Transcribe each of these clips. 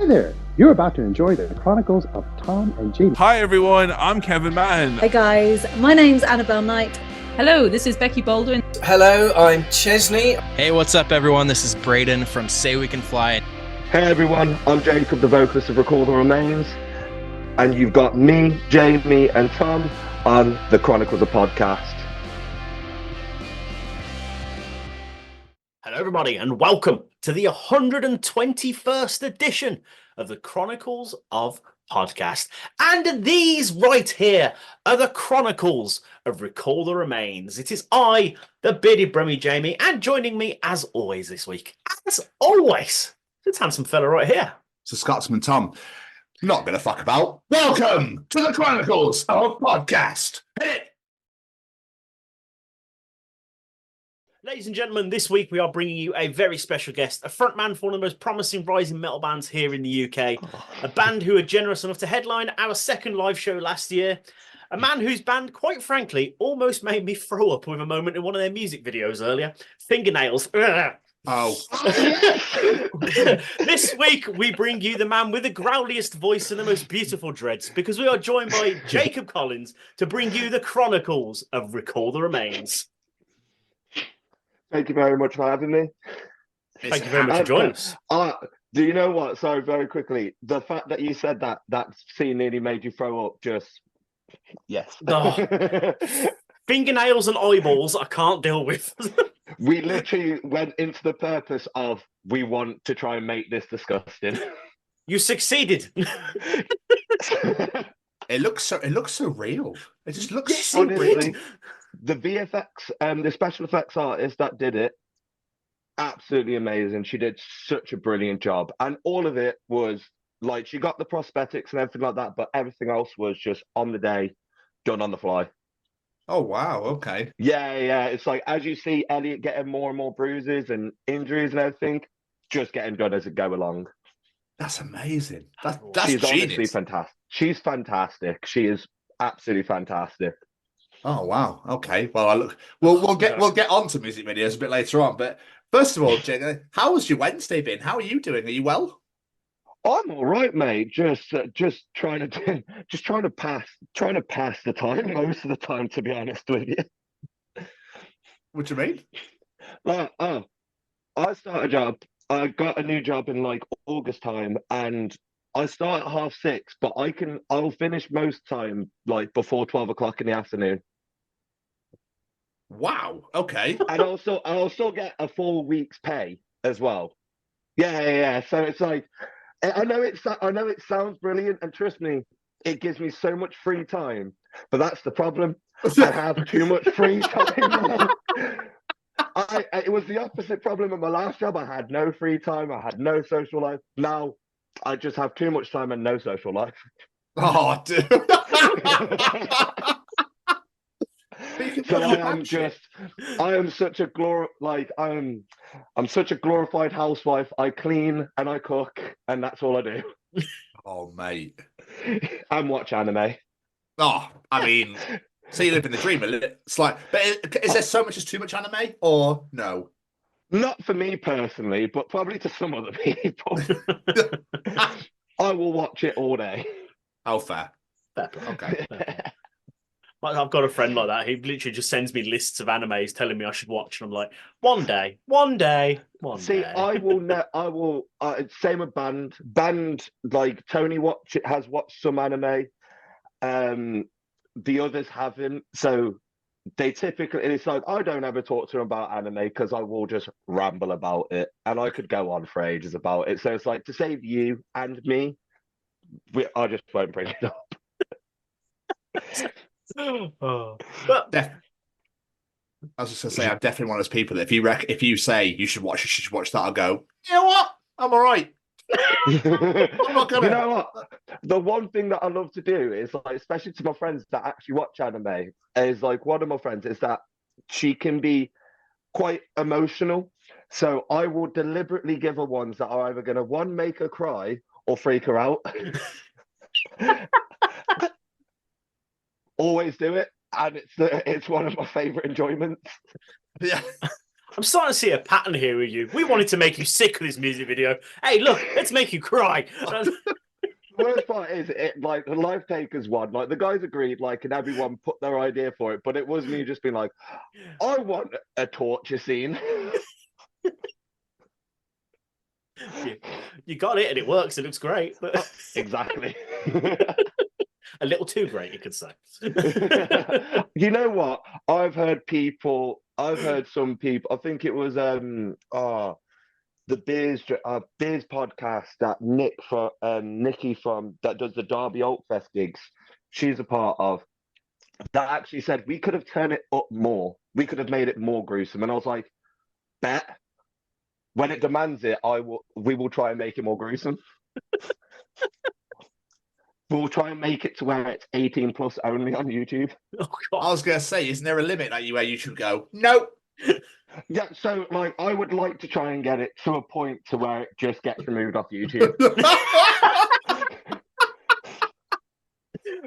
Hi there. You're about to enjoy the Chronicles of Tom and Jamie. Hi everyone, I'm Kevin Mann. Hey guys, my name's Annabelle Knight. Hello, this is Becky Baldwin. Hello, I'm Chesney. Hey, what's up everyone? This is Braden from Say We Can Fly. Hey everyone, I'm Jacob, the vocalist of Recall the Remains. And you've got me, Jamie and Tom on the Chronicles of Podcast. Hello everybody and welcome to the 121st edition of the Chronicles of Podcast. And these right here are the Chronicles of Recall the Remains. It is I, the bearded Brummy Jamie, and joining me as always this week, as always, this handsome fella right here. It's a Scotsman Tom. Not going to fuck about. Welcome to the Chronicles of Podcast. Hit it! Ladies and gentlemen, this week we are bringing you a very special guest, a frontman for one of the most promising rising metal bands here in the UK, a band who are generous enough to headline our second live show last year, a man whose band, quite frankly, almost made me throw up with a moment in one of their music videos earlier, Fingernails. Oh. This week we bring you the man with the growliest voice and the most beautiful dreads, because we are joined by Jacob Collins to bring you the Chronicles of Recall the Remains. Thank you very much for having me. Thank you very much for joining us. Do you know what? Sorry, very quickly. The fact that you said that scene nearly made you throw up, just... Yes. Oh. Fingernails and eyeballs I can't deal with. We literally went into the purpose of, we want to try and make this disgusting. You succeeded. It looks so real. It just looks so honestly, real. The VFX and the special effects artist that did it, absolutely amazing. She did such a brilliant job. And all of it was like, she got the prosthetics and everything like that, but everything else was just on the day, done on the fly. Oh, wow. Okay. Yeah. It's like, as you see Elliot getting more and more bruises and injuries and everything, just getting done as it go along. That's amazing. That's She's genius. honestly fantastic. She's fantastic. She is absolutely fantastic. Oh, wow. Okay. Well, we'll get on to music videos a bit later on. But first of all, Jane, how has your Wednesday been? How are you doing? Are you well? I'm all right, mate. Just trying to pass the time most of the time, to be honest with you. What do you mean? I start a job. I got a new job in like August time, and I start at 6:30, but I'll finish most time like before 12 o'clock in the afternoon. Wow. Okay. And I also get a full week's pay as well. Yeah. So it's like, I know it sounds brilliant, and trust me, it gives me so much free time. But that's the problem. I have too much free time. It was the opposite problem at my last job. I had no free time. I had no social life. Now I just have too much time and no social life. Oh, dude. So I am such a I'm such a glorified housewife. I clean and I cook, and that's all I do. Oh, mate. And watch anime. Oh, I mean, so you live in the dream a little. It's like, but is there so much as too much anime, or no? Not for me personally, but probably to some other people. I will watch it all day. Oh, fair. Okay. I've got a friend like that. He literally just sends me lists of animes telling me I should watch, and I'm like, one day. See, I will. Same with band. Band, like Tony has watched some anime. The others haven't. So they typically, it's like, I don't ever talk to them about anime because I will just ramble about it, and I could go on for ages about it. So it's like, to save you and me, I just won't bring it up. But I was just gonna say, I'm definitely one of those people that if you say you should watch that, I'll go, you know what? I'm all right. I'm not gonna. You know what? The one thing that I love to do is, like, especially to my friends that actually watch anime, is like, one of my friends is that she can be quite emotional. So I will deliberately give her ones that are either going to, one, make her cry or freak her out. Always do it, and it's one of my favorite enjoyments. Yeah, I'm starting to see a pattern here with you. We wanted to make you sick with this music video. Hey, look, let's make you cry. The worst part is, like the Life Takers one, like the guys agreed, like, and everyone put their idea for it, but it was me just being like, I want a torture scene. You got it, and it works. It looks great. But... Exactly. A little too great, you could say. You know what? I've heard some people. I think it was the Beers podcast that Nikki from that does the Derby Altfest gigs. She's a part of. That actually said we could have turned it up more. We could have made it more gruesome. And I was like, bet. When it demands it, we will try and make it more gruesome. We'll try and make it to where it's 18 plus only on YouTube. Oh, God. I was going to say, isn't there a limit where you should go? Nope. Yeah, so like I would like to try and get it to a point to where it just gets removed off YouTube.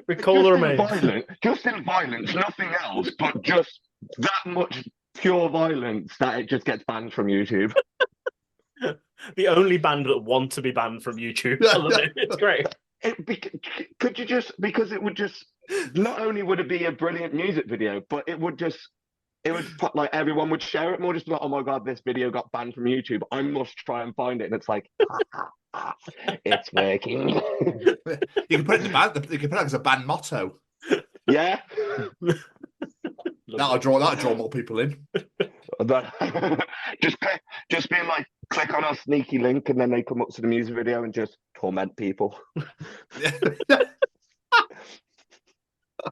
Recall the remains. Just in violence, nothing else, but just that much pure violence that it just gets banned from YouTube. The only band that want to be banned from YouTube. I love it. It's great. Could you just, because it would just, not only would it be a brilliant music video, but it would like everyone would share it more, just like, oh my God, this video got banned from YouTube. I must try and find it. And it's like, it's working. You can put it in the band, you can put it as a band motto. Yeah. That'll draw more people in. Just being like, click on our sneaky link, and then they come up to the music video and just torment people.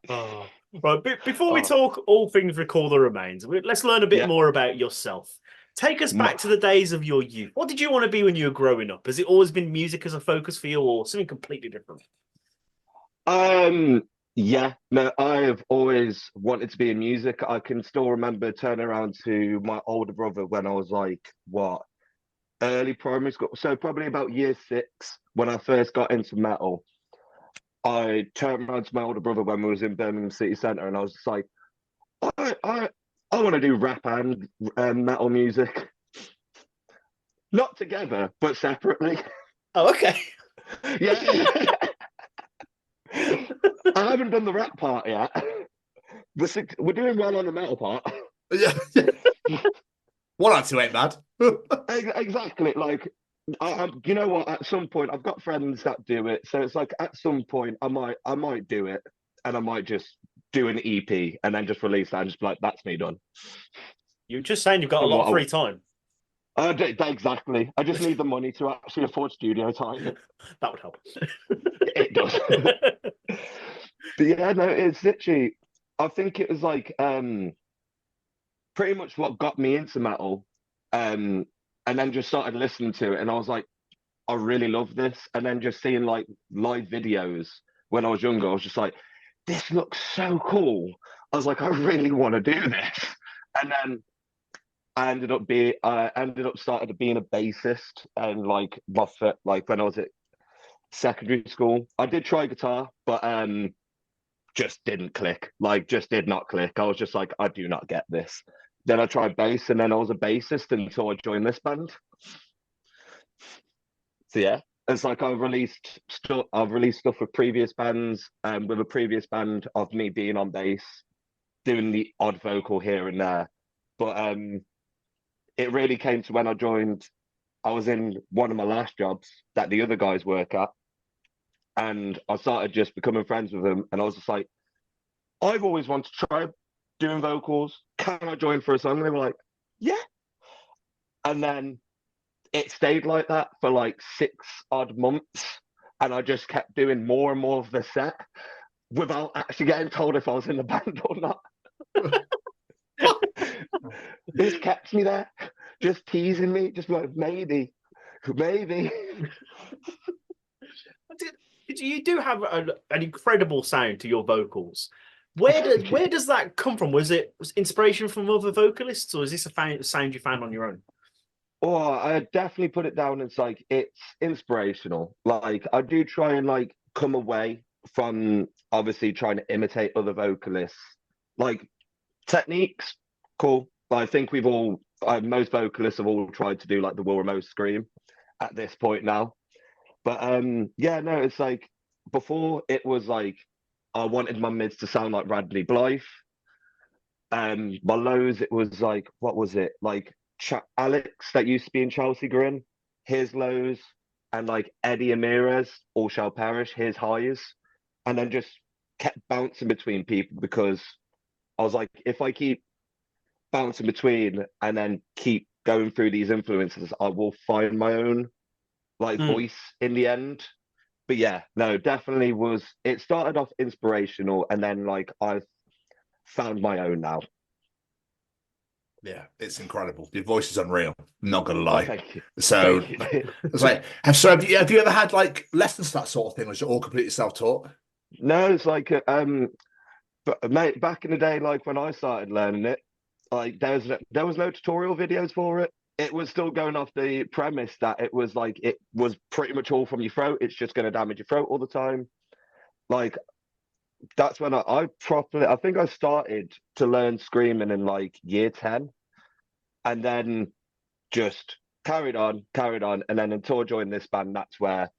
Oh. Right, before we talk all things Recall the Remains, let's learn a bit more about yourself. Take us back to the days of your youth. What did you want to be when you were growing up? Has it always been music as a focus for you, or something completely different? Yeah, no, I've always wanted to be in music. I can still remember turning around to my older brother when I was like, early primary school. So probably about year 6 when I first got into metal. I turned around to my older brother when we was in Birmingham City Centre, and I was just like, I want to do rap and metal music. Not together, but separately. Oh, okay. Yeah. I haven't done the rap part yet. We're doing well on the metal part. Yeah. 1 or 2 ain't bad. Exactly. Like, you know what? At some point, I've got friends that do it, so it's like at some point, I might do it, and I might just do an EP and then just release that and just be like, that's me done. You're just saying you've got a lot of free time. Exactly. I just need the money to actually afford studio time. That would help. It does. But yeah, no, it's literally, I think it was like pretty much what got me into metal, and then just started listening to it, and I was like, I really love this. And then just seeing like live videos when I was younger, I was just like, this looks so cool. I was like, I really want to do this. And then I ended up started being a bassist, and like when I was at secondary school, I did try guitar, but just didn't click. Like, just did not click. I was just like, I do not get this. Then I tried bass, and then I was a bassist until I joined this band. So yeah, it's like I've released stuff with previous bands, with a previous band of me being on bass, doing the odd vocal here and there. But it really came to when I joined. I was in one of my last jobs that the other guys work at, and I started just becoming friends with them. And I was just like, I've always wanted to try doing vocals. Can I join for a song? And they were like, yeah. And then it stayed like that for like 6 odd months. And I just kept doing more and more of the set without actually getting told if I was in the band or not. This kept me there, just teasing me, just like, maybe. You do have an incredible sound to your vocals. Where does that come from? Was inspiration from other vocalists, or is this a sound you found on your own? Oh, I definitely put it down as like, it's inspirational. Like, I do try and like come away from obviously trying to imitate other vocalists. Like, techniques, cool. But I think we've all most vocalists have all tried to do like the Will Remote scream at this point now. But yeah, no, it's like before it was like I wanted my mids to sound like Radley Blythe. My lows, it was like, what was it? Like Alex that used to be in Chelsea Grin, his lows, and like Eddie Amirez, All Shall Perish, his highs, and then just kept bouncing between people because I was like, if I keep bouncing between and then keep going through these influences, I will find my own like voice in the end. But yeah, no, definitely was. It started off inspirational, and then like I've found my own now. Yeah, it's incredible. Your voice is unreal. I'm not gonna lie. Oh, thank you. So Thank you. it's like, have you ever had like lessons to that sort of thing, or is it all completely self-taught? No, it's like but mate, back in the day, like when I started learning it, like there was no tutorial videos for it. It was still going off the premise that it was like it was pretty much all from your throat. It's just going to damage your throat all the time. Like that's when I think I started to learn screaming in like year 10, and then just carried on, and then until I joined this band, that's where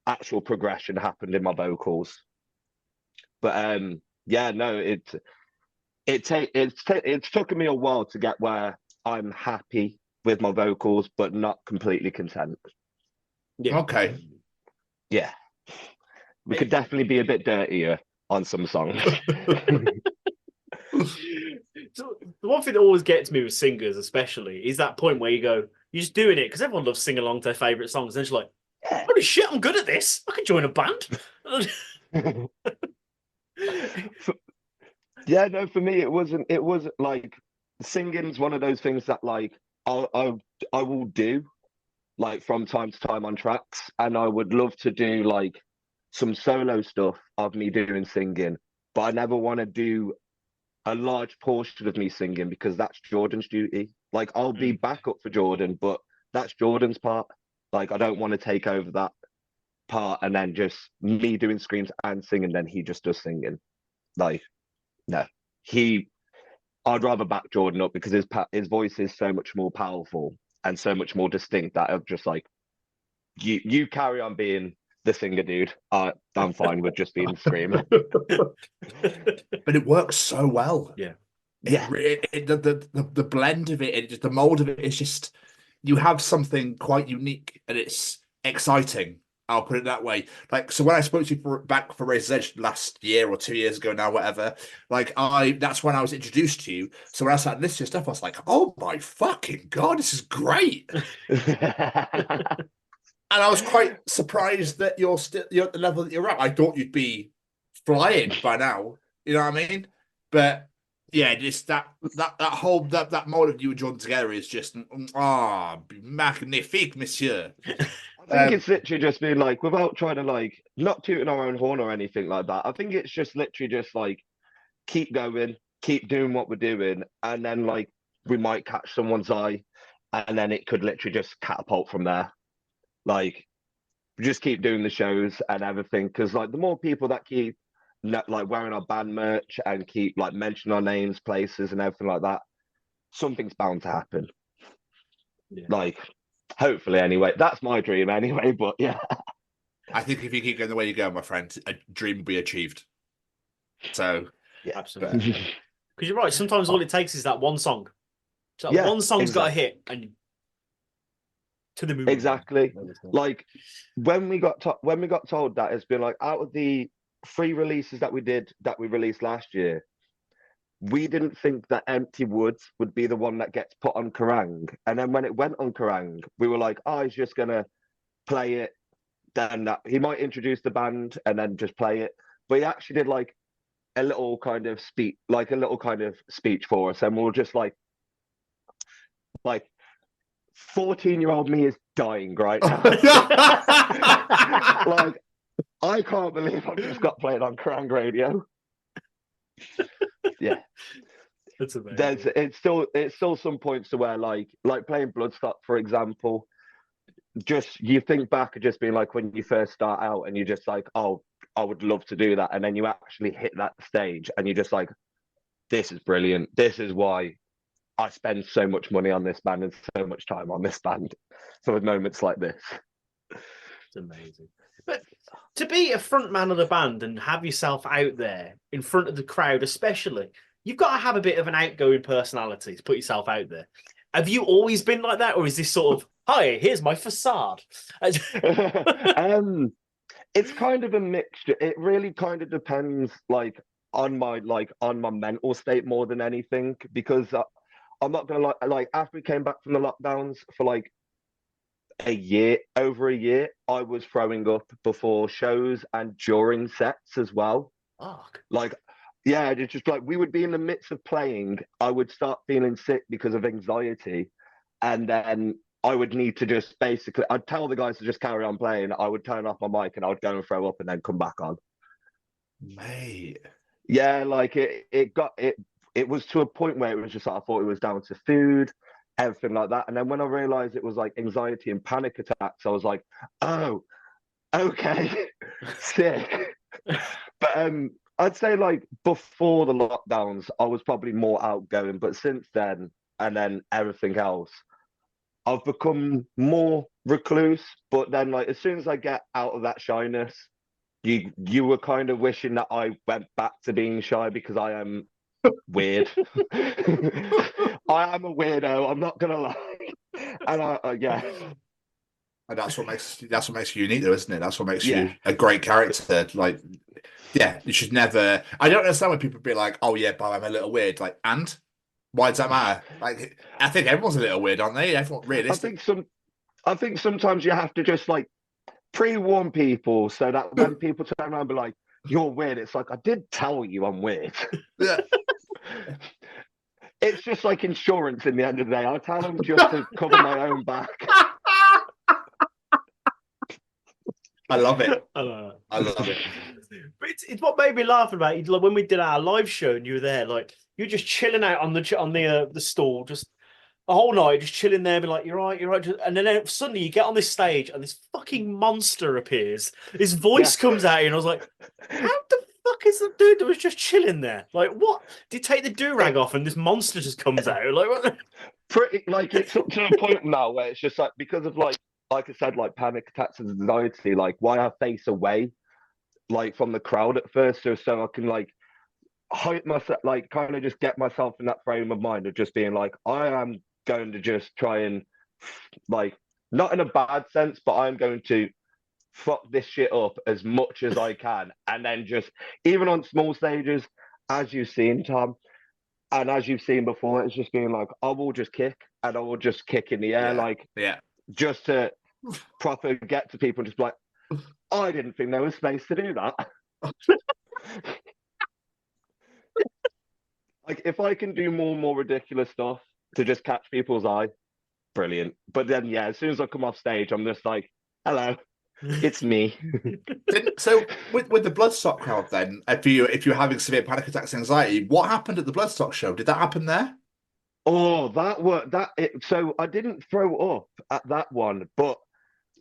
actual progression happened in my vocals. But yeah, no, it's taken me a while to get where I'm happy with my vocals, but not completely content. Yeah. Okay. Yeah, we could definitely be a bit dirtier on some songs. So the one thing that always gets me with singers, especially, is that point where you go, you're just doing it because everyone loves singing along to their favorite songs, and it's like, holy shit, I'm good at this. I can join a band. Yeah, no, for me it wasn't like singing's one of those things that like I will do like from time to time on tracks, and I would love to do like some solo stuff of me doing singing, but I never want to do a large portion of me singing because that's Jordan's duty. Like I'll be backup for Jordan, but that's Jordan's part. Like I don't want to take over that part and then just me doing screams and singing, then he just does singing. Like no, I'd rather back Jordan up because his voice is so much more powerful and so much more distinct that I'm just like, you carry on being the singer, dude. I'm fine with just being the screamer. But it works so well. Yeah. The blend of it, the mold of it is just, you have something quite unique and it's exciting. I'll put it that way. Like, so when I spoke to you back for Razor's Edge last year or 2 years ago now, whatever, like that's when I was introduced to you. So when I started listening to stuff, I was like, oh my fucking God, this is great. And I was quite surprised that you're at the level that you're at. I thought you'd be flying by now. You know what I mean? But yeah, just that whole that mold of you and Jordan together is just magnifique, monsieur. I think it's literally just been like, without trying to like not tooting our own horn or anything like that. I think it's just literally just like keep going, keep doing what we're doing, and then like we might catch someone's eye, and then it could literally just catapult from there. Like just keep doing the shows and everything, because like the more people that keep like wearing our band merch and keep like mentioning our names, places, and everything like that, something's bound to happen. Yeah. Like hopefully, anyway. That's my dream, anyway. But yeah, I think if you keep going the way you go, my friend, a dream will be achieved. So yeah, absolutely. Because you're right. Sometimes all it takes is that one song. So yeah, one song's got a hit, and to the moon. Exactly. Like when we got told that, it's been like, out of the 3 releases that we released last year, we didn't think that Empty Woods would be the one that gets put on Kerrang. And then when it went on Kerrang, we were like, oh, he's just gonna play it. Then that he might introduce the band and then just play it. But he actually did like a little kind of speech for us, and we were just like 14-year-old me is dying right now. Like, I can't believe I've just got played on Kerrang radio. Yeah, that's amazing. It's still some points to where like playing Bloodstock, for example, just you think back of just being like when you first start out and you're just like, oh, I would love to do that, and then you actually hit that stage and you're just like, this is brilliant. This is why I spend so much money on this band and so much time on this band for moments like this. It's amazing. But to be a front man of the band and have yourself out there in front of the crowd, especially, you've got to have a bit of an outgoing personality to put yourself out there. Have you always been like that, or is this sort of, hi, here's my facade? It's kind of a mixture. It really kind of depends, on my mental state more than anything, because I'm not gonna like after we came back from the lockdowns for like over a year, I was throwing up before shows and during sets as well. Fuck. Yeah, it's just like we would be in the midst of playing, I would start feeling sick because of anxiety, and then I would need to just I'd tell the guys to just carry on playing. I would turn off my mic and I would go and throw up and then come back on. Mate. Yeah, it was to a point where it was just like I thought it was down to food, everything like that. And then when I realized it was like anxiety and panic attacks, I was like, oh, okay, sick. But I'd say like before the lockdowns, I was probably more outgoing, but since then, and then everything else, I've become more recluse. But then, like, as soon as I get out of that shyness, you were kind of wishing that I went back to being shy, because I am weird. I am a weirdo. I'm not gonna lie. And yeah. And that's what makes you unique, though, isn't it? That's what makes you a great character. Like, yeah, you should never. I don't understand when people be like, "Oh yeah, but I'm a little weird." Like, and why does that matter? Like, I think everyone's a little weird, aren't they? Everyone realistic. I think sometimes you have to just like pre-warn people so that when people turn around and be like, "You're weird," it's like, I did tell you I'm weird. Yeah. It's just like insurance in the end of the day. I tell them just to cover my own back. I love it. I love it. But it's what made me laugh about it. Like when we did our live show and you were there, like you're just chilling out on the stool, just the whole night, just chilling there, be like, "You're right." And then suddenly you get on this stage and this fucking monster appears. His voice comes out, and I was like, "How the fuck is the dude that was just chilling there? Like, what? Did he take the do-rag off and this monster just comes out? Like, what?" Pretty like it's up to a point now where it's just like, because of like I said, like panic attacks and anxiety, like why I face away like from the crowd at first, so I can like hype myself, like kind of just get myself in that frame of mind of just being like, I am going to just try and like, not in a bad sense, but I'm going to fuck this shit up as much as I can. And then just, even on small stages, as you've seen, Tom, and as you've seen before, it's just being like, I will just kick, and I will just kick in the air, just to proper get to people and just be like, I didn't think there was space to do that. Like, if I can do more and more ridiculous stuff to just catch people's eye, brilliant. But then, yeah, as soon as I come off stage, I'm just like, hello, it's me. So with the Bloodstock crowd, then, if you're having severe panic attacks, anxiety, what happened at the Bloodstock show? Did that happen there? Oh, so I didn't throw up at that one, but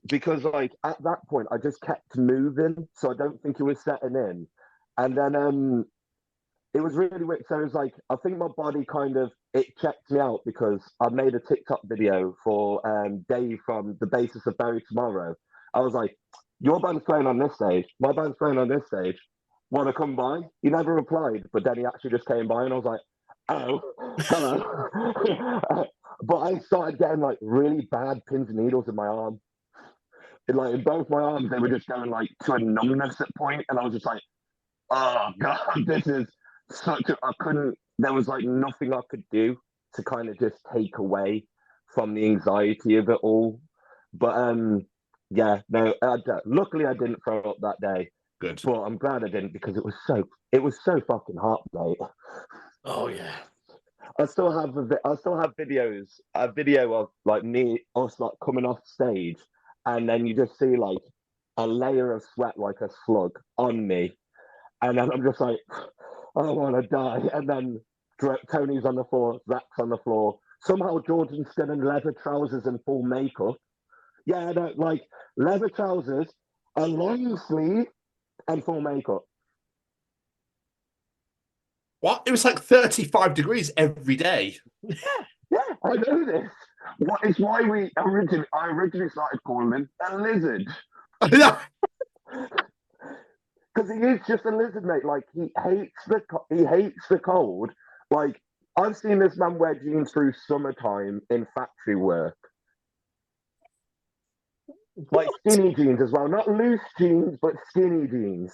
because like at that point I just kept moving, so I don't think it was setting in. And then it was really weird. So it was like, I think my body kind of, it checked me out, because I made a TikTok video for Dave from the basis of Bury Tomorrow. I was like, your band's playing on this stage, my band's playing on this stage, want to come by? He never replied, but then he actually just came by, and I was like, oh, hello. But I started getting like really bad pins and needles in my arm. Like in both my arms, they were just going like to a numbness at point, and I was just like, oh god, this is there was like nothing I could do to kind of just take away from the anxiety of it all. But yeah, no, luckily I didn't throw up that day. Good. But I'm glad I didn't, because it was so fucking hot, mate. Oh yeah. I still have videos, a video of like us like coming off stage, and then you just see like a layer of sweat like a slug on me, and then I'm just like, I want to die. And then Tony's on the floor, Zach's on the floor. Somehow Jordan's still in leather trousers and full makeup. Yeah, no, like leather trousers, a long sleeve, and full makeup. What? It was like 35 degrees every day. Yeah, I know this. It's why I originally started calling him a lizard. Because he is just a lizard, mate. Like he hates the cold. Like I've seen this man wear jeans through summertime in factory work. Like skinny jeans as well, not loose jeans, but skinny jeans.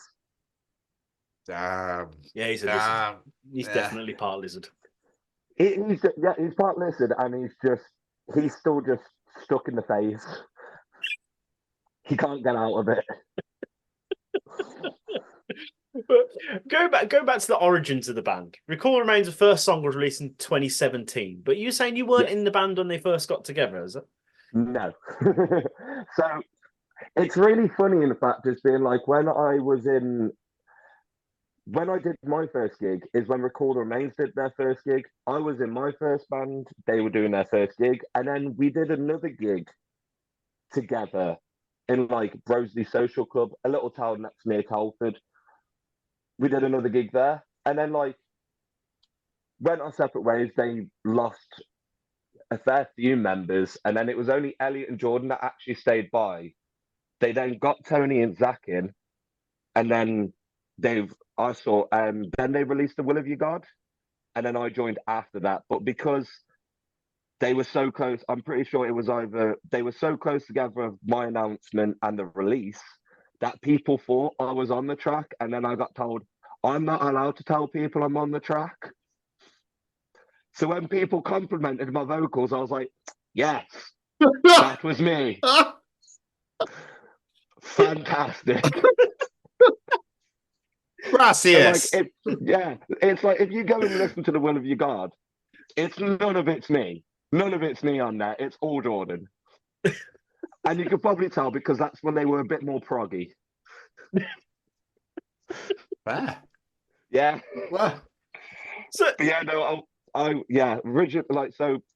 Damn. Yeah, he's a Damn. lizard. He's Yeah. definitely part lizard. He's part lizard, and he's still just stuck in the face. He can't get out of it. But go back to the origins of the band. Recall Remains' first song was released in 2017, but you were saying you weren't in the band when they first got together, is it? No. So it's really funny, in fact, it's been like when I did my first gig is when Recall the Remains did their first gig. I was in my first band, they were doing their first gig, and then we did another gig together in like Broseley Social Club, a little town that's near Telford. We did another gig there, and then like went our separate ways. They lost a fair few members, and then it was only Elliot and Jordan that actually stayed by. They then got Tony and Zach in, and then then they released the Will of Your God, and then I joined after that. But because they were so close, I'm pretty sure it was either they were so close together of my announcement and the release that people thought I was on the track, and then I got told I'm not allowed to tell people I'm on the track. So when people complimented my vocals, I was like, yes, that was me. Fantastic. Gracias. So it's like if you go and listen to the Will of Your God, none of it's me. None of it's me on there. It's all Jordan. And you could probably tell because that's when they were a bit more proggy. Fair. Yeah. Well,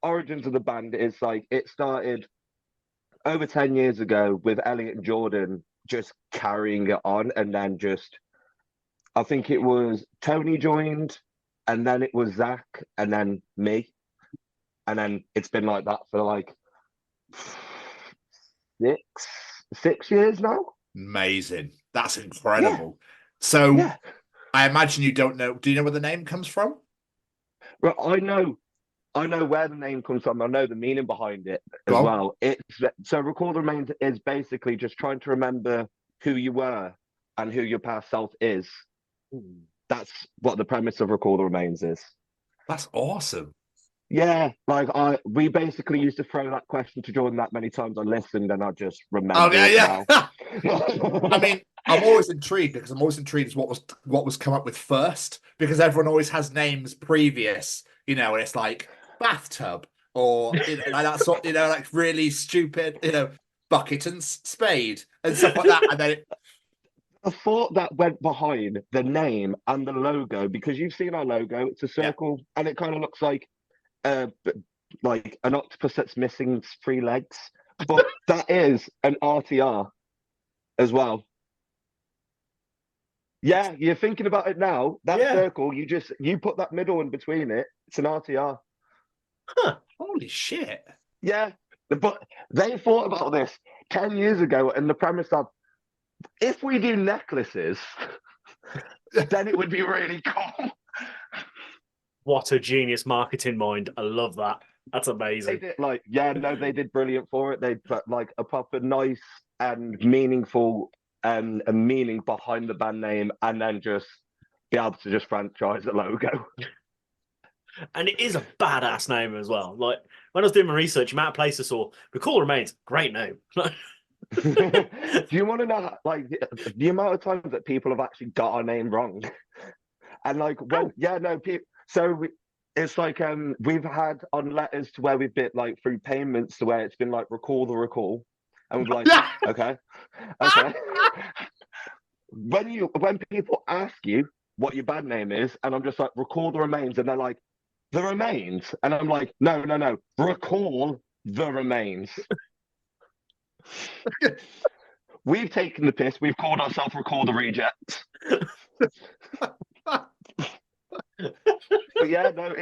origins of the band is like it started over 10 years ago with Elliot and Jordan just carrying it on, and then I think it was Tony joined, and then it was Zach, and then me, and then it's been like that for like 6 years now. amazing. That's incredible. So I imagine you don't know. Do you know where the name comes from? Well, I know where the name comes from. I know the meaning behind it as well. So Recall the Remains is basically just trying to remember who you were and who your past self is. That's what the premise of Recall the Remains is. That's awesome. Yeah, like we basically used to throw that question to Jordan that many times I listened, and I just remember. Oh yeah. Now. I mean, I'm always intrigued because as what was come up with first, because everyone always has names previous, and it's like bathtub or like that sort, like really stupid, bucket and spade and stuff like that, and then the thought that went behind the name and the logo, because you've seen our logo, it's a circle and it kind of looks like an octopus that's missing 3 legs, but that is an RTR as well. Yeah, you're thinking about it now. That circle, you put that middle in between it. It's an RTR. Huh. Holy shit. Yeah, but they thought about this 10 years ago, and the premise of if we do necklaces, then it would be really cool. What a genius marketing mind. I love that. That's amazing. They did brilliant for it. They put like a proper nice and meaningful a meaning behind the band name, and then just be able to just franchise the logo. And it is a badass name as well. Like when I was doing my research, the amount of places I saw Recall Remains, great name. Do you want to know like the amount of times that people have actually got our name wrong? And like it's like we've had on letters to where we've been like through payments to where it's been like recall the recall, and we're like okay. When people ask you what your band name is, and I'm just like Recall the Remains, and they're like the Remains, and I'm like no, Recall the Remains. We've taken the piss. We've called ourselves Recall the Rejects. But yeah, no,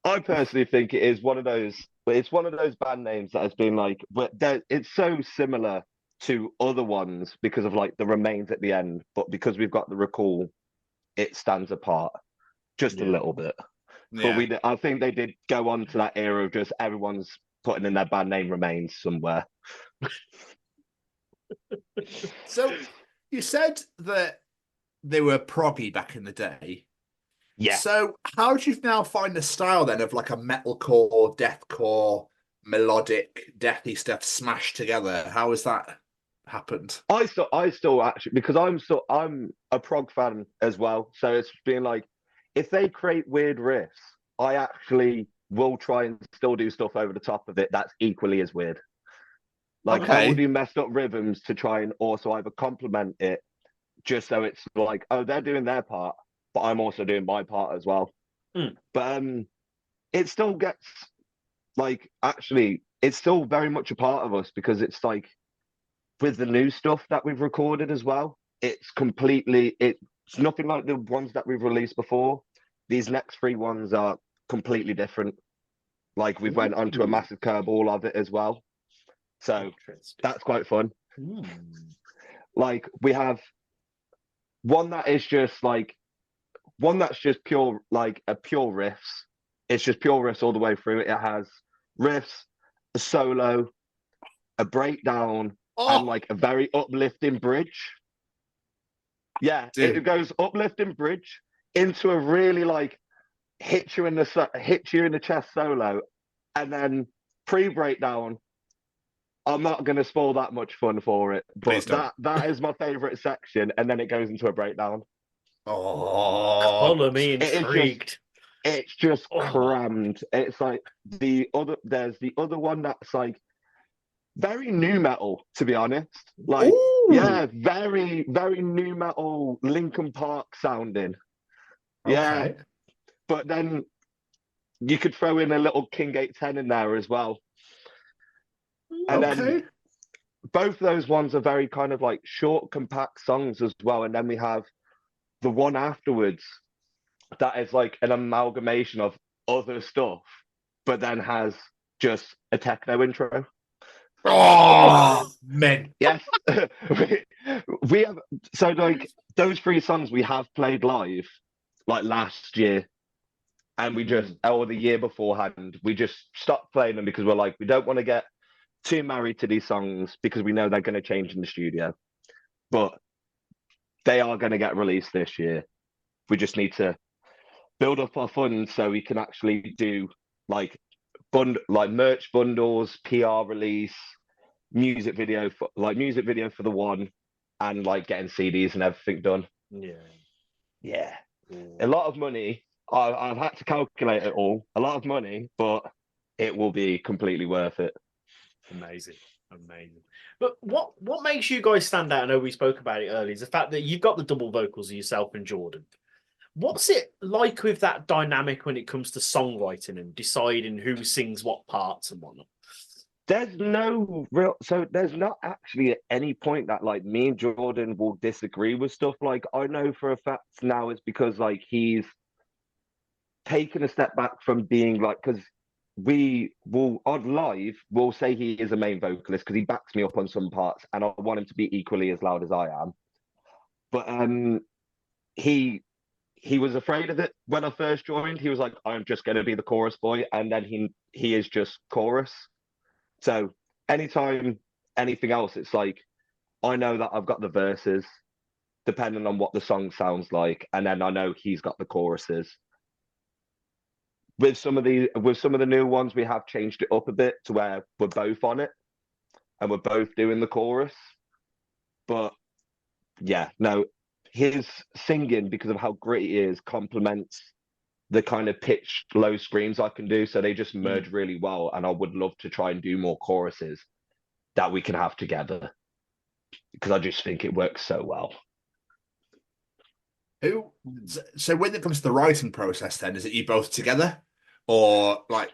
I personally think it is one of those. It's one of those band names that has been like, it's so similar to other ones because of like the remains at the end, but because we've got the recall, it stands apart just a little bit. But I think they did go on to that era of just everyone's putting in their band name remains somewhere. So you said that they were proggy back in the day. Yeah. So how do you now find the style then of like a metalcore, deathcore, melodic, deathy stuff smashed together? How has that happened? I still actually, because I'm a prog fan as well. So it's been like, if they create weird riffs, I actually will try and still do stuff over the top of it that's equally as weird. Like I will do messed up rhythms to try and also either complement it, just so it's like, oh, they're doing their part, but I'm also doing my part as well. But it still gets like, actually, it's still very much a part of us because it's like with the new stuff that we've recorded as well, it's nothing like the ones that we've released before. These next 3 ones are completely different. Like we've went onto a massive curveball of it as well. So that's quite fun. Like we have one that is just pure, like a pure riffs. It's just pure riffs all the way through. It has riffs, a solo, a breakdown, and like a very uplifting bridge. Yeah, it goes uplifting bridge into a really like hit you in the chest solo, and then pre-breakdown. I'm not going to spoil that much fun for it, but that is my favorite section, and then it goes into a breakdown. Color me intrigued. It's just crammed. It's like there's the other one that's like very new metal, to be honest. Like, yeah, very, very new metal, Linkin Park sounding. Yeah, but then you could throw in a little King 810 in there as well. And then both those ones are very kind of like short, compact songs as well. And then we have the one afterwards that is like an amalgamation of other stuff, but then has just a techno intro. Men. Yes. we have, so like those 3 songs we have played live like last year, and we just, or the year beforehand, we just stopped playing them because we're like, we don't want to get too married to these songs because we know they're going to change in the studio, but they are going to get released this year. We just need to build up our funds so we can actually do like merch bundles, PR release, music video for the one, and like getting CDs and everything done. Yeah. A lot of money. I've had to calculate it all. A lot of money, but it will be completely worth it. Amazing. But what makes you guys stand out? I know we spoke about it earlier. Is the fact that you've got the double vocals of yourself and Jordan. What's it like with that dynamic when it comes to songwriting and deciding who sings what parts and whatnot? There's not actually at any point that like me and Jordan will disagree with stuff. Like I know for a fact now it's because like he's taken a step back from being like, because we will on live we'll say he is a main vocalist because he backs me up on some parts, and I want him to be equally as loud as I am. But he was afraid of it when I first joined. He was like, I'm just going to be the chorus boy, and then he is just chorus. So anytime anything else, it's like I know that I've got the verses depending on what the song sounds like, and then I know he's got the choruses. With some of the new ones, we have changed it up a bit to where we're both on it and we're both doing the chorus. But yeah, no, his singing, because of how great he is, complements the kind of pitched low screams I can do. So they just merge really well. And I would love to try and do more choruses that we can have together, because I just think it works so well. So when it comes to the writing process, then is it you both together, or like?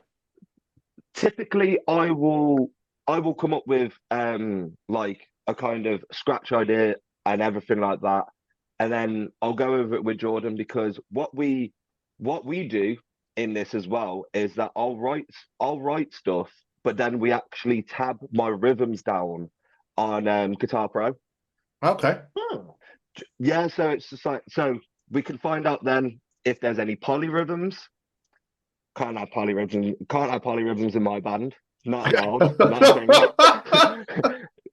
Typically, I will come up with like a kind of scratch idea and everything like that, and then I'll go over it with Jordan, because what we what we do in this as well is that I'll write stuff, but then we actually tab my rhythms down on Guitar Pro. Okay. Yeah, so it's just like, so we can find out then if there's any polyrhythms. Can't have polyrhythms in my band. Not allowed.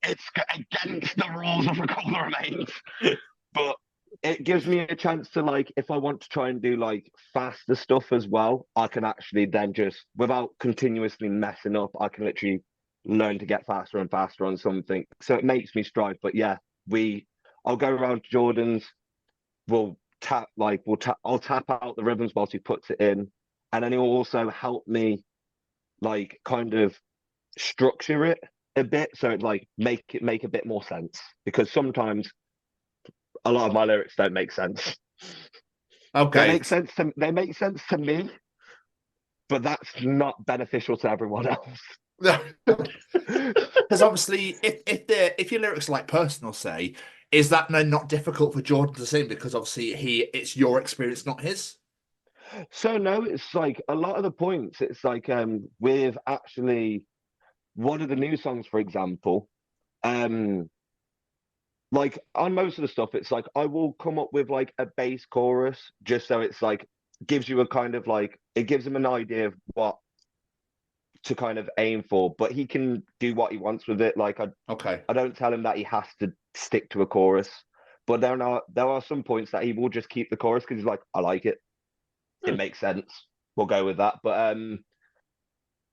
It's against the rules of Recall the Remains. But it gives me a chance to, like, if I want to try and do like faster stuff as well, I can actually then just, without continuously messing up, I can literally learn to get faster and faster on something. So it makes me strive. But yeah, I'll go around to Jordan's, I'll tap out the rhythms whilst he puts it in. And then he'll also help me like kind of structure it a bit, so it like make a bit more sense, because sometimes a lot of my lyrics don't make sense. Okay. They make sense to me, but that's not beneficial to everyone else. Because obviously, if your lyrics are like personal, say, is that not difficult for Jordan to sing, because obviously it's your experience, not his? So no, it's like a lot of the points. It's like with actually one of the new songs, for example, like on most of the stuff, it's like I will come up with like a bass chorus, just so it's like gives you a kind of like, it gives him an idea of what to kind of aim for, but he can do what he wants with it. Like I don't tell him that he has to stick to a chorus, but there are some points that he will just keep the chorus because he's like, I like it. It makes sense. We'll go with that. But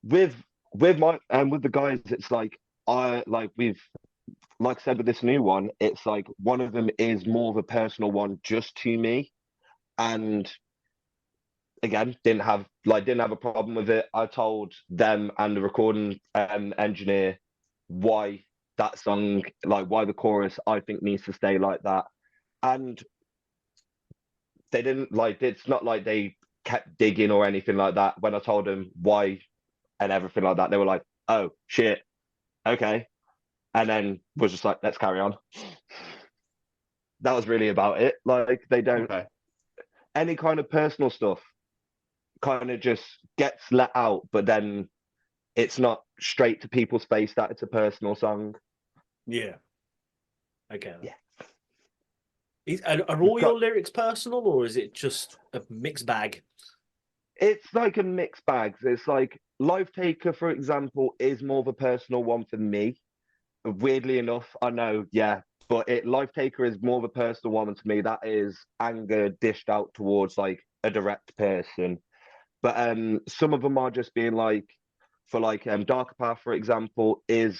with the guys, it's like I said with this new one, it's like one of them is more of a personal one just to me, and again didn't have a problem with it. I told them and the recording engineer why that song, like why the chorus I think needs to stay like that, and they didn't like, it's not like they kept digging or anything like that. When I told them why and everything like that, they were like, oh shit, okay, and then was just like, let's carry on. That was really about it. Like they don't any kind of personal stuff kind of just gets let out, but then it's not straight to people's face that it's a personal song. Yeah. Okay. Yeah. Are all your lyrics personal, or is it just a mixed bag? It's like a mixed bag. It's like Life Taker, for example, is more of a personal one for me. Weirdly enough, I know, yeah, but Life Taker is more of a personal one to me. That is anger dished out towards like a direct person. But some of them are just being like, for like Darker Path, for example, is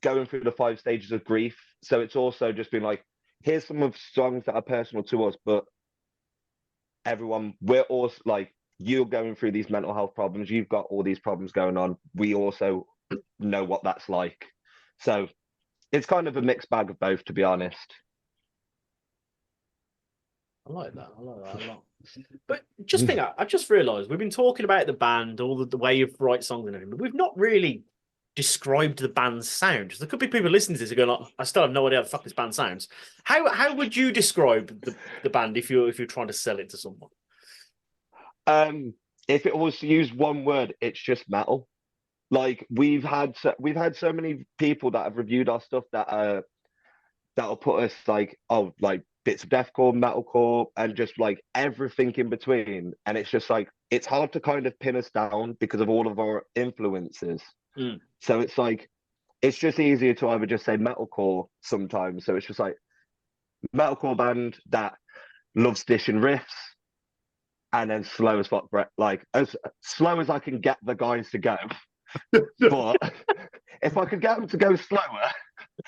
going through the 5 stages of grief. So it's also just been like, here's some of songs that are personal to us, but everyone, we're also like, you're going through these mental health problems, you've got all these problems going on, we also know what that's like. So it's kind of a mixed bag of both, to be honest. I like that a lot. But just think, I just realised we've been talking about the band, all the way you write songs and everything, but we've not really described the band's sound. There could be people listening to this who go, like, I still have no idea how the fuck this band sounds. How would you describe the band if you're trying to sell it to someone? If it was to use one word, it's just metal. Like we've had so many people that have reviewed our stuff that'll put us like, oh, like bits of deathcore, metalcore, and just like everything in between. And it's just like, it's hard to kind of pin us down because of all of our influences. So it's like, it's just easier to either just say metalcore sometimes. So it's just like metalcore band that loves dishing riffs, and then slow as fuck, like as slow as I can get the guys to go. But if I could get them to go slower,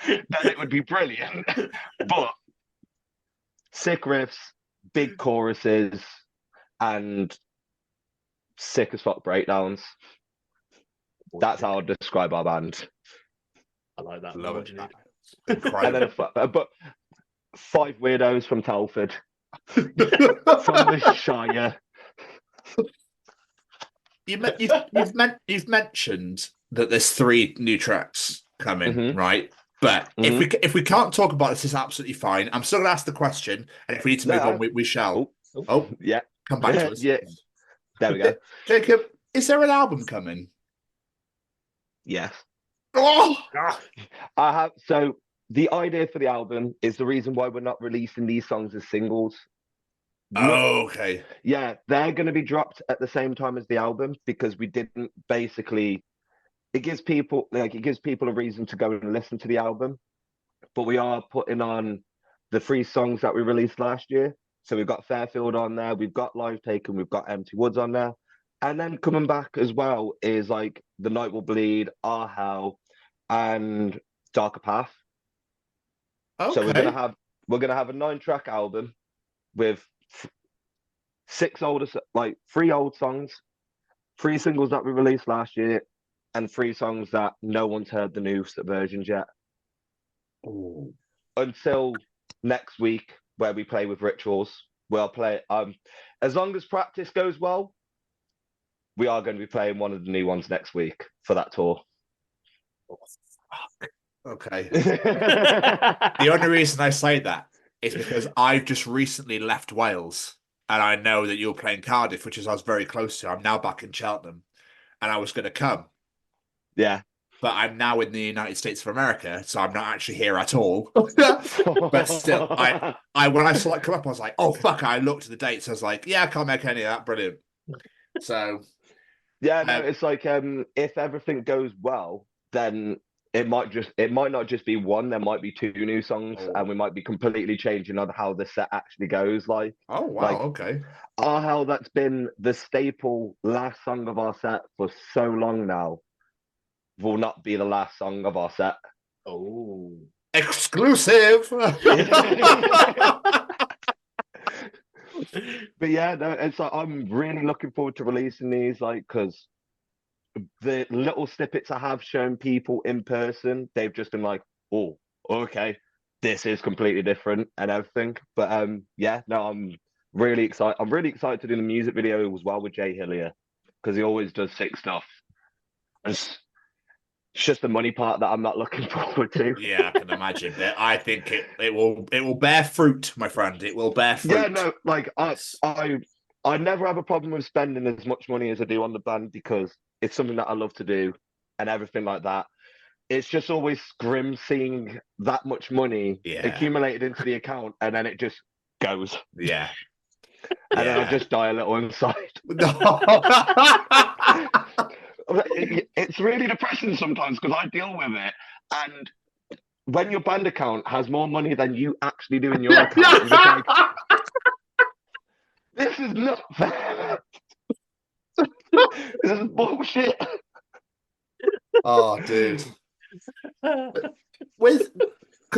then it would be brilliant. But sick riffs, big choruses, and sick as fuck breakdowns. That's how I'd describe our band. I like that. Love it. And then, but 5 weirdos from Telford, from the Shire. You've mentioned that there's 3 new tracks coming, right? But if we can't talk about this, it's absolutely fine. I'm still going to ask the question, and if we need to move on, we shall. Oh, yeah. come back to us. Yeah, there we go. Jacob, is there an album coming? Yes. Oh, I have. So the idea for the album is the reason why we're not releasing these songs as singles. okay. Yeah, they're going to be dropped at the same time as the album because we didn't basically. It gives people a reason to go and listen to the album, but we are putting on the 3 songs that we released last year. So we've got Fairfield on there, we've got Live Taken, we've got Empty Woods on there, and then coming back as well is like The Night Will Bleed, Our Hell, and Darker Path. Okay. So we're gonna have a 9-track album with 3 old songs, 3 singles that we released last year, and 3 songs that no one's heard the new versions yet. Ooh. Until next week, where we play with Rituals. We'll play as long as practice goes well, we are going to be playing one of the new ones next week for that tour. Okay. The only reason I say that is because I've just recently left Wales, and I know that you're playing Cardiff, which is I was very close to. I'm now back in Cheltenham, and I was going to come. Yeah. But I'm now in the United States of America, so I'm not actually here at all. But still, I when I saw it come up, I was like, oh, fuck. I looked at the dates. I was like, yeah, I can't make any of that. Brilliant. So. Yeah, no, it's like if everything goes well, then it might not just be one. There might be 2 new songs, and we might be completely changing on how the set actually goes. Like, oh wow, okay. Our Hell, that's been the staple last song of our set for so long now, will not be the last song of our set. Oh, exclusive. But yeah, no, it's like I'm really looking forward to releasing these, like, because the little snippets I have shown people in person, they've just been like, oh, okay, this is completely different and everything. But yeah, no, I'm really excited. I'm really excited to do the music video as well with Jay Hillier, because he always does sick stuff. It's just the money part that I'm not looking forward to. Yeah, I can imagine. But I think it will bear fruit, my friend. It will bear fruit. Yeah, no, like I never have a problem with spending as much money as I do on the band, because it's something that I love to do and everything like that. It's just always grim seeing that much money accumulated into the account, and then it just goes. Yeah. And then I just die a little inside. It's really depressing sometimes, because I deal with it, and when your band account has more money than you actually do in your account, you're just like, this is not fair. This is bullshit. Oh, dude. Because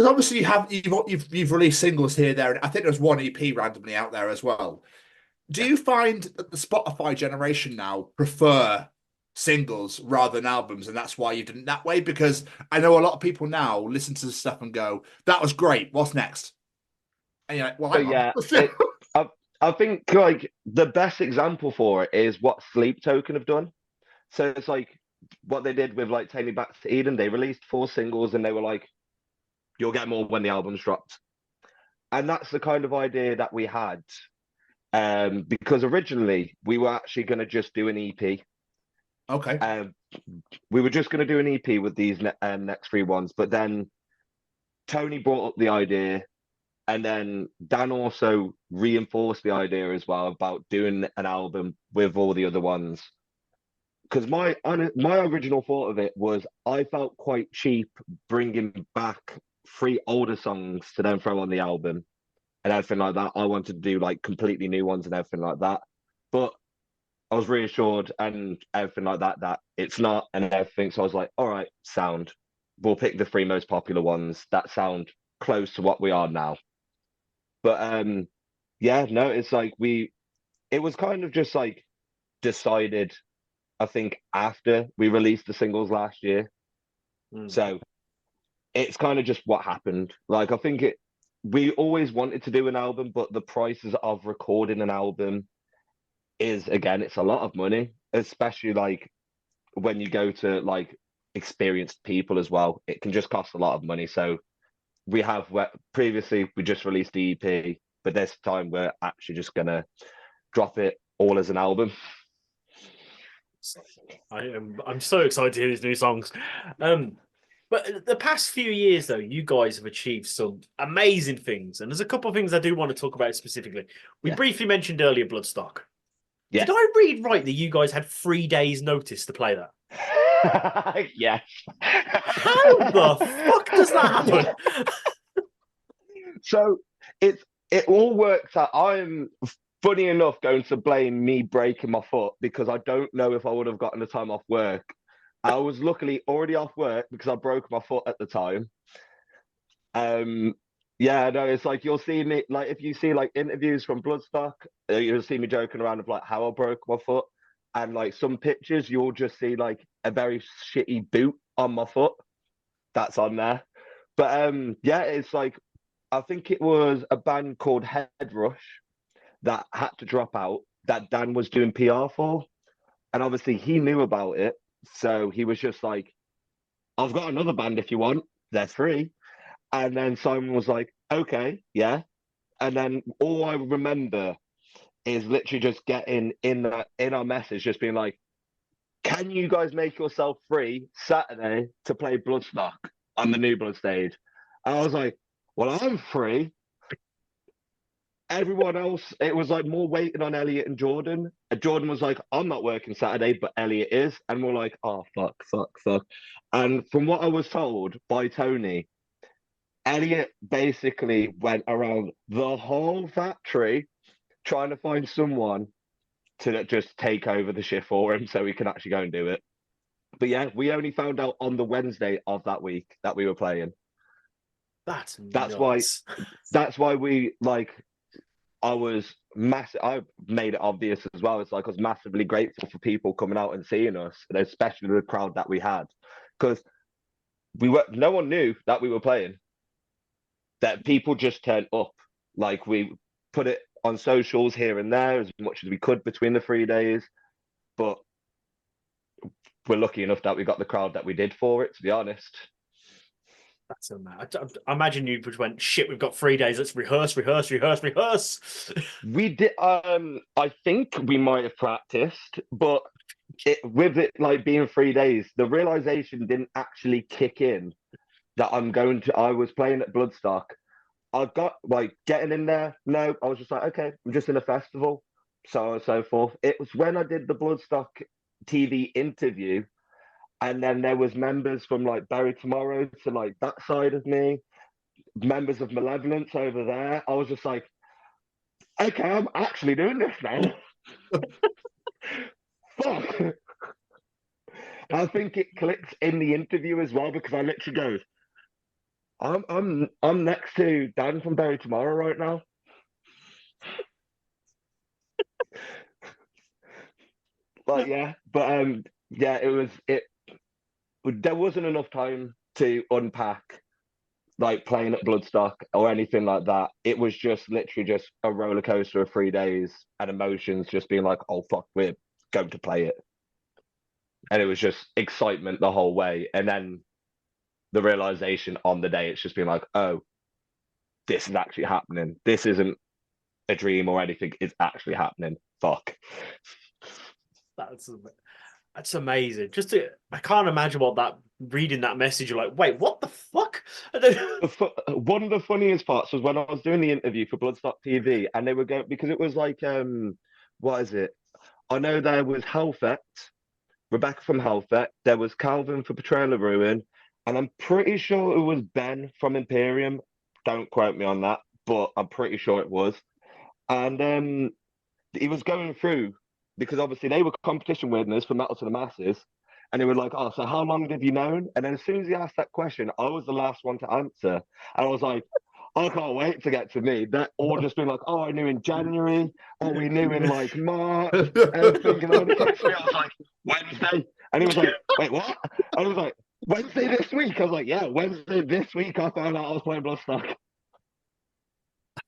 obviously you've released singles here, there, and I think there's one EP randomly out there as well. Do you find that the Spotify generation now prefer singles rather than albums, and that's why you've done it that way? Because I know a lot of people now listen to the stuff and go, that was great, what's next? And you're like, well, I think like the best example for it is what Sleep Token have done. So it's like what they did with like Take Me Back to Eden. They released 4 singles, and they were like, you'll get more when the album's dropped. And that's the kind of idea that we had, because originally we were actually going to just do an EP. Okay. We were just going to do an EP with these next 3 ones, but then Tony brought up the idea, and then Dan also reinforced the idea as well about doing an album with all the other ones. Because my original thought of it was, I felt quite cheap bringing back 3 older songs to then throw on the album and everything like that. I wanted to do like completely new ones and everything like that. But I was reassured and everything like that it's not, and everything. So I was like, all right, sound. We'll pick the 3 most popular ones that sound close to what we are now. But yeah, no, it's like it was kind of just like decided, I think, after we released the singles last year. So it's kind of just what happened. Like, I think we always wanted to do an album, but the prices of recording an album is, again, it's a lot of money, especially like when you go to like experienced people as well. It can just cost a lot of money. So we have previously we just released the EP, but this time we're actually just gonna drop it all as an album. I'm so excited to hear these new songs. But the past few years, though, you guys have achieved some amazing things. And there's a couple of things I do want to talk about specifically. We briefly mentioned earlier Bloodstock. Yeah. Did I read right that you guys had 3 days' notice to play that? Yes. How the fuck does that happen? So it all works out. I'm, funny enough, going to blame me breaking my foot because I don't know if I would have gotten the time off work. I was luckily already off work because I broke my foot at the time. Yeah, no, it's like you'll see me, like if you see like interviews from Bloodstock, you'll see me joking around of like how I broke my foot, and like some pictures you'll just see like a very shitty boot on my foot that's on there. But yeah, it's like I think it was a band called Head Rush that had to drop out that Dan was doing PR for, and obviously he knew about it. So he was just like, I've got another band if you want, they're free. And then Simon was like, okay, yeah. And then all I remember is literally just getting in our message, just being like, can you guys make yourself free Saturday to play Bloodstock on the New Blood stage? And I was like, well, I'm free. Everyone else, it was like more waiting on Elliot and Jordan. And Jordan was like, I'm not working Saturday, but Elliot is. And we're like, oh, fuck. And from what I was told by Tony, Elliot basically went around the whole factory trying to find someone to just take over the shift for him so he can actually go and do it. But yeah, we only found out on the Wednesday of that week that we were playing. That's why we like, I was massive. I made it obvious as well. It's like I was massively grateful for people coming out and seeing us, and especially the crowd that we had, because no one knew that we were playing. That people just turned up. Like we put it on socials here and there as much as we could between the 3 days, but we're lucky enough that we got the crowd that we did for it. To be honest. That's a man. I imagine you just went, shit, we've got 3 days. Let's rehearse. We did. I think we might have practiced, but with it like being 3 days, the realization didn't actually kick in that I was playing at Bloodstock. I got like getting in there. No, I was just like, okay, I'm just in a festival, so on and so forth. It was when I did the Bloodstock TV interview. And then there was members from like Barry Tomorrow to like that side of me, members of Malevolence over there. I was just like, okay, I'm actually doing this now. Fuck. I think it clicks in the interview as well because I literally go, I'm next to Dan from Barry Tomorrow right now. But yeah, there wasn't enough time to unpack like playing at Bloodstock or anything like that. It was just literally just a roller coaster of 3 days and emotions just being like, oh fuck, we're going to play it. And it was just excitement the whole way. And then the realization on the day, it's just been like, oh, this is actually happening. This isn't a dream or anything. It's actually happening. Fuck. That's amazing. I can't imagine reading that message. You're like, wait, what the fuck? One of the funniest parts was when I was doing the interview for Bloodstock TV, and they were going because it was like, what is it? I know there was Hellfect, Rebecca from Hellfect. There was Calvin for Betrayal of Ruin, and I'm pretty sure it was Ben from Imperium. Don't quote me on that, but I'm pretty sure it was. And he was going through. Because obviously they were competition winners for Metal to the Masses. And they were like, oh, so how long have you known? And then as soon as he asked that question, I was the last one to answer. And I was like, I can't wait to get to me. That all just been like, oh, I knew in January, or we knew in like March. And thinking, I was like, Wednesday. And he was like, wait, what? And I was like, Wednesday this week? I was like, yeah, Wednesday this week I found out I was playing Bloodstock.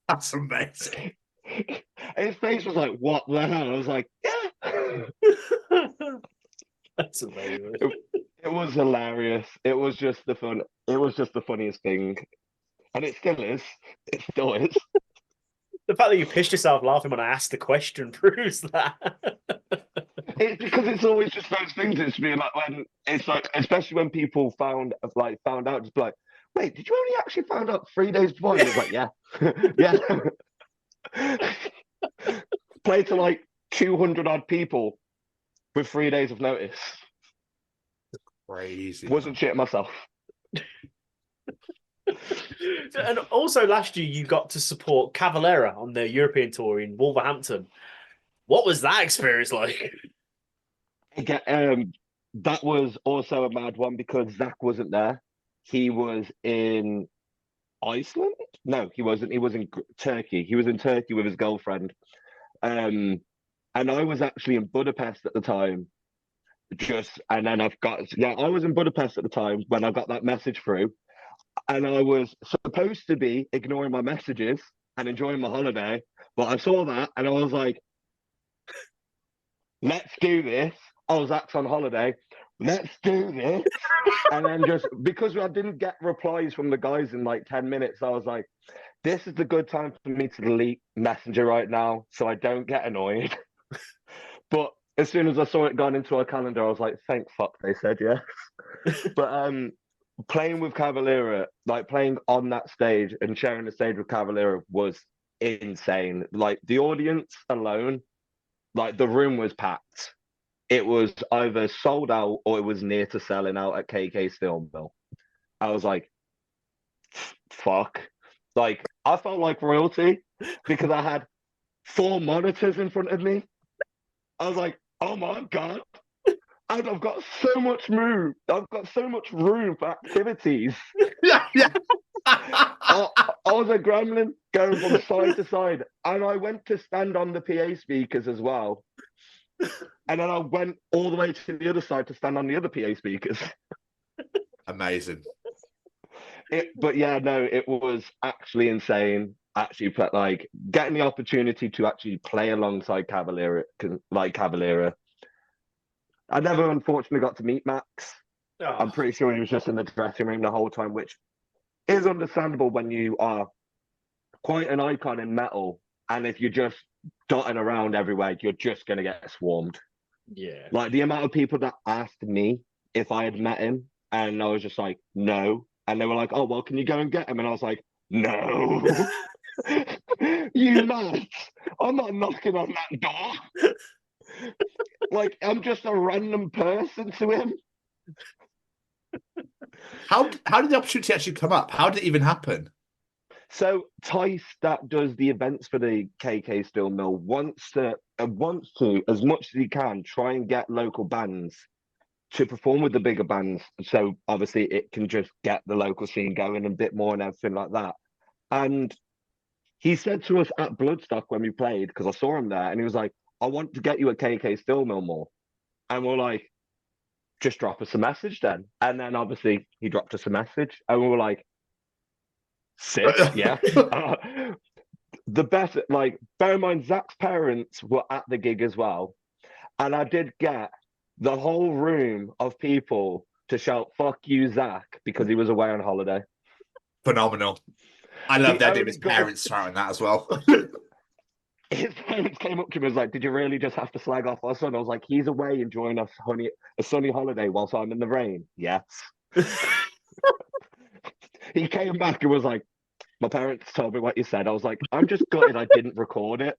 That's amazing. His face was like, what the hell? I was like, yeah. That's amazing. It was hilarious. It was just the funniest thing. And it still is. It still is. The fact that you pissed yourself laughing when I asked the question proves that. It's because it's always just those things. It's being like when it's like, especially when people found out, just be like, wait, did you only actually find out 3 days before? And it's like, yeah, yeah. Play to like 200 odd people with 3 days of notice. Crazy. Wasn't shitting myself. And also last year you got to support Cavalera on their European tour in Wolverhampton. What was that experience like? That was also a mad one because Zach wasn't there. He was in Iceland. No, he wasn't. He was in Turkey. He was in Turkey with his girlfriend. And I was actually in Budapest at the time. I was in Budapest at the time when I got that message through. And I was supposed to be ignoring my messages and enjoying my holiday. But I saw that and I was like, let's do this. Oh, Zach's on holiday. Let's do this. And then just because I didn't get replies from the guys in like 10 minutes, I was like, this is the good time for me to delete Messenger right now so I don't get annoyed. But as soon as I saw it gone into our calendar, I was like, thank fuck they said yes. But playing with Cavalera, like playing on that stage and sharing the stage with Cavalera was insane. Like the audience alone, like the room was packed. It was either sold out or it was near to selling out at KK Steel Mill. I was like, fuck. Like, I felt like royalty because I had 4 monitors in front of me. I was like, oh my God. And I've got so much room. I've got so much room for activities. Yeah. I was a gremlin going from side to side. And I went to stand on the PA speakers as well. And then I went all the way to the other side to stand on the other PA speakers. Amazing. But yeah, no, it was actually insane. Actually, like getting the opportunity to actually play alongside Cavalera. I never unfortunately got to meet Max. Oh. I'm pretty sure he was just in the dressing room the whole time, which is understandable when you are quite an icon in metal. And if you're just dotting around everywhere, you're just going to get swarmed. Yeah. Like the amount of people that asked me if I had met him, and I was just like, no. And they were like, oh, well, can you go and get him? And I was like, no. You mad? I'm not knocking on that door. Like, I'm just a random person to him. How did the opportunity actually come up? How did it even happen? So Tice, that does the events for the KK Steel Mill, wants to, as much as he can, try and get local bands to perform with the bigger bands. So obviously it can just get the local scene going a bit more and everything like that. And he said to us at Bloodstock when we played, because I saw him there, and he was like, I want to get you a KK Steel Mill more. And we're like, just drop us a message then. And then obviously he dropped us a message and we were like, sick, yeah. The best, like, bear in mind, Zach's parents were at the gig as well. And I did get the whole room of people to shout, fuck you, Zach, because he was away on holiday. Phenomenal. I love that his parents shouting that as well. His parents came up to me and was like, did you really just have to slag off our son? I was like, he's away enjoying a sunny holiday whilst I'm in the rain. Yes. He came back and was like, my parents told me what you said. I was like, I'm just gutted I didn't record it.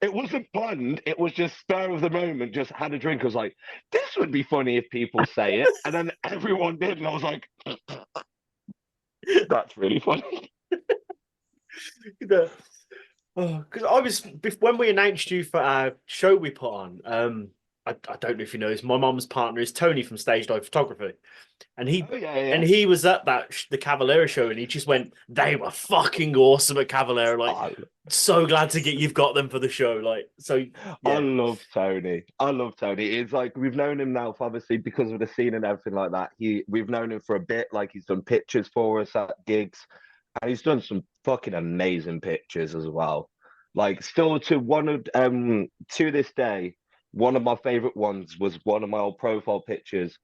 It wasn't planned. It was just spur of the moment. Just had a drink. I was like, this would be funny if people say it. And then everyone did. And I was like, that's really funny. Because I was, when we announced you for our show we put on, I don't know if you know this, my mum's partner is Tony from Stage Dive Photography. And he was at the Cavalera show and he just went, they were fucking awesome at Cavalera. Like, so glad to you've got them for the show. Like, so yeah. I love Tony. It's like, we've known him now, obviously, because of the scene and everything like that. We've known him for a bit. Like, he's done pictures for us at gigs. And he's done some fucking amazing pictures as well. Like, still to this day, one of my favorite ones was one of my old profile pictures.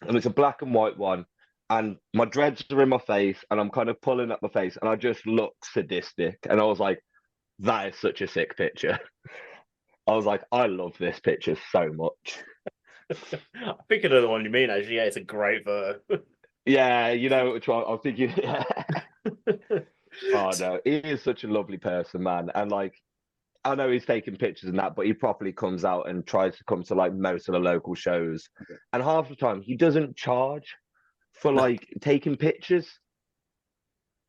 And it's a black and white one. and my dreads are in my face, and I'm kind of pulling up my face, and I just look sadistic. And I was like, that is such a sick picture. I was like, I love this picture so much. I think I know the one you mean, actually. Yeah, it's a great photo. Yeah, you know which one I'm thinking. Yeah. Oh no, he is such a lovely person, man. And like, I know he's taking pictures and that, but he properly comes out and tries to come to like most of the local shows. And half the time he doesn't charge for like taking pictures.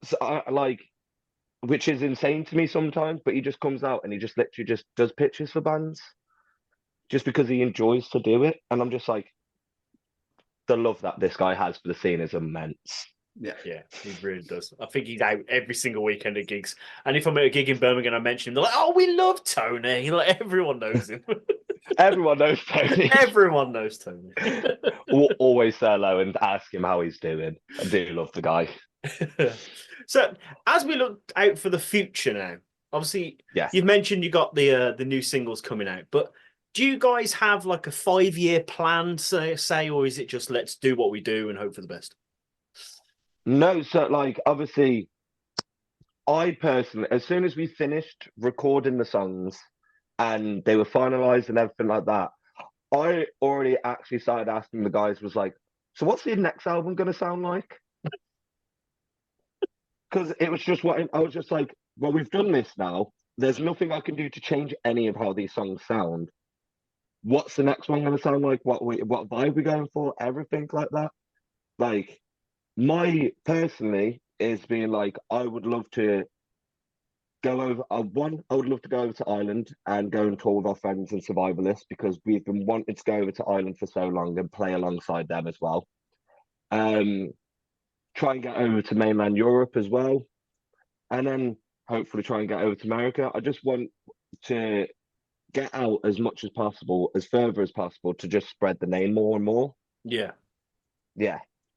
So like, which is insane to me sometimes, but he just comes out and he just literally just does pictures for bands just because he enjoys to do it. And I'm just like, the love that this guy has for the scene is immense. Yeah, he really does. I think he's out every single weekend at gigs. And if I'm at a gig in Birmingham, I mention him, they're like, oh, we love Tony. Like, everyone knows him. Everyone knows Tony. Everyone knows Tony. We'll always say hello and ask him how he's doing. I do love the guy. So, as we look out for the future now, obviously, Yes. you've mentioned you got the new singles coming out, but do you guys have like a 5-year plan, say, or is it just let's do what we do and hope for the best? No, so like obviously, I personally, as soon as we finished recording the songs and they were finalized and everything like that, I already actually started asking the guys, was like, so what's the next album going to sound like? Because it was just what I was just like, well, we've done this now. There's nothing I can do to change any of how these songs sound. What's the next one going to sound like? What vibe we going for? Everything like that. Like, my personally is being like, I would love to go over. I would love to go over to Ireland and go and tour with our friends and survivalists because we've been wanting to go over to Ireland for so long and play alongside them as well. Try and get over to mainland Europe as well, and then hopefully try and get over to America. I just want to get out as much as possible, as further as possible, to just spread the name more and more. Yeah.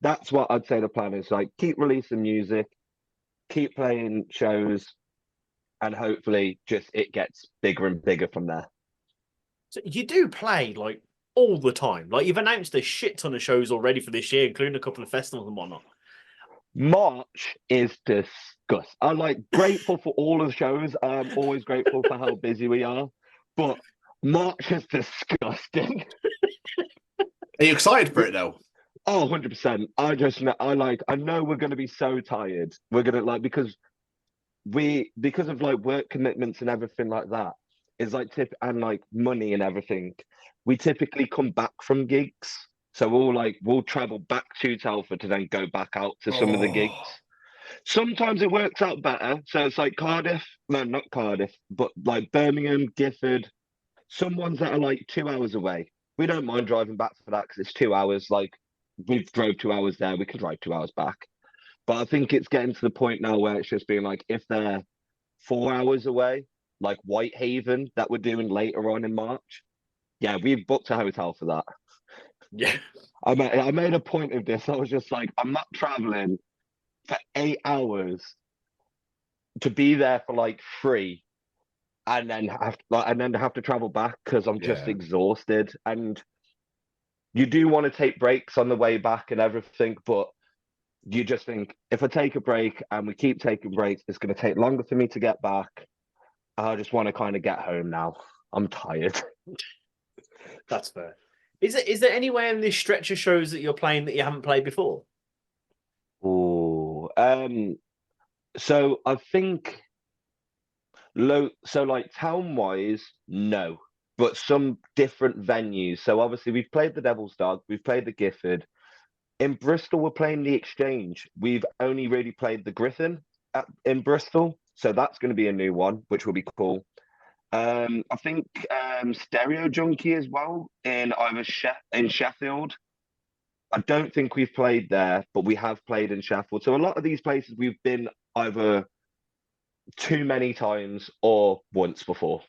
That's what I'd say the plan is. Like, keep releasing music, keep playing shows, and hopefully just it gets bigger and bigger from there. So you do play like all the time. Like, you've announced a shit ton of shows already for this year, including a couple of festivals and whatnot. March is disgusting. I'm like grateful for all of the shows. I'm always grateful for how busy we are, but March is disgusting. Are you excited for it though? Oh, 100%. I know we're going to be so tired. We're going to like, because of like work commitments and everything like that, is like and like money and everything. We typically come back from gigs. So we'll travel back to Telford to then go back out to some of the gigs. Sometimes it works out better. So it's like Cardiff, no, not Cardiff, but like Birmingham, Gifford, some ones that are like 2 hours away. We don't mind driving back for that because it's 2 hours. Like, we've drove 2 hours there, we can drive 2 hours back. But I think it's getting to the point now where it's just being like, if they're 4 hours away, like Whitehaven, that we're doing later on in March, yeah, we've booked a hotel for that. Yeah. I made a point of this. I was just like, I'm not traveling for 8 hours to be there for like 3 and then have to travel back because I'm just exhausted. And you do want to take breaks on the way back and everything, but you just think, if I take a break and we keep taking breaks, it's going to take longer for me to get back. I just want to kind of get home now. I'm tired. That's fair. Is there anywhere in this stretch of shows that you're playing that you haven't played before? Oh, so I think so like town-wise, no, but some different venues. So obviously we've played the Devil's Dog, we've played the Gifford. In Bristol, we're playing the Exchange. We've only really played the Griffin in Bristol, so that's going to be a new one, which will be cool. I think Stereo Junkie as well in Sheffield. I don't think we've played there, but we have played in Sheffield. So a lot of these places we've been either too many times or once before.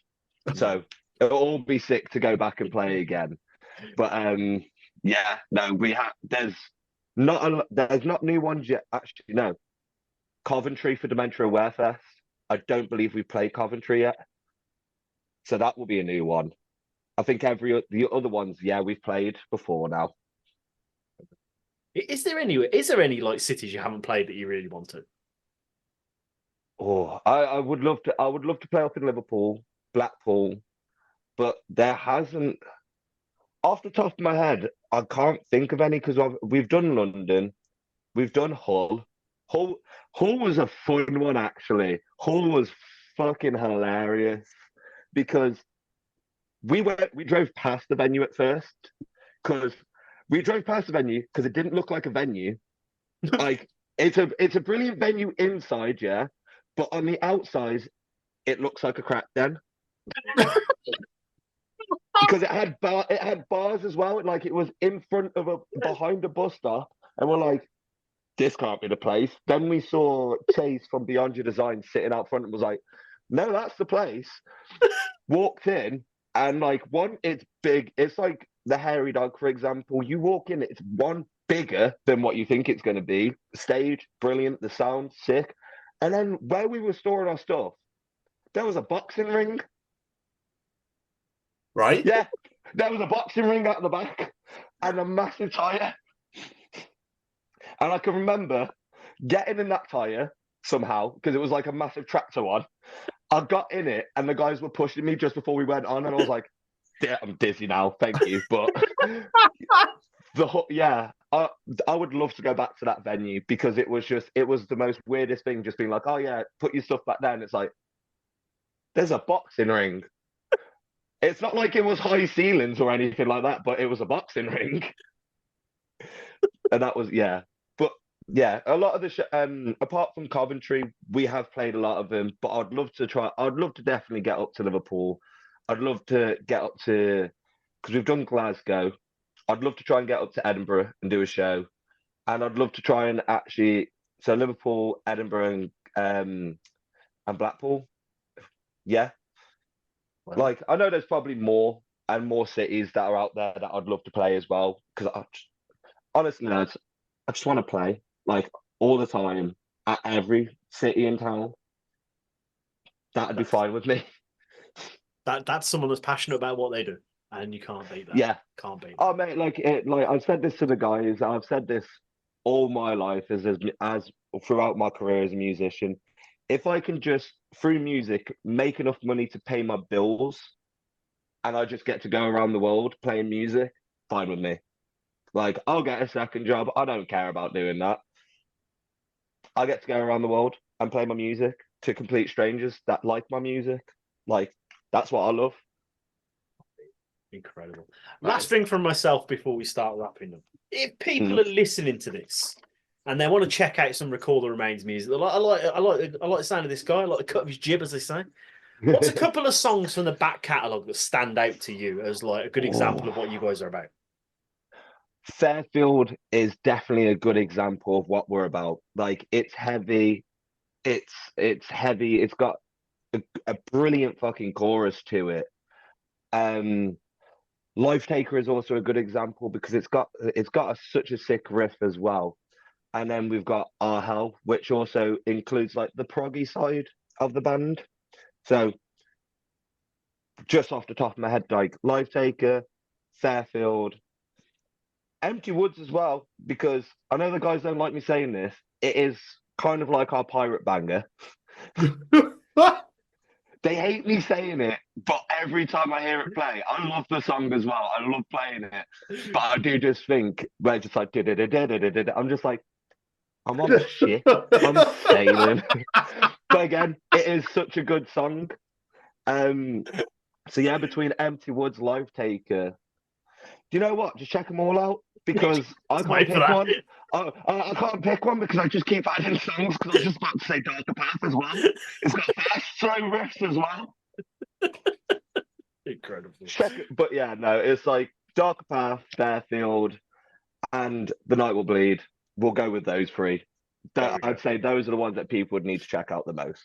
So it'll all be sick to go back and play again. But yeah, no, there's not new ones yet. Actually, no. Coventry for Dementia Aware Fest. I don't believe we've played Coventry yet. So that will be a new one. I think the other ones, yeah, we've played before now. Is there any like cities you haven't played that you really want to? Oh, I would love to. I would love to play up in Liverpool, Blackpool, but there hasn't. Off the top of my head, I can't think of any because we've done London, we've done Hull. Hull was a fun one actually. Hull was fucking hilarious because we drove past the venue at first because it didn't look like a venue. Like it's a brilliant venue inside, yeah, but on the outside it looks like a crack den. Because it had bars as well. Like it was in front of behind a bus stop, and we're like, this can't be the place. Then we saw Chase from Beyond Your Design sitting out front and was like, no, that's the place. Walked in, and like it's big. It's like the Hairy Dog, for example. You walk in, it's one bigger than what you think it's going to be. Stage, brilliant. The sound, sick. And then where we were storing our stuff, there was a boxing ring. Right? Yeah, there was a boxing ring out the back and a massive tyre. And I can remember getting in that tyre somehow, because it was like a massive tractor one. I got in it and the guys were pushing me just before we went on, and I was like, yeah, I'm dizzy now, thank you. But I would love to go back to that venue because it was the most weirdest thing, just being like, oh yeah, put your stuff back there. And it's like, there's a boxing ring. It's not like it was high ceilings or anything like that, but it was a boxing ring. And that was, yeah. But yeah, a lot of the apart from Coventry, we have played a lot of them, but I'd love to definitely get up to Liverpool. I'd love to get up to, because we've done Glasgow. I'd love to try and get up to Edinburgh and do a show. And I'd love to try and so Liverpool, Edinburgh, and Blackpool. Yeah. Wow. Like, I know there's probably more and more cities that are out there that I'd love to play as well. Because honestly, lads, I just want to play like all the time at every city in town. That'd be fine with me. That's someone that's passionate about what they do, and you can't beat that. Yeah, can't beat that. Oh mate, like I've said this to the guys. I've said this all my life as throughout my career as a musician. If I can just, through music, make enough money to pay my bills and I just get to go around the world playing music, fine with me. Like, I'll get a second job. I don't care about doing that. I get to go around the world and play my music to complete strangers that like my music. Like, that's what I love. Incredible. Last thing from myself before we start wrapping up. If people are listening to this and they want to check out some Recall the Remains music, I like the sound of this guy. I like the cut of his jib, as they say. What's a couple of songs from the back catalogue that stand out to you as like a good example of what you guys are about? Fairfield is definitely a good example of what we're about. Like, it's heavy. It's heavy. It's got a brilliant fucking chorus to it. Life Taker is also a good example because it's got such a sick riff as well. And then we've got Our Hell, which also includes like the proggy side of the band. So just off the top of my head, like Life Taker, Fairfield, Empty Woods as well, because I know the guys don't like me saying this. It is kind of like our pirate banger. They hate me saying it, but every time I hear it play, I love the song as well. I love playing it. But I do just think, where it's just like, I'm just like, I'm on the shit. I'm sailing. But again, it is such a good song. So yeah, between Empty Woods, Life Taker. Do you know what? Just check them all out because I can't pick one. I can't pick one because I just keep adding songs because I was just about to say Darker Path as well. It's got fast, slow riffs as well. Incredible. But yeah, no, it's like Darker Path, Fairfield, and The Night Will Bleed. We'll go with those three. I'd say those are the ones that people would need to check out the most.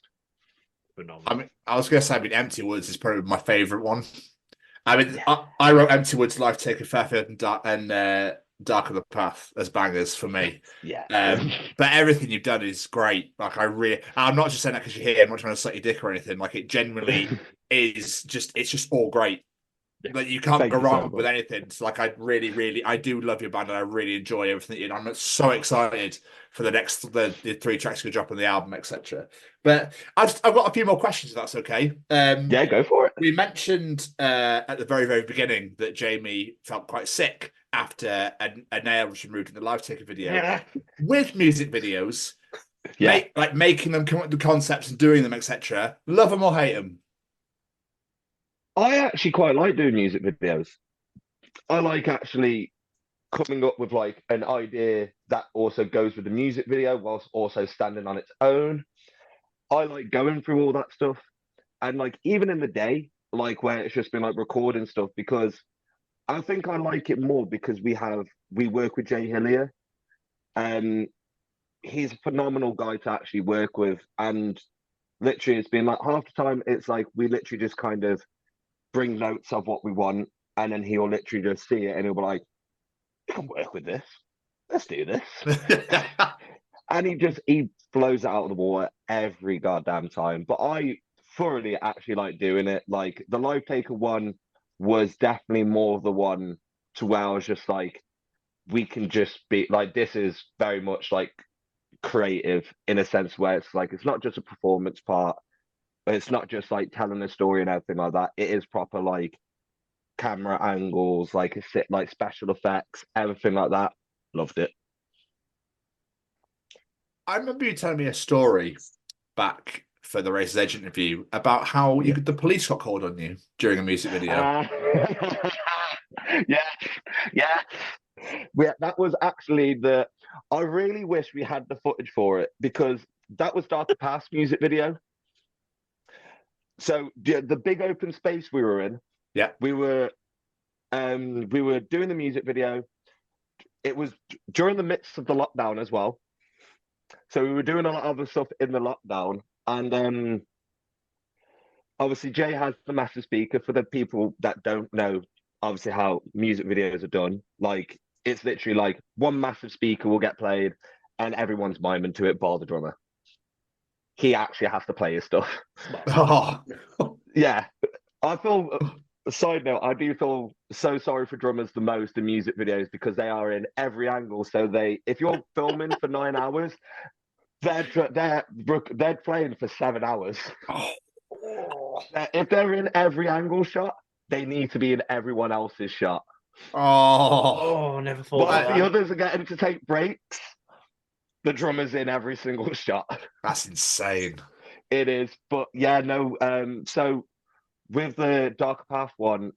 Phenomenal. I mean, I was going to say, Empty Woods is probably my favourite one. I mean, yeah. I wrote Empty Woods, Life Taker, Fairfield, and Darker the Path as bangers for me. Yeah. But everything you've done is great. Like, I'm not just saying that because you're here. I'm not trying to suck your dick or anything. Like, it genuinely is it's just all great. Like you can't Thank go you so wrong much. with anything. So like I do love your band and I really enjoy everything. I'm so excited for the 3 tracks you drop on the album, etc. But I've got a few more questions if that's okay. Yeah, go for it. We mentioned at the very, very beginning that Jamie felt quite sick after a nail was removed in the Live Taker video. Yeah. With music videos, Yeah. making them come up with the concepts and doing them, etc. Love them or hate them? I actually quite like doing music videos. I like actually coming up with like an idea that also goes with the music video whilst also standing on its own. I like going through all that stuff. And like even in the day, like where it's just been like recording stuff, because I think I like it more because we work with Jay Hillier, and he's a phenomenal guy to actually work with. And literally it's been like half the time it's like we literally just kind of bring notes of what we want, and then he'll literally just see it and he'll be like, "You can work with this. Let's do this." And he blows it out of the water every goddamn time. But I thoroughly actually like doing it. Like the Live Taker one was definitely more of the one to where I was just like, we can just be like, this is very much like creative in a sense where it's like it's not just a performance part. It's not just like telling a story and everything like that. It is proper like camera angles, like like special effects, everything like that. Loved it. I remember you telling me a story back for the Race's Edge interview about how the police got called on you during a music video. Yeah. That was actually I really wish we had the footage for it because that was Darker Past music video. So the big open space we were in, we were doing the music video. It was during the midst of the lockdown as well. So we were doing a lot of other stuff in the lockdown. And obviously Jay has the massive speaker. For the people that don't know, obviously, how music videos are done. Like, it's literally like one massive speaker will get played and everyone's miming to it, bar the drummer. He actually has to play his stuff. Oh. Yeah. I feel, side note, I do feel so sorry for drummers the most in music videos because they are in every angle. So if you're filming for 9 hours, they're playing for 7 hours. If they're in every angle shot, they need to be in everyone else's shot. Oh, never thought While of that. the others are getting to take breaks, the drummer's in every single shot. That's insane. It is. But yeah, no. So with the Darker Path one,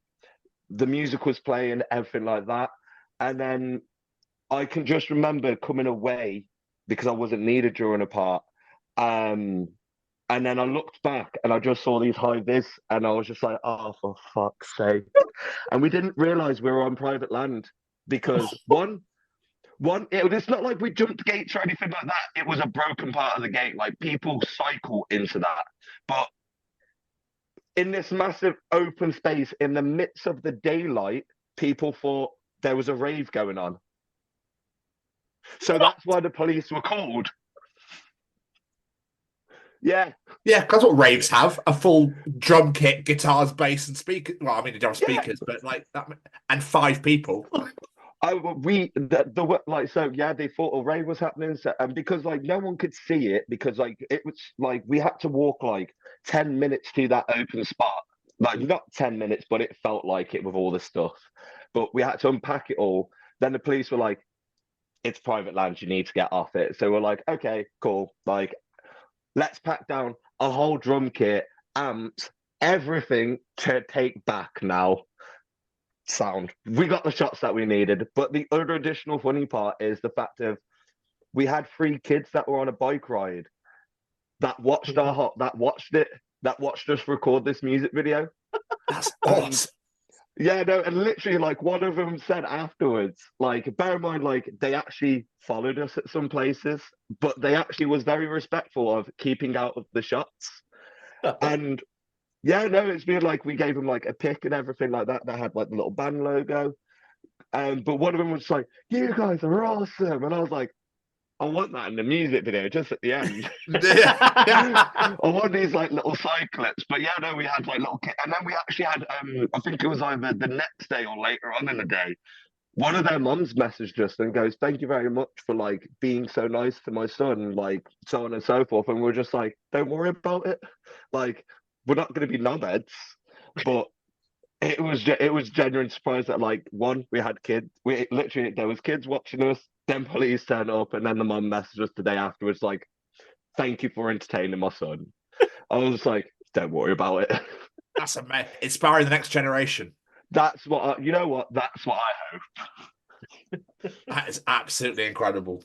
the music was playing, everything like that. And then I can just remember coming away because I wasn't needed during a part. And then I looked back and I just saw these high vis and I was just like, oh, for fuck's sake. And we didn't realize we were on private land because it's not like we jumped gates or anything like that. It was a broken part of the gate. Like people cycle into that. But in this massive open space in the midst of the daylight, people thought there was a rave going on. So that's why the police were called. Yeah. Yeah, that's what raves have. A full drum kit, guitars, bass, and speakers. Well, I mean, they don't have speakers, but like that, and 5 people. They thought a rave was happening, so, and because like no one could see it, because like it was like we had to walk like 10 minutes to that open spot. Like not 10 minutes, but it felt like it with all the stuff. But we had to unpack it all. Then the police were like, it's private land, you need to get off it. So we're like, okay, cool. Like, let's pack down a whole drum kit, amps, everything to take back now. Sound. We got the shots that we needed. But the other additional funny part is the fact of we had 3 kids that were on a bike ride that watched us record this music video. That's awesome. Yeah, no, and literally, like, one of them said afterwards, like, bear in mind, like, they actually followed us at some places, but they actually was very respectful of keeping out of the shots. And yeah, no, it's been like, we gave them, like, a pic and everything like that. That had, like, the little band logo. But one of them was like, you guys are awesome. And I was like, I want that in the music video, just at the end. Yeah. I want these like little side clips. But yeah, no, we had like little kids, and then we actually had I think it was either the next day or later on in the day. One of their mums messaged us and goes, "Thank you very much for like being so nice to my son, like so on and so forth." And we're just like, "Don't worry about it. Like, we're not going to be knobheads." But it was genuine surprise that like one, we had kids. We literally there was kids watching us. Then police turned up, and then the mum messaged us the day afterwards, like, "Thank you for entertaining my son." I was like, "Don't worry about it." That's amazing. Inspiring the next generation. That's what you know. What that's what I hope. That is absolutely incredible.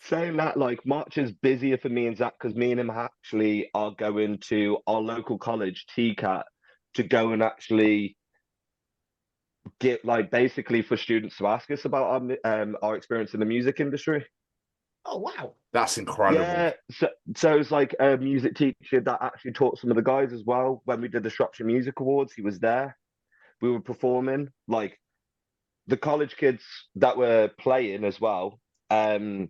Saying that, like, March is busier for me and Zach because me and him actually are going to our local college, TCAT, to go and actually get, like, basically for students to ask us about our experience in the music industry. Oh, wow. That's incredible. Yeah, so it's like a music teacher that actually taught some of the guys as well. When we did the Shropshire Music Awards, he was there. We were performing, like, the college kids that were playing as well. They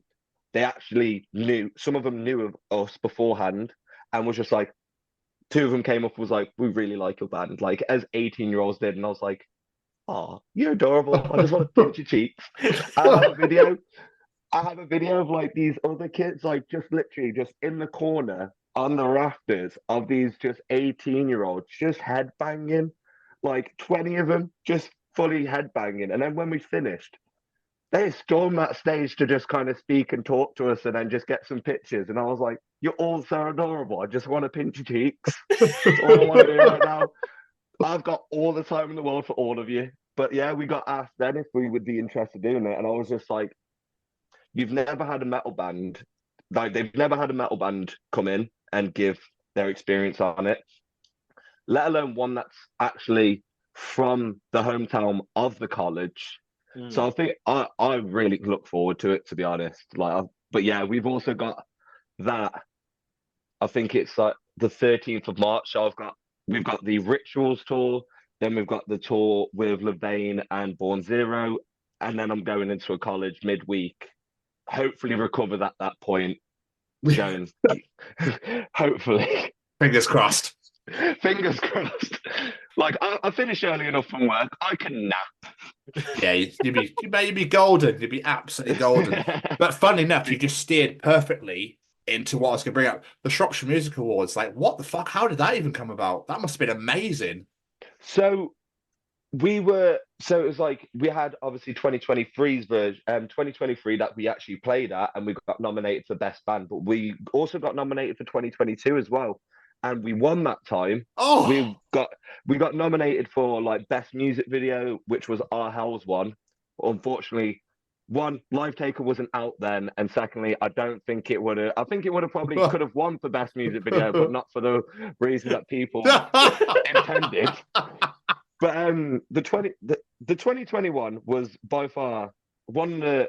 actually knew, some of them knew of us beforehand and was just like, two of them came up and was like, "We really like your band," like as 18-year-olds did. And I was like, "Oh, you're adorable. I just want to pinch your cheeks." I have a video of like these other kids, like just literally just in the corner on the rafters of these just 18-year-olds just headbanging, like 20 of them just fully headbanging. And then when we finished, they stormed that stage to just kind of speak and talk to us and then just get some pictures. And I was like, "You're all so adorable. I just want to pinch your cheeks." That's all I want to do right now. I've got all the time in the world for all of you. But yeah, we got asked then if we would be interested in doing it. And I was just like, you've never had a metal band, like they've never had a metal band come in and give their experience on it, let alone one that's actually from the hometown of the college. So I think I really look forward to it, to be honest. Like, but yeah, we've also got that. I think it's like the 13th of March. So we've got the Rituals tour, then we've got the tour with Levain and Born Zero, and then I'm going into a college midweek. Hopefully recover that point. Joan. Hopefully. Fingers crossed. Fingers crossed. Like I finish early enough from work, I can nap. Yeah, you'd be golden. You'd be absolutely golden. But funnily enough, you just steered perfectly into what I was going to bring up. The Shropshire Music Awards. Like, what the fuck? How did that even come about? That must have been amazing. So it was like we had obviously 2023's version, 2023 that we actually played at, and we got nominated for Best Band, but we also got nominated for 2022 as well. And we won that time. Oh, we got nominated for like Best Music Video, which was Our Hell's one. Unfortunately, one, Live Taker wasn't out then, and secondly, I don't think it would have. I think it would have probably could have won for Best Music Video, but not for the reason that people intended. But the 2021 was by far one of the.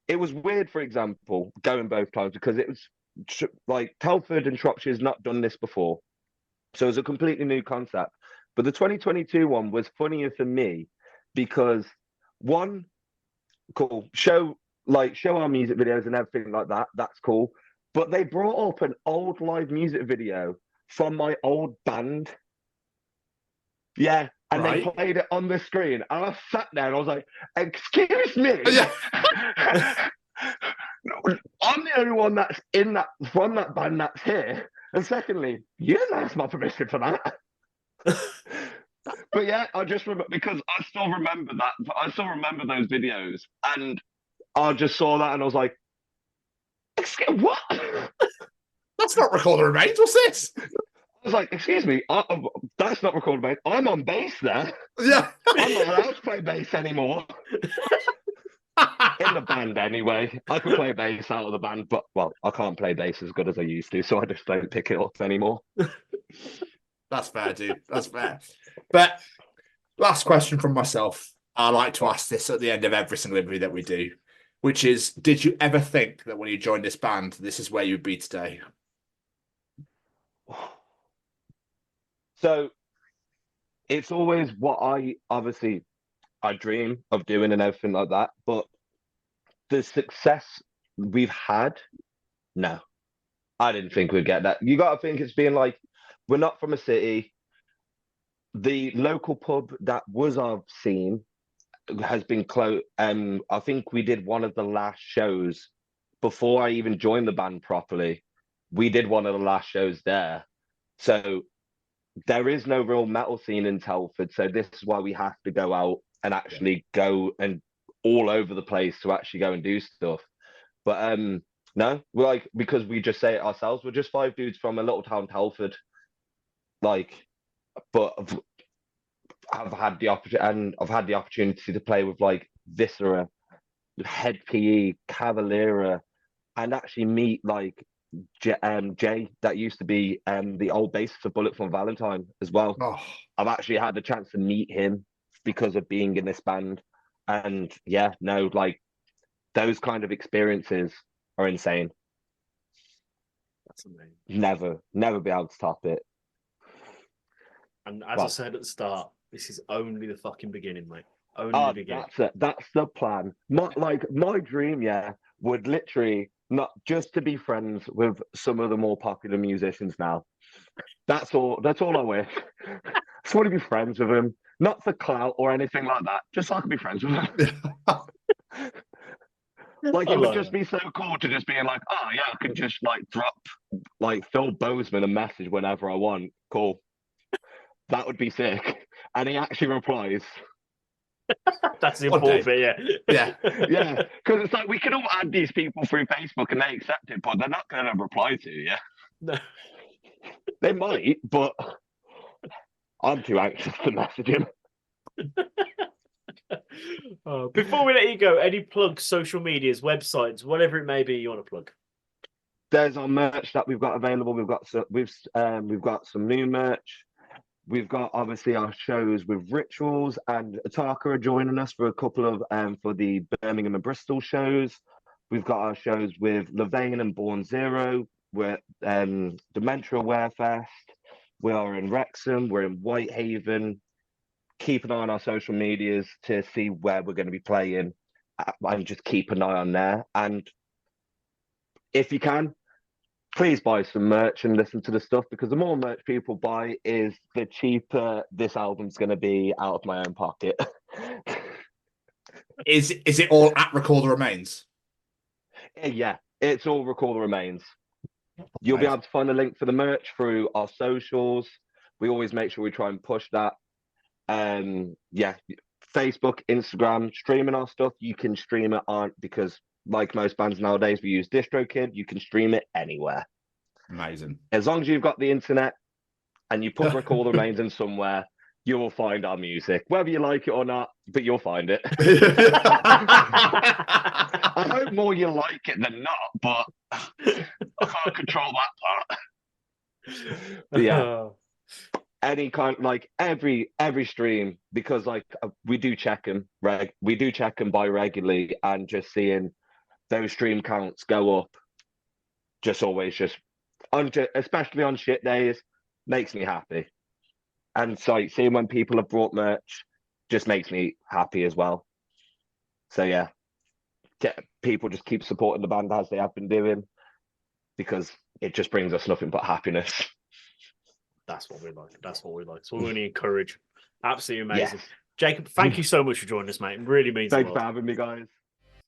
It was weird, for example, going both times because it was like Telford and Shropshire's not done this before, so it was a completely new concept. But the 2022 one was funnier for me because one, cool, show our music videos and everything like that. That's cool. But they brought up an old live music video from my old band. Yeah. And They played it on the screen. And I sat there and I was like, "Excuse me." I'm the only one that's from that band that's here. And secondly, you didn't ask my permission for that. But yeah, I just remember because I still remember that. I still remember those videos. And I just saw that and I was like, "Excuse what?" That's not Recorder Remains. What's this? I was like, "Excuse me, that's not Recorder Bass. I'm on bass there. Yeah. I'm not allowed to play bass anymore." In the band, anyway. I can play bass out of the band, but, well, I can't play bass as good as I used to, so I just don't pick it up anymore. That's fair, dude. That's fair. But last question from myself. I like to ask this at the end of every single interview that we do, which is, did you ever think that when you joined this band, this is where you would be today? So it's always what I dream of doing and everything like that. But the success we've had, no, I didn't think we'd get that. You got to think it's being like, we're not from a city. The local pub that was our scene has been closed. I think we did one of the last shows before I even joined the band properly. We did one of the last shows there. So there is no real metal scene in Telford. So this is why we have to go out and actually go and all over the place to actually go and do stuff. But no, we're like, because we just say it ourselves, we're just 5 dudes from a little town, Telford. Like, but I've had the opportunity to play with like Viscera, Head PE, Cavalera, and actually meet like Jay, that used to be the old bassist of Bullet from Valentine as well. Oh. I've actually had the chance to meet him because of being in this band. And yeah, no, like those kind of experiences are insane. That's amazing. Never be able to top it. And as I said at the start, this is only the fucking beginning, mate. Only the beginning. That's the plan. My dream, would literally not just to be friends with some of the more popular musicians now. That's all I wish. Just want to be friends with them. Not for clout or anything like that. Just so I can be friends with them. Like, it would just be so cool to just be like, oh yeah, I can just like drop like Phil Bozeman a message whenever I want. Cool. That would be sick. And he actually replies. That's the important bit, Yeah. Yeah. Because it's like, we can all add these people through Facebook and they accept it, but they're not going to reply to you. No. They might, but I'm too anxious to message him. Before we let you go, any plugs, social medias, websites, whatever it may be you want to plug? There's our merch that we've got available. We've got some new merch. We've got obviously our shows with Rituals, and Ataka are joining us for a couple of for the Birmingham and Bristol shows. We've got our shows with Levain and Born Zero. We're Dementia Aware Fest. We are in Wrexham. We're in Whitehaven. Keep an eye on our social medias to see where we're going to be playing, and just keep an eye on there. And if you can, please buy some merch and listen to the stuff, because the more merch people buy is the cheaper this album's going to be out of my own pocket. Is it all at Recall the Remains? Yeah, it's all Recall the Remains. You'll be able to find the link for the merch through our socials. We always make sure we try and push that. Facebook, Instagram, streaming our stuff. You can stream it on, because like most bands nowadays, we use DistroKid. You can stream it anywhere. Amazing. As long as you've got the internet and you put Recall the Remains in somewhere, you will find our music, whether you like it or not, but you'll find it. I hope more you like it than not, but I can't control that part. But yeah. Any kind, like every stream, because like we do check them by regularly, and just seeing those stream counts go up, especially on shit days, makes me happy. And so seeing when people have brought merch just makes me happy as well. So yeah, people just keep supporting the band as they have been doing, because it just brings us nothing but happiness. That's what we like. That's what we like. So we want to encourage. Absolutely amazing. Yes. Jacob, thank you so much for joining us, mate. It really means a lot. Thanks for having me, guys.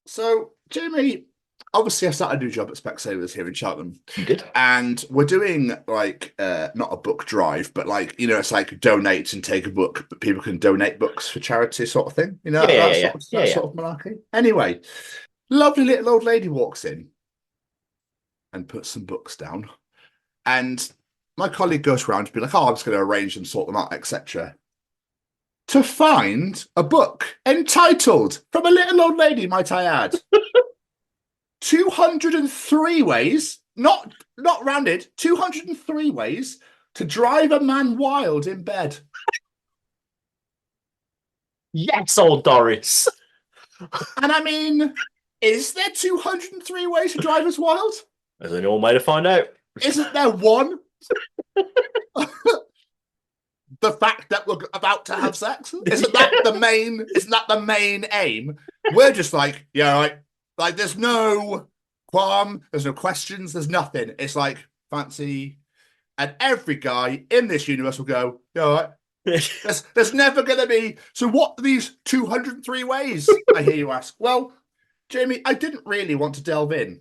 So, Jamie, obviously I started a new job at Specsavers here in Cheltenham. You did? And we're doing like not a book drive, but like, it's like donate and take a book, but people can donate books for charity sort of thing. That sort of malarkey. Anyway, lovely little old lady walks in and puts some books down. And my colleague goes around to be like, I'm just going to arrange them, sort them out, etc. To find a book entitled, from a little old lady, might I add, 203 ways, not rounded, 203 ways to drive a man wild in bed. Yes, old Doris. And I mean, is there 203 ways to drive us wild? There's only one way to find out. Isn't there one? The fact that we're about to have sex, isn't that the main aim? We're just like, yeah, right. Like, there's no qualm. There's no questions. There's nothing. It's like fancy, and every guy in this universe will go, "You all right?" There's never going to be. So what are these 203 ways? I hear you ask. Well, Jamie, I didn't really want to delve in.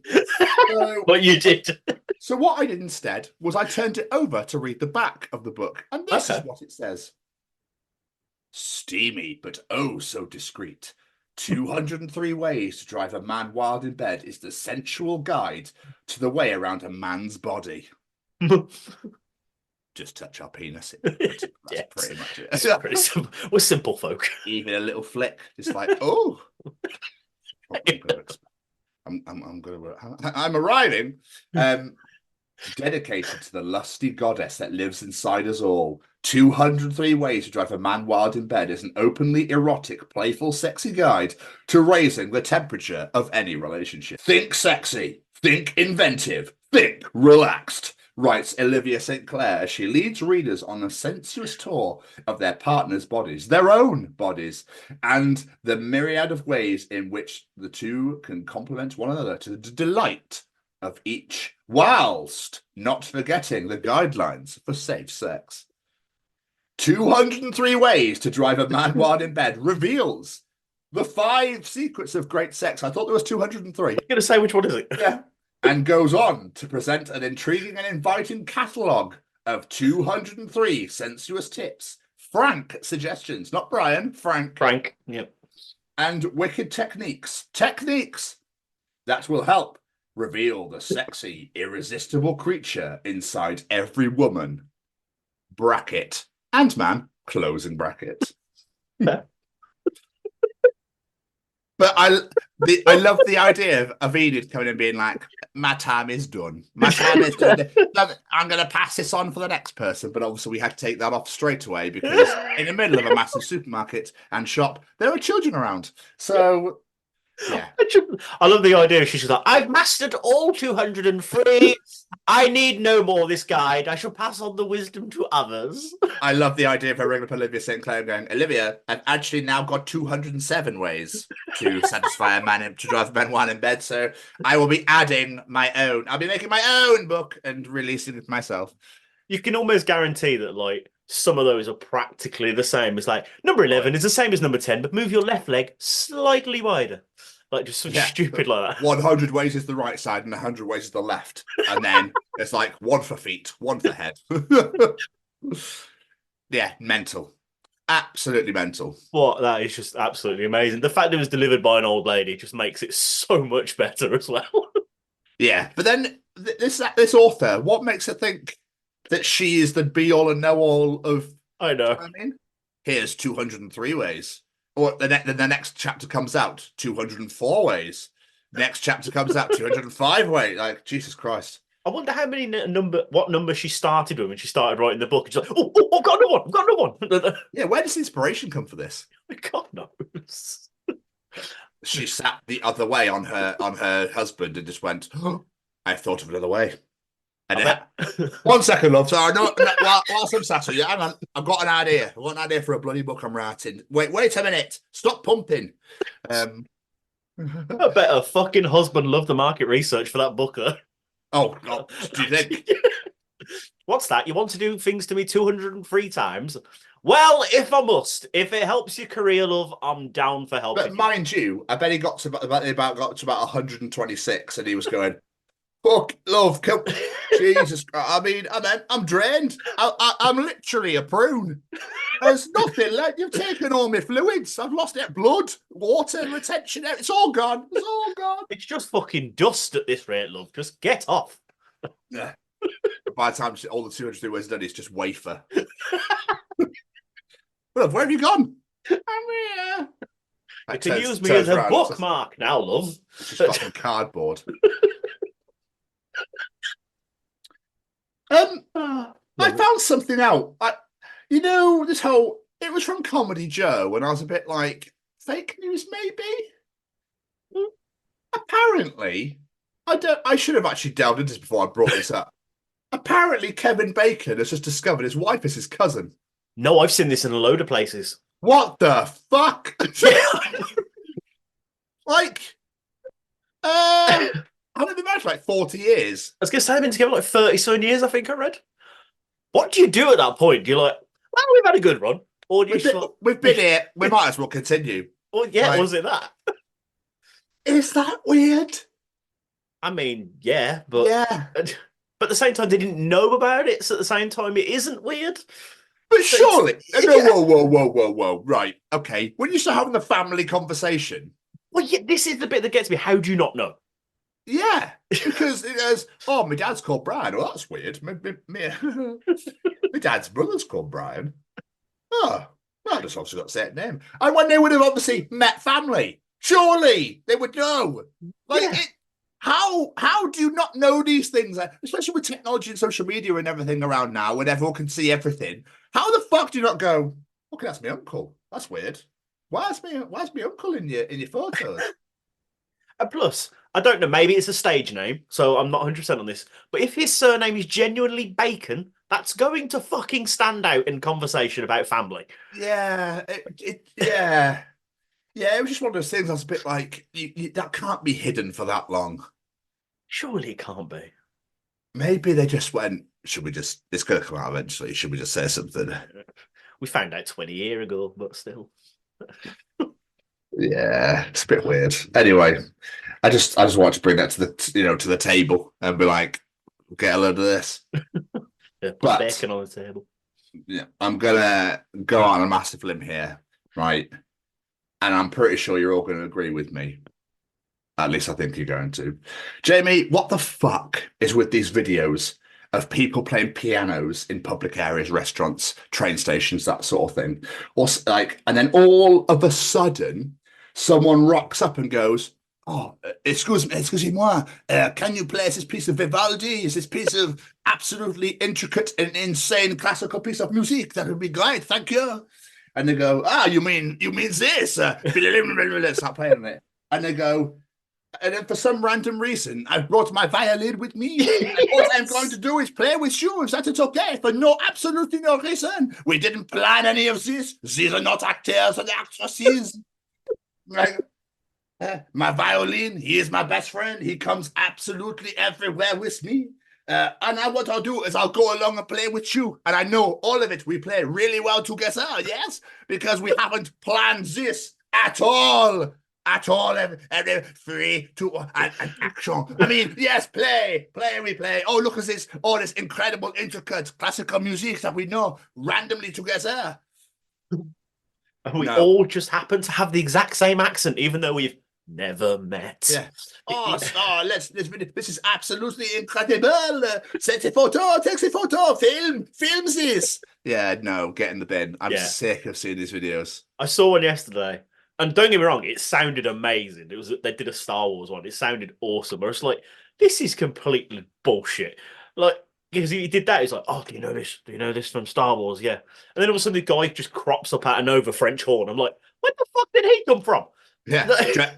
So, But you did. So what I did instead was I turned it over to read the back of the book, and this is what it says. Steamy, but oh so discreet. 203 ways to drive a man wild in bed is the sensual guide to the way around a man's body. Just touch our penis. That's pretty much it. It's pretty simple. We're simple folk. Even a little flick, just like, oh. I'm arriving. Dedicated to the lusty goddess that lives inside us all. 203 ways to drive a man wild in bed is an openly erotic, playful, sexy guide to raising the temperature of any relationship. Think sexy, think inventive, think relaxed, writes Olivia St. Clair as she leads readers on a sensuous tour of their partner's bodies, their own bodies, and the myriad of ways in which the two can complement one another to the delight of each, whilst not forgetting the guidelines for safe sex. 203 ways to drive a man wild in bed reveals the 5 secrets of great sex. I thought there was 203. I'm going to say, which one is it? Yeah. And goes on to present an intriguing and inviting catalogue of 203 sensuous tips, frank suggestions, not Brian, Frank, yep, and wicked techniques that will help reveal the sexy, irresistible creature inside every woman, bracket, and man, closing bracket. But I love the idea of Enid coming and being like, my time is done. My time is done. I'm going to pass this on for the next person. But obviously we had to take that off straight away because in the middle of a massive supermarket and shop, there were children around. So, yeah. I love the idea. She's just like, I've mastered all 203. I need no more of this guide. I shall pass on the wisdom to others. I love the idea of her ringing up Olivia St. Clair and going, Olivia, I've actually now got 207 ways to satisfy a man, to drive a man while in bed. So I will be adding my own. I'll be making my own book and releasing it myself. You can almost guarantee that, like, some of those are practically the same. It's like, number 11 is the same as number 10, but move your left leg slightly wider. Like, just something stupid like that. 100 ways is the right side and 100 ways is the left. And then it's like one for feet, one for head. Yeah, mental. Absolutely mental. What? That is just absolutely amazing. The fact it was delivered by an old lady just makes it so much better as well. Yeah, but then this author, what makes her think that she is the be-all and know-all of... I know. You know what I mean? Here's 203 ways. Or the next chapter comes out, 204 ways. Next chapter comes out, 205 ways. Like, Jesus Christ. I wonder how many what number she started with when she started writing the book. She's like, oh, I've got another one. Yeah, where does the inspiration come for this? God knows. She sat the other way on her husband and just went, oh, I thought of another way. And then, 1 second, love. Sorry, no, whilst I'm sat here, hang on. I've got an idea. I've got an idea for a bloody book I'm writing. Wait a minute. Stop pumping. I bet her fucking husband loved the market research for that book, though. Oh, God. Do you think? What's that? You want to do things to me 203 times? Well, if I must. If it helps your career, love, I'm down for helping. But mind you, I bet he got to about 126 and he was going, fuck, love, come. Jesus Christ. I mean, I'm drained. I'm literally a prune. There's nothing left. You've taken all my fluids. I've lost it. Blood, water, retention. It's all gone. It's all gone. It's just fucking dust at this rate, love. Just get off. Yeah. By the time all the 203 ways done, it's just wafer. Well, where have you gone? I'm here. You can use me as a bookmark now, love. It's just fucking cardboard. I found something out. It was from Comedy Joe, and I was a bit like, fake news, maybe? Apparently, I should have actually delved into this before I brought this up. Apparently, Kevin Bacon has just discovered his wife is his cousin. No, I've seen this in a load of places. What the fuck? How long have they been married for, like 40 years? I was going to say they've been together like 30-some years, I think I read. What do you do at that point? You're like, well, we've had a good run. Or do you We've been here. We might as well continue. Well, yeah, Like, was it that? Is that weird? I mean, yeah, but Yeah. But at the same time, they didn't know about it. So at the same time, it isn't weird. But surely, yeah. whoa, right, okay. When you start having the family conversation, Well, yeah, this is the bit that gets me. How do you not know? yeah, because it goes, oh, my dad's called Brian. Oh, that's weird. My dad's brother's called Brian. Oh, well, just obviously got the same name. And when they would have obviously met family, surely they would know. Like, Yeah. how do you not know these things? Especially with technology and social media and everything around now, when everyone can see everything. How the fuck do you not go, okay, that's my uncle. That's weird. Why's my uncle in your photos? And plus, I don't know, maybe it's a stage name, so I'm not 100% on this. But if his surname is genuinely Bacon, that's going to fucking stand out in conversation about family. Yeah, yeah. Yeah, it was just one of those things. I was a bit like, that can't be hidden for that long. Surely it can't be. Maybe they just went, it's going to come out eventually. Should we just say something? We found out 20 years ago, but still. Yeah, it's a bit weird. Anyway, I just wanted to bring that to the table and be like, get a load of this. Yeah, put bacon on the table. Yeah, I'm gonna go on a massive limb here, right? And I'm pretty sure you're all going to agree with me. At least I think you're going to. Jamie, what the fuck is with these videos of people playing pianos in public areas, restaurants, train stations, that sort of thing? Or like, and then all of a sudden, someone rocks up and goes, "Oh, excuse-moi, can you play this piece of Vivaldi? Is this piece of absolutely intricate and insane classical piece of music? That would be great, thank you." And they go, you mean this? Start playing it. And they go, and then for some random reason, I've brought my violin with me. And what I'm going to do is play with you, if that is okay, for absolutely no reason. We didn't plan any of this. These are not actors and actresses. Right? My violin, he is my best friend. He comes absolutely everywhere with me. And what I'll do is I'll go along and play with you. And I know all of it. We play really well together, yes? Because we haven't planned this at all. At all. Every 3, 2, 1, and action. I mean, yes, play, we play. Oh, look at this. All this incredible, intricate classical music that we know randomly together. And we all just happen to have the exact same accent, even though we've never met. Yeah. This is absolutely incredible. Take a photo, film this. Yeah, no, get in the bin. I'm sick of seeing these videos. I saw one yesterday, and don't get me wrong, it sounded amazing. They did a Star Wars one. It sounded awesome. I was like, this is completely bullshit. Like, because he did that, he's like, oh, do you know this? Do you know this from Star Wars? Yeah. And then all of a sudden the guy just crops up out of nowhere, French horn. I'm like, where the fuck did he come from? Yeah,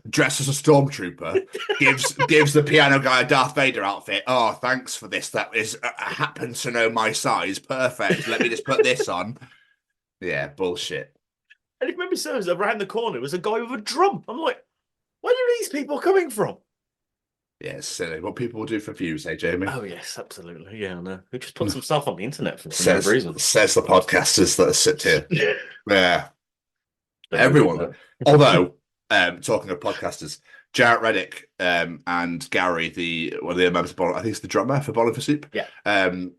dressed as a stormtrooper, gives the piano guy a Darth Vader outfit. Oh, thanks for this. That is happens to know my size. Perfect. Let me just put this on. Yeah, bullshit. And if memory serves, around the corner was a guy with a drum. I'm like, where are these people coming from? Yeah, it's silly. What people will do for views, eh, Jamie? Oh, yes, absolutely. Yeah, I know. Who just put some stuff on the internet for no reason. Says the podcasters that sit here. Yeah. Everyone. Although, talking of podcasters, Jarrett Reddick and Gary, one of the members of I think it's the drummer for Bowling for Soup. Yeah.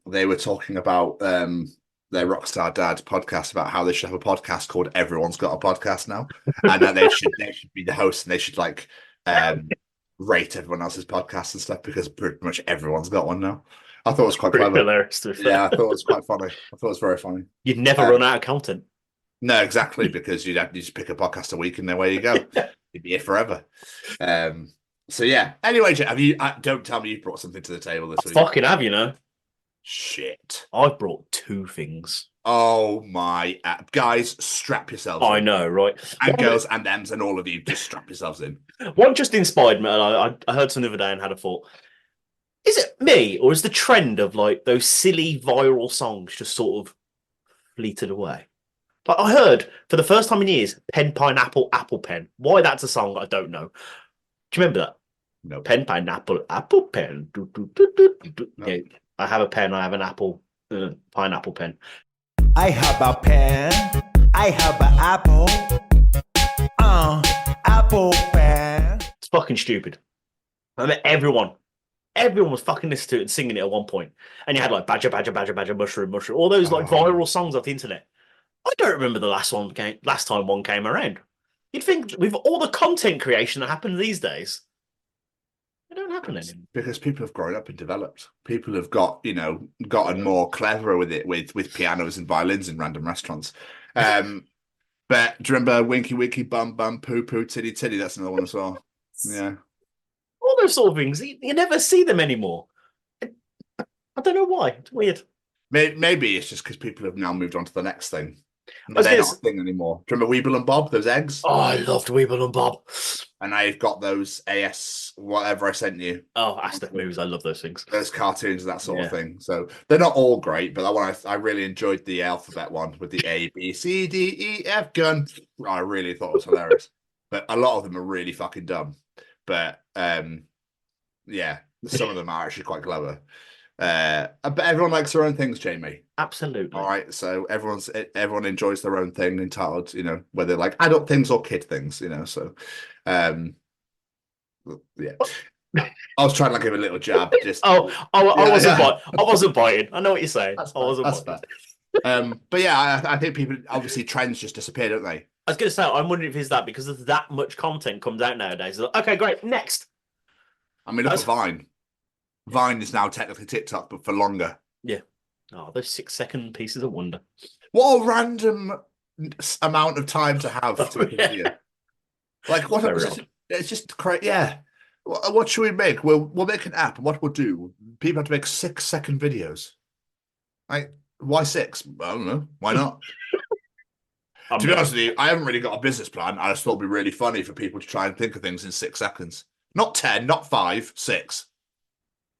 They were talking about their Rockstar Dad podcast about how they should have a podcast called Everyone's Got a Podcast now. And that they should be the host and they should like rate everyone else's podcasts and stuff because pretty much everyone's got one now. I thought it was quite clever. Hilarious, yeah, I thought it was quite funny. I thought it was very funny. You'd never run out of content. No, exactly, because you just pick a podcast a week and then away you go. You'd be here forever. So yeah. Anyway, have you? Don't tell me you brought something to the table this week. Fucking have, you know. Shit. I've brought 2 things. Oh my! Guys, strap yourselves. I know, right? And girls and thems and all of you, just strap yourselves in. One just inspired me. I heard something the other day and had a thought. Is it me or is the trend of like those silly viral songs just sort of fleeted away? Like I heard for the first time in years, Pen Pineapple Apple Pen. Why that's a song, I don't know. Do you remember that? No. Pen, pineapple, apple pen. Do, do, do, do, do, do. No. Yeah, I have a pen. I have an apple, pineapple pen. I have a pen. I have an apple. Apple pen. It's fucking stupid. I mean, everyone was fucking listening to it and singing it at one point. And you had like badger, badger, badger, badger, mushroom, mushroom, all those like viral songs off the internet. I don't remember the last time one came around. You'd think with all the content creation that happens these days, it don't happen anymore. Because people have grown up and developed. People have gotten more clever with it, with pianos and violins in random restaurants. But do you remember Winky Winky Bum Bum Poo Poo Titty Titty? That's another one as well. Yeah. All those sort of things, you never see them anymore. I don't know why. It's weird. Maybe it's just because people have now moved on to the next thing. Was They're this- not a thing anymore. Do you remember Weeble and Bob, those eggs? Oh, I loved Weeble and Bob. And I've got those AS, whatever I sent you, Oh, Aztec movies. I love those things. those cartoons and that sort Yeah. of thing. So they're not all great, but that one I really enjoyed the alphabet one with the A, B, C, D, E, F gun. I really thought it was hilarious. But a lot of them are really fucking dumb. But yeah, some of them are actually quite clever. But everyone likes their own things, Jamie. Absolutely. All right, so everyone enjoys their own thing, entitled, whether like adult things or kid things, So, yeah. I was trying to give a little jab. Just I wasn't yeah. I wasn't biting. I know what you're saying. That's I wasn't fair. biting. But yeah, I think people obviously trends just disappear, don't they? I was going to say, I'm wondering if it's that because there's that much content comes out nowadays. Like, okay, great. Next. I mean, look at Vine. Vine is now technically TikTok, but for longer. Yeah. Oh, those 6-second pieces of wonder. What a random amount of time to have to make a video. Like, what? It's just crazy. Yeah. What should we make? We'll make an app. And what we'll do? People have to make 6-second videos. Like, why 6? I don't know. Why not? To be honest with you, I haven't really got a business plan. I just thought it'd be really funny for people to try and think of things in 6 seconds. Not 10, not 5, 6.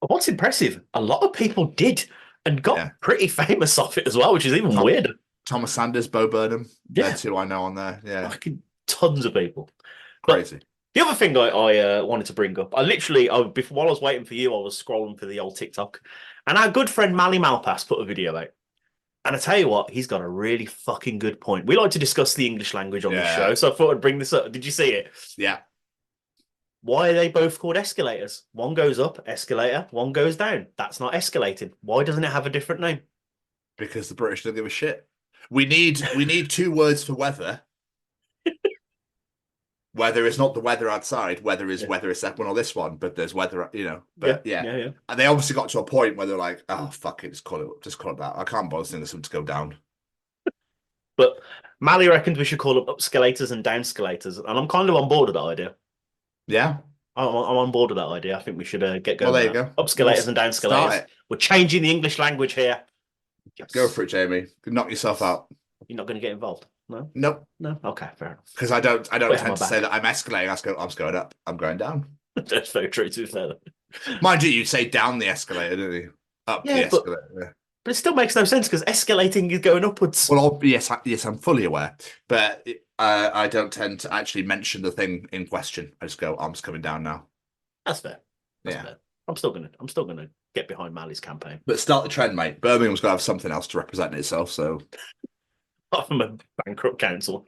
What's impressive, a lot of people did and got pretty famous off it as well, which is even weirder. Thomas Sanders, Bo Burnham. Yeah. They're two I know on there. Yeah. Fucking tons of people. Crazy. But the other thing I wanted to bring up, while I was waiting for you, I was scrolling for the old TikTok, and our good friend Mally Malpass put a video out. And I tell you what, he's got a really fucking good point. We like to discuss the English language on this show, so I thought I'd bring this up. Did you see it? Yeah. Why are they both called escalators? One goes up, escalator, one goes down. That's not escalating. Why doesn't it have a different name? Because the British don't give a shit. We need 2 words for weather. Weather is not the weather outside. Weather is whether it's that one or this one, but there's weather, But yeah. And they obviously got to a point where they're like, oh fuck it, just call it that. I can't bother seeing something to go down. But Mally reckons we should call them upscalators and downscalators, and I'm kind of on board with that idea. Yeah, I'm on board with that idea. I think we should get going. Well, there you go. Upscalators and downscalators. We're changing the English language here. Yes. Go for it, Jamie. Knock yourself out. You're not going to get involved. No. Nope. No. Okay, fair enough. Because I don't tend to say that I'm escalating. I'm going up. I'm going down. That's very true. To be fair, mind you, you'd say down the escalator, don't you? Up the escalator. But it still makes no sense because escalating is going upwards. Well, yes, I'm fully aware, but I don't tend to actually mention the thing in question. I just go, I'm just coming down now. That's fair. That's fair. I'm still gonna get behind Mally's campaign. But start the trend, mate. Birmingham's got to have something else to represent itself. So, I'm a bankrupt council.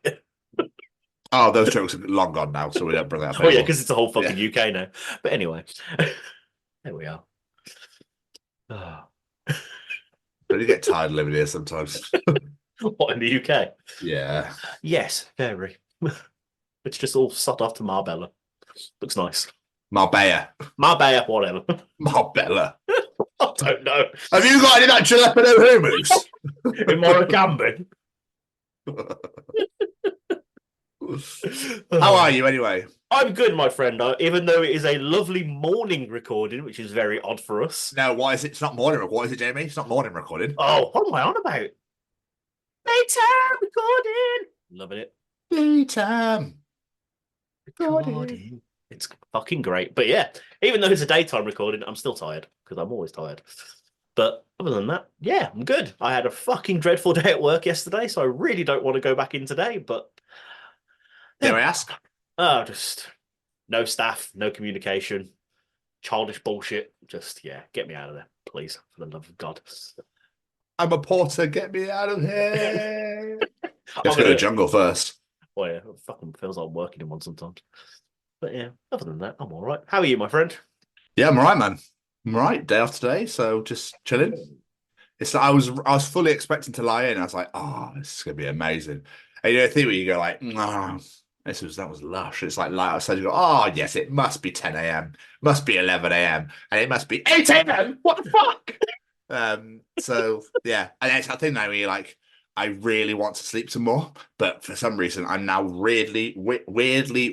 Oh, those jokes are long gone now, so we don't bring that up. Oh yeah, because it's the whole fucking UK now. But anyway, there we are. Oh. Don't you get tired living here sometimes? What, in the UK? Yeah. Yes, very. It's just all sod off to Marbella. Looks nice. Marbella, whatever. Marbella. I don't know. Have you got any of that jalapeno hummus? In Morecambe. How are you anyway? I'm good, my friend. Even though it is a lovely morning recording, which is very odd for us. No, why is it? It's not morning. What is it, Jamie? It's not morning recording. Oh, what am I on about? Daytime recording. Loving it. Daytime recording. It's fucking great. But yeah, even though it's a daytime recording, I'm still tired because I'm always tired. But other than that, yeah, I'm good. I had a fucking dreadful day at work yesterday, so I really don't want to go back in today. But dare I ask? Oh, just no staff, no communication. childish bullshit. Just, yeah, get me out of there, please, for the love of God. I'm a porter. Get me out of here. I'm Let's go to gonna- the jungle first. Oh, yeah, it fucking feels like I'm working in one sometimes. But yeah, other than that, I'm all right. How are you, my friend? Yeah, I'm all right, man. I'm all right. Day off today, so just chilling. It's like I was fully expecting to lie in. I was like, oh, this is gonna be amazing. And you know, the thing where you go like, no, that was lush. It's like light outside. You go, oh yes, it must be 10 a.m., must be 11 a.m., and it must be 8 a.m. What the fuck? So yeah, and it's that thing now where you're like, I really want to sleep some more, but for some reason I'm now weirdly,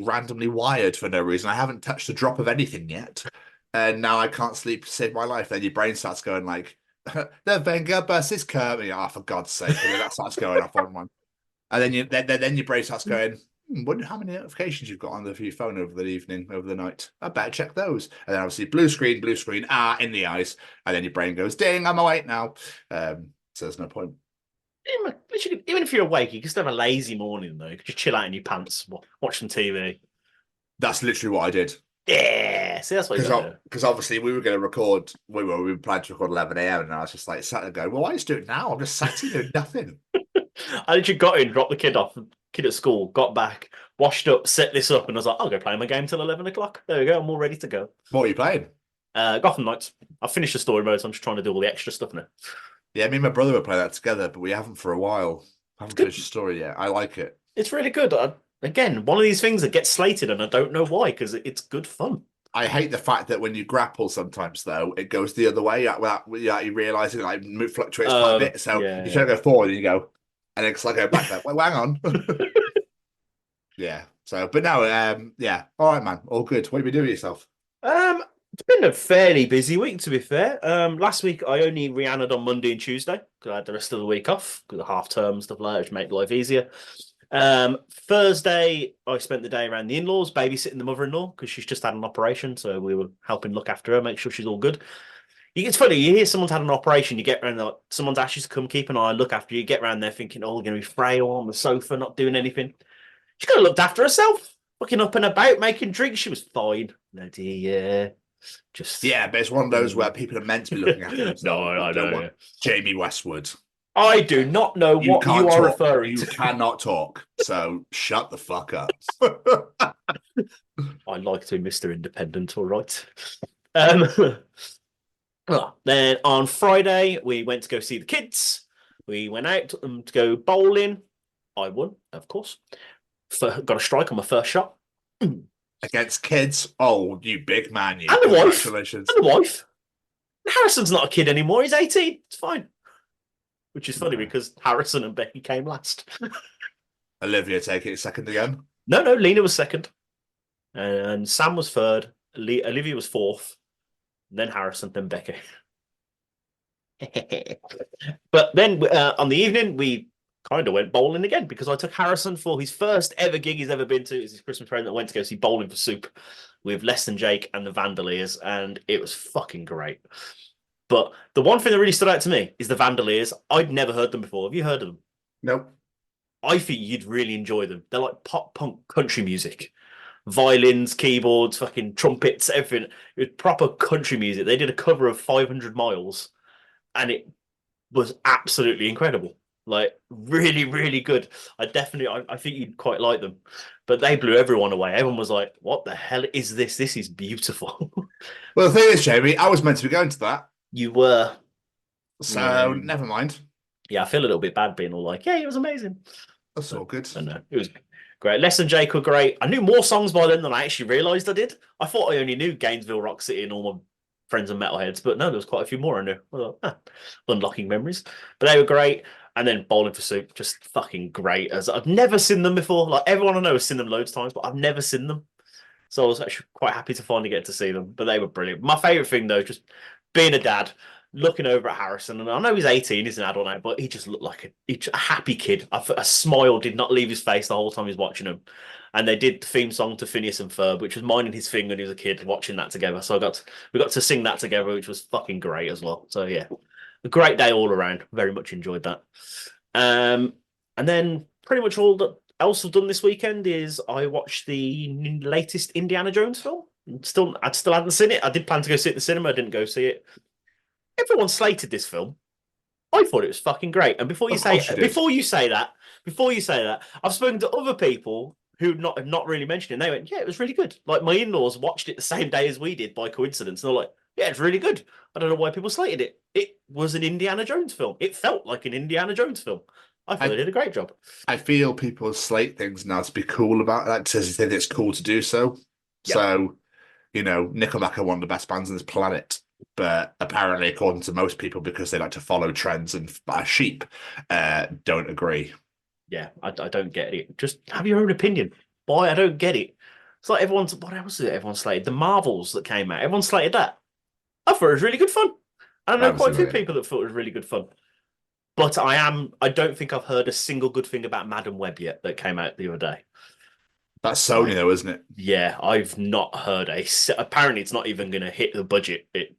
randomly wired for no reason. I haven't touched a drop of anything yet, and now I can't sleep to save my life. Then your brain starts going like, the Wenger bus is coming. Oh, for God's sake! And then that starts going off on one, and then your brain starts going, wonder how many notifications you've got on your phone over the evening, over the night. I better check those. And then obviously blue screen, in the eyes, and then your brain goes, ding, I'm awake now. So there's no point. Even if you're awake, you can still have a lazy morning though. You could just chill out in your pants, watch some TV. That's literally what I did. Yeah, see, that's what you do. Because obviously we were going to record, we planned to record 11 a.m. and I was just like sat there going, well, why just do it now? I'm just sat here doing nothing. I literally got in, dropped the kid at school, got back, washed up, set this up, and I was like, I'll go play my game till 11 o'clock. There we go, I'm all ready to go. What are you playing? Gotham Knights. I've finished the story mode, so I'm just trying to do all the extra stuff now. Yeah, me and my brother were playing that together, but we haven't for a while. I haven't finished the story yet. I like it. It's really good. Again, one of these things that gets slated, and I don't know why, because it's good fun. I hate the fact that when you grapple sometimes, though, it goes the other way without you realising it like fluctuates quite a bit. So you try to go forward and you go, and it's like go back there. Well, hang on. Yeah. So, but no, yeah. All right, man. All good. What have you been doing with yourself? It's been a fairly busy week, to be fair. Last week I only Rihanna'd on Monday and Tuesday because I had the rest of the week off because of half term stuff like that, which make life easier. Thursday I spent the day around the in-laws, babysitting the mother-in-law because she's just had an operation, so we were helping look after her, make sure she's all good. It's funny, you hear someone's had an operation, you get around there, someone's asked you to come keep an eye, look after you, get around there thinking, oh, we're going to be frail on the sofa, not doing anything. She could have looked after herself, looking up and about, making drinks. She was fine. Yeah. But it's one of those where people are meant to be looking after themselves. No, I know. Yeah. Jamie Westwood. I do not know what you are referring to. You cannot talk, so shut the fuck up. I like to be Mr. Independent, all right. Then on Friday, we went to go see the kids. We went out, took them to go bowling. I won, of course. Got a strike on my first shot. Against kids? Oh, you big man. You. And the wife. Congratulations. And the wife. Harrison's not a kid anymore. He's 18. It's fine. Which is funny because Harrison and Becky came last. Olivia taking it second again? No, Lena was second. And Sam was third. Olivia was fourth. Then Harrison, then Becky. But then on the evening, we kind of went bowling again because I took Harrison for his first ever gig he's ever been to. It's his Christmas present. I went to go see Bowling for Soup with Less Than Jake and the Vandaliers, and it was fucking great. But the one thing that really stood out to me is the Vandaliers. I'd never heard them before. Have you heard of them? Nope. I think you'd really enjoy them. They're like pop punk country music. Violins, keyboards, fucking trumpets, everything. It was proper country music. They did a cover of 500 Miles, and it was absolutely incredible. Like, really, really good. I think you'd quite like them. But they blew everyone away. Everyone was like, what the hell is this? This is beautiful. Well, the thing is, Jamie, I was meant to be going to that. You were. So, never mind. Yeah, I feel a little bit bad being all like, yeah, it was amazing. That's all good. I know. It was great. Les and Jake were great. I knew more songs by then than I actually realised I did. I thought I only knew Gainesville, Rock City, and all my friends and metalheads, but no, there was quite a few more I knew. I thought, unlocking memories. But they were great. And then Bowling for Soup, just fucking great. As I've never seen them before. Like, everyone I know has seen them loads of times, but I've never seen them. So I was actually quite happy to finally get to see them. But they were brilliant. My favourite thing, though, just being a dad, looking over at Harrison, and I know he's 18, he's an adult now, but he just looked like a happy kid. A smile did not leave his face the whole time he was watching him. And they did the theme song to Phineas and Ferb, which was mine and his thing when he was a kid, watching that together. So we got to sing that together, which was fucking great as well. So yeah, a great day all around. Very much enjoyed that. And then pretty much all that else I've done this weekend is I watched the latest Indiana Jones film. I still hadn't seen it. I did plan to go see it at the cinema. I didn't go see it. Everyone slated this film. I thought it was fucking great. And before you say that, I've spoken to other people who have not really mentioned it. And they went, yeah, it was really good. Like my in-laws watched it the same day as we did by coincidence. And they're like, yeah, it's really good. I don't know why people slated it. It was an Indiana Jones film. It felt like an Indiana Jones film. I thought they did a great job. I feel people slate things now to be cool about that, to think it's cool to do so. Yep. So, Nickelback are one of the best bands on this planet. But apparently, according to most people, because they like to follow trends and buy sheep, don't agree. Yeah, I don't get it. Just have your own opinion. Boy, I don't get it. It's like what else did everyone slated? The Marvels that came out. Everyone slated that. I thought it was really good fun. I know quite a few people that thought it was really good fun. But I don't think I've heard a single good thing about Madam Web yet that came out the other day. That's Sony, though, isn't it? Yeah, I've not heard apparently it's not even going to hit the budget it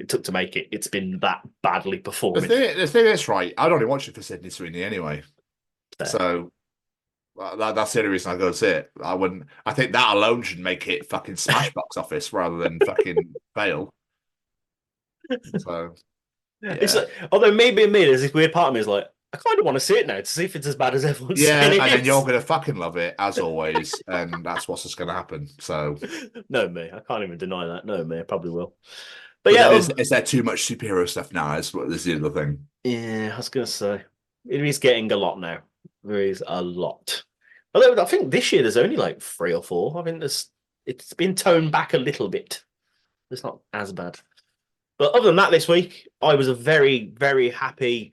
took to make it. It's been that badly performing. The thing is, right, I'd only watch it for Sydney Sweeney anyway. Fair. So that's the only reason I go see it. I think that alone should make it fucking smash box office rather than fucking fail. So, yeah. It's like, although maybe there's this weird part of me is like, I kind of want to see it now to see if it's as bad as everyone's saying it and is. then you're going to fucking love it, as always, and that's what's just going to happen. So, no, me, I can't even deny that. No, me, I probably will. But yeah, is there too much superhero stuff now? Is the other thing? Yeah, I was going to say it is getting a lot now. There is a lot. Although I think this year there's only like 3 or 4. I think it's been toned back a little bit. It's not as bad. But other than that, this week I was a very, very happy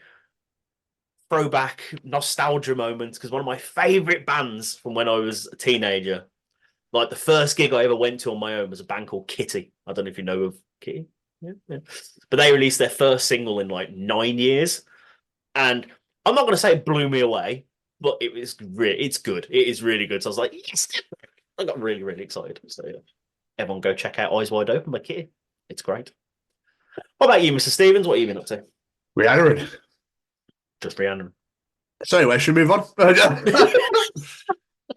throwback nostalgia moment because one of my favorite bands from when I was a teenager, like the first gig I ever went to on my own was a band called Kitty. I don't know if you know of Kitty. Yeah. But they released their first single in like 9 years. And I'm not going to say it blew me away, but it's good. It is really good. So I was like, yes, I got really, really excited. So yeah. Everyone go check out Eyes Wide Open by Kitty. It's great. What about you, Mr. Stevens? What have you been up to? Rhiannon. Just Rhiannon. So anyway, should we move on?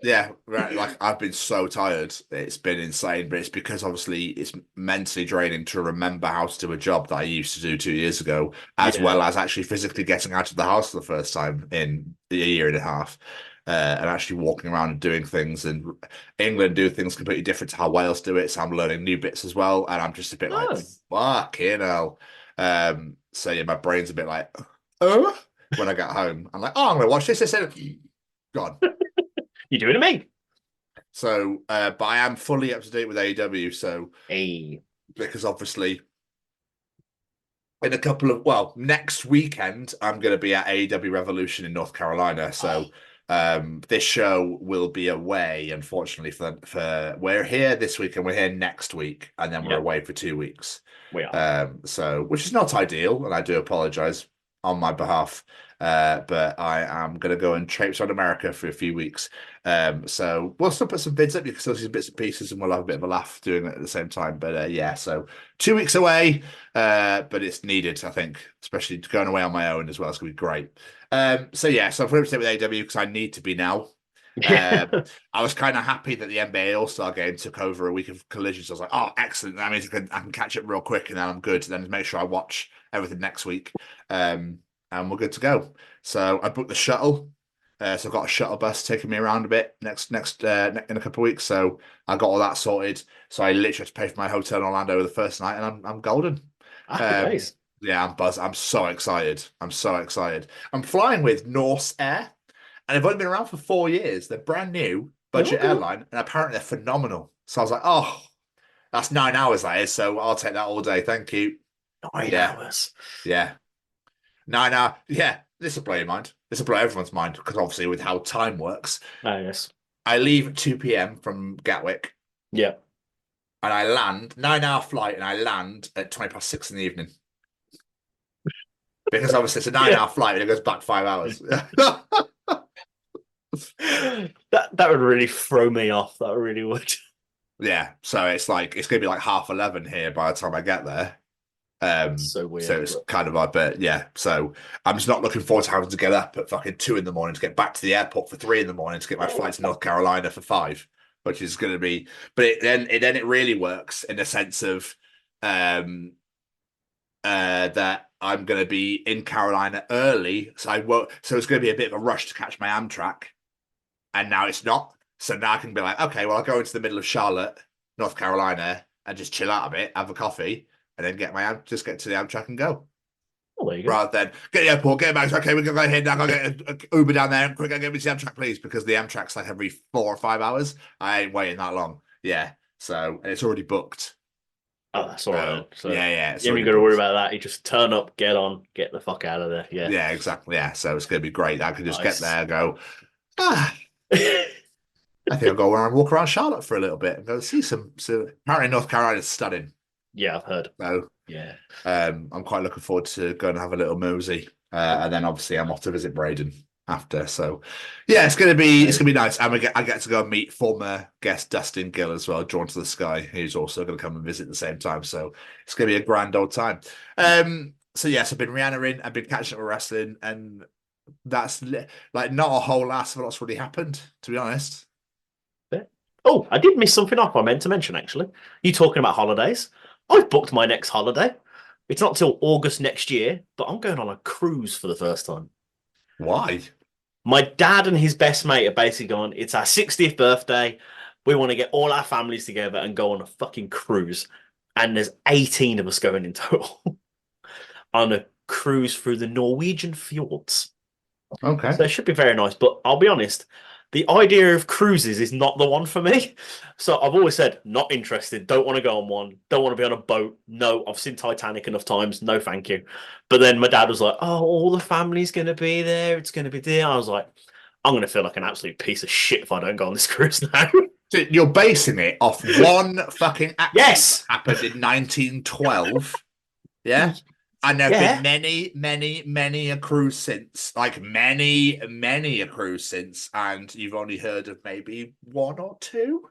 Yeah, right. Like I've been so tired. It's been insane, but it's because obviously it's mentally draining to remember how to do a job that I used to do 2 years ago, as well as actually physically getting out of the house for the first time in a year and a half, and actually walking around and doing things. And England do things completely different to how Wales do it, so I'm learning new bits as well. And I'm just a bit like, fucking hell. So yeah, my brain's a bit like, oh. When I got home, I'm like, I'm going to watch this. I said, God. You're doing it, me. So, but I am fully up to date with AEW. So, because obviously, in a couple of next weekend, I'm going to be at AEW Revolution in North Carolina. So, this show will be away, unfortunately. For we're here this week and we're here next week, and then we're away for 2 weeks. We are. So, which is not ideal, and I do apologize on my behalf. But I am going to go and traipse around America for a few weeks. So we'll still put some vids up. You can still see some bits and pieces and we'll have a bit of a laugh doing it at the same time. But yeah, so 2 weeks away, but it's needed, I think, especially going away on my own as well. It's going to be great. So yeah, so I'm fully up to date with AEW because I need to be now. I was kind of happy that the NBA All-Star game took over a week of collisions. I was like, oh, excellent. That means I can catch it real quick and then I'm good. And then make sure I watch everything next week. And we're good to go. So I booked the shuttle. So I've got a shuttle bus taking me around a bit next in a couple of weeks. So I got all that sorted. So I literally had to pay for my hotel in Orlando the first night, and I'm golden. Nice. Yeah, I'm buzzed. I'm so excited. I'm flying with Norse Air, and they've only been around for 4 years. They're brand new budget airline, and apparently they're phenomenal. So I was like, oh, that's 9 hours, that is. So I'll take that all day. Thank you. 9 hours. Yeah. 9 hours. Yeah, this will blow your mind. This will blow everyone's mind because obviously with how time works. Oh, yes. I leave at 2 p.m. from Gatwick. Yeah. And I land, 9-hour flight, and I land at 6:20 in the evening. Because obviously it's a 9-hour flight and it goes back 5 hours. That would really throw me off. That really would. Yeah. So it's going to be like 11:30 here by the time I get there. So weird. So it's kind of like, but yeah. So I'm just not looking forward to having to get up at fucking 2 a.m. to get back to the airport for 3 a.m. to get my flight to North Carolina for 5. which is going to be. But then it really works in the sense of that I'm going to be in Carolina early, so I won't. So it's going to be a bit of a rush to catch my Amtrak, and now it's not. So now I can be like, okay, well, I'll go into the middle of Charlotte, North Carolina, and just chill out a bit, have a coffee, and then get to the Amtrak and go. Oh, there you go. Rather than get the airport, get back. Okay, we're going to go ahead now. I'll get an Uber down there and quick, get me to the Amtrak, please, because the Amtrak's like every 4 or 5 hours. I ain't waiting that long. Yeah, so and it's already booked. Oh, that's all right. So yeah. You ain't got to worry about that. You just turn up, get on, get the fuck out of there. Yeah. Yeah, exactly. Yeah. So it's going to be great. I can just get there and go, I think I'll go around and walk around Charlotte for a little bit and go see some. So apparently North Carolina's stunning. Yeah, I've heard. So yeah. I'm quite looking forward to going and have a little mosey. And then obviously I'm off to visit Braden after. So yeah, it's gonna be nice. And I get to go and meet former guest Dustin Gill as well, Drawn to the Sky, who's also gonna come and visit at the same time. So it's gonna be a grand old time. So yes, I've been Rihanna I've been catching up with wrestling, and that's like not a whole lot of what's really happened, to be honest. Oh, I did miss something off I meant to mention, actually. You talking about holidays? I've booked my next holiday. It's not till August next year, but I'm going on a cruise for the first time. Why? My dad and his best mate are basically going, it's our 60th birthday. We want to get all our families together and go on a fucking cruise. And there's 18 of us going in total on a cruise through the Norwegian fjords. Okay. So it should be very nice. But I'll be honest, the idea of cruises is not the one for me. So I've always said, not interested. Don't want to go on one. Don't want to be on a boat. No, I've seen Titanic enough times. No, thank you. But then my dad was like, oh, all the family's going to be there. It's going to be there. I was like, I'm going to feel like an absolute piece of shit if I don't go on this cruise now. So you're basing it off one fucking accident Yes! that happened in 1912. Yeah? And there have been many a cruise since. Like many a cruise since. And you've only heard of maybe one or two?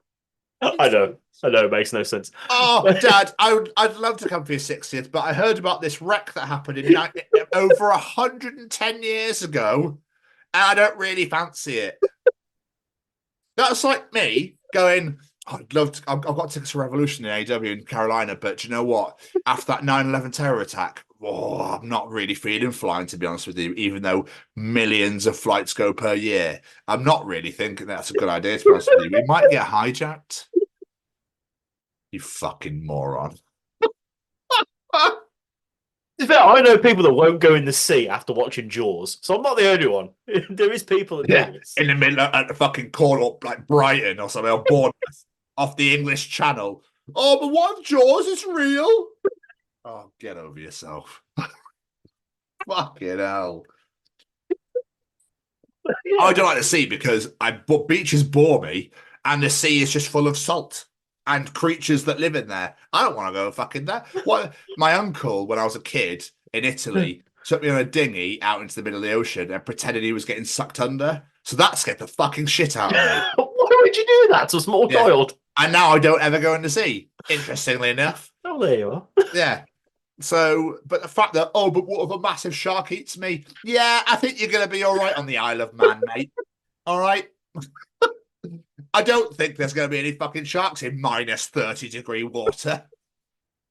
I know. It makes no sense. Oh, Dad, I'd love to come for your 60th, but I heard about this wreck that happened over 110 years ago, and I don't really fancy it. That's like me going, I'd love to. I've got tickets for Revolution in AW in Carolina, but do you know what? After that 9/11 terror attack, I'm not really feeling flying, to be honest with you, even though millions of flights go per year. I'm not really thinking that's a good idea, to be honest with you. We might get hijacked. You fucking moron. I know people that won't go in the sea after watching Jaws, so I'm not the only one. There is people that do this. In the middle at the fucking corner up like Brighton or something, or Bournemouth, off the English Channel. Oh, but what if Jaws is real? Oh, get over yourself. Fucking hell. I don't like the sea because beaches bore me, and the sea is just full of salt and creatures that live in there. I don't want to go fucking there. What? My uncle, when I was a kid in Italy, took me on a dinghy out into the middle of the ocean and pretended he was getting sucked under. So that scared the fucking shit out of me. Why would you do that to a small child? And now I don't ever go in the sea, interestingly enough. Oh, there you are. Yeah. So, but the fact that, but what if a massive shark eats me? Yeah, I think you're going to be all right on the Isle of Man, mate. All right? I don't think there's going to be any fucking sharks in minus 30-degree water.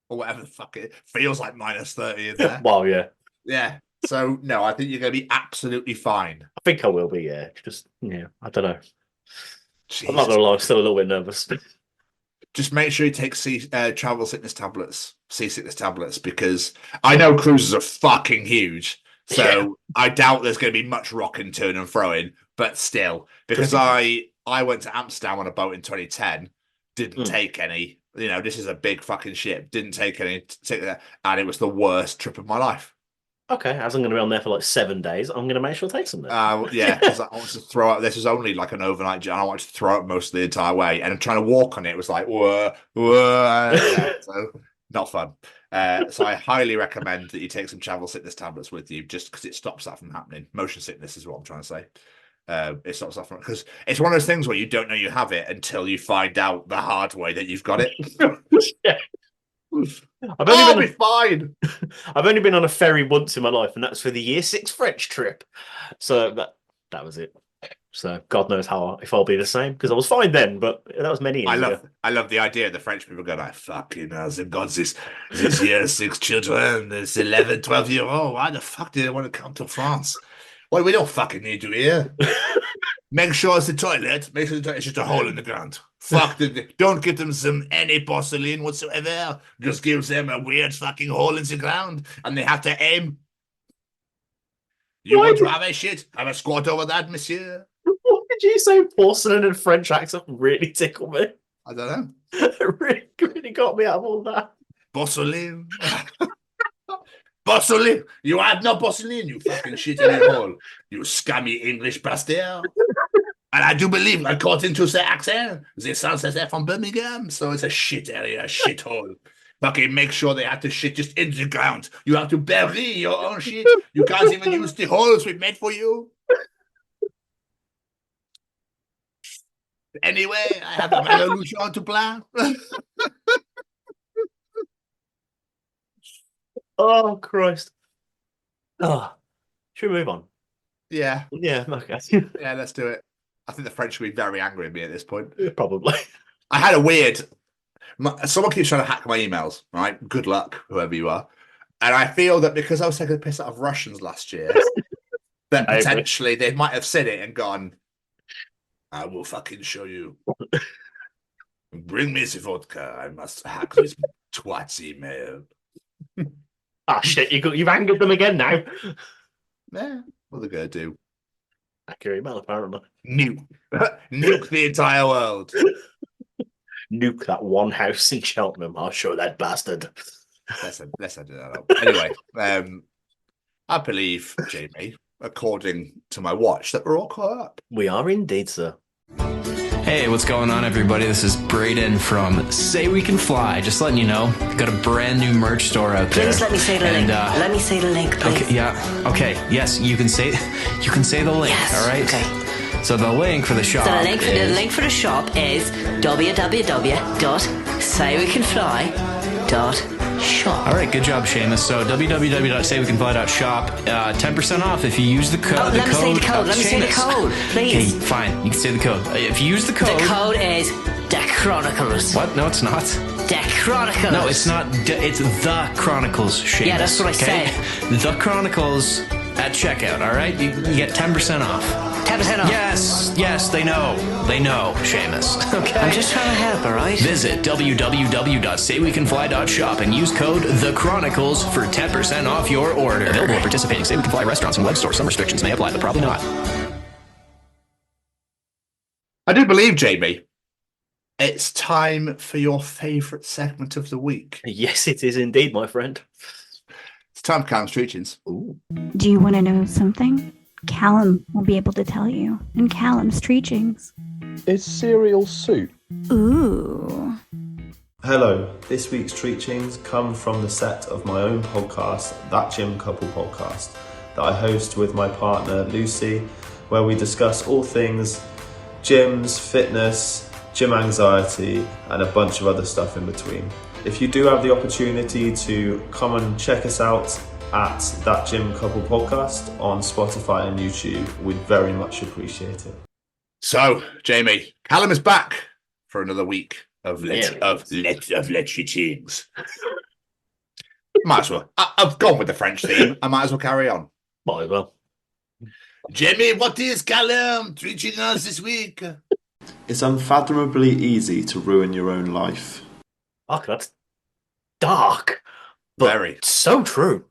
Or whatever the fuck it feels like minus 30 in there. Well, yeah. Yeah. So, no, I think you're going to be absolutely fine. I think I will be, yeah. Just, I don't know. Jesus. I'm not going to lie, I'm still a little bit nervous. Just make sure you take travel sickness tablets, seasickness tablets, because I know cruises are fucking huge. So I doubt there's going to be much rocking, to and throwing, but still, because I went to Amsterdam on a boat in 2010, didn't take any. This is a big fucking ship. Didn't take any, and it was the worst trip of my life. Okay, as I'm going to be on there for like 7 days, I'm going to make sure I take some there. Yeah, because I wanted to throw out. This was only like an overnight journey. I wanted to throw up most of the entire way, and I'm trying to walk on it. It was like, whoa. So not fun. So I highly recommend that you take some travel sickness tablets with you, just because it stops that from happening. Motion sickness is what I'm trying to say. It stops that from, because it's one of those things where you don't know you have it until you find out the hard way that you've got it. Yeah. I'll be fine. I've only been on a ferry once in my life, and that's for the Year 6 French trip. So that was it. So God knows if I'll be the same, because I was fine then, but that was many years ago. I love the idea of the French people going, I fucking they've got this year 6 children, this 11, 12-year-old. Why the fuck do they want to come to France? Well, we don't fucking need you here. Make sure it's the toilet. Make sure it's just a hole in the ground. Fuck them. Don't give them any porcelain whatsoever. Just give them a weird fucking hole in the ground, and they have to aim. You want to have a shit? Have a squat over that, monsieur. What did you say? Porcelain and French accent really tickle me. I don't know. It really got me out of all that. Porcelain. Porcelain. You have no porcelain, you fucking shit in a hole. You scummy English bastard. And I do believe, according to the accent, they sound as they're from Birmingham, so it's a shit area, a shit hole. Fucking make sure they have to shit just in the ground. You have to bury your own shit. You can't even use the holes we made for you. Anyway, I have a revolution to plan. Oh, Christ. Oh, should we move on? Yeah. Yeah, okay. Yeah, let's do it. I think the French will be very angry at me at this point. Probably. I had a weird... Someone keeps trying to hack my emails, right? Good luck, whoever you are. And I feel that because I was taking the piss out of Russians last year, that potentially they might have said it and gone, I will fucking show you. Bring me the vodka. I must hack this twat's email. Ah, shit, you've angered them again now. Yeah, what are they going to do? Hack your email, apparently. Nuke the entire world. Nuke that one house in Cheltenham. I'll show that bastard. Let's not do that up. Anyway, I believe, Jamie, according to my watch, that we're all caught up. We are indeed, sir. Hey, what's going on, everybody? This is Braden from Say We Can Fly. Just letting you know, got a brand new merch store out there. Please let me say the link. Let me say the link, please. Okay, yeah. Okay, yes, you can say the link. Yes, all right. Okay. So the link for the shop. So the link for the shop is www.saywecanfly.shop. All right, good job, Seamus. So www.saywecanfly.shop. 10% off if you use the code. Let me say the code. Let me say the code, please. Okay, fine. You can say the code. If you use the code. The code is The Chronicles. What? No, it's not. The Chronicles. No, it's not. It's The Chronicles, Seamus. Yeah, that's what I said. The Chronicles at checkout, all right? You get 10% off. 10% off? Yes, they know. They know, Seamus. Okay? I'm just trying to help, all right? Visit www.saywecanfly.shop and use code The Chronicles for 10% off your order. Available at participating Say We Can Fly restaurants and web stores. Some restrictions may apply, but probably not. I do believe, Jamie, it's time for your favourite segment of the week. Yes, it is indeed, my friend. It's time for Callum's Treachings. Ooh. Do you want to know something? Callum will be able to tell you in Callum's Treachings. Is cereal soup? Ooh. Hello, this week's Treachings come from the set of my own podcast, That Gym Couple Podcast, that I host with my partner Lucy, where we discuss all things gyms, fitness, gym anxiety, and a bunch of other stuff in between. If you do have the opportunity to come and check us out at That Gym Couple Podcast on Spotify and YouTube, we'd very much appreciate it. So, Jamie, Callum is back for another week of Treachings. Might as well. I've gone with the French theme. I might as well carry on. Might as well. Jamie, what is Callum teaching us this week? It's unfathomably easy to ruin your own life. Fuck, that's dark. Very. So true.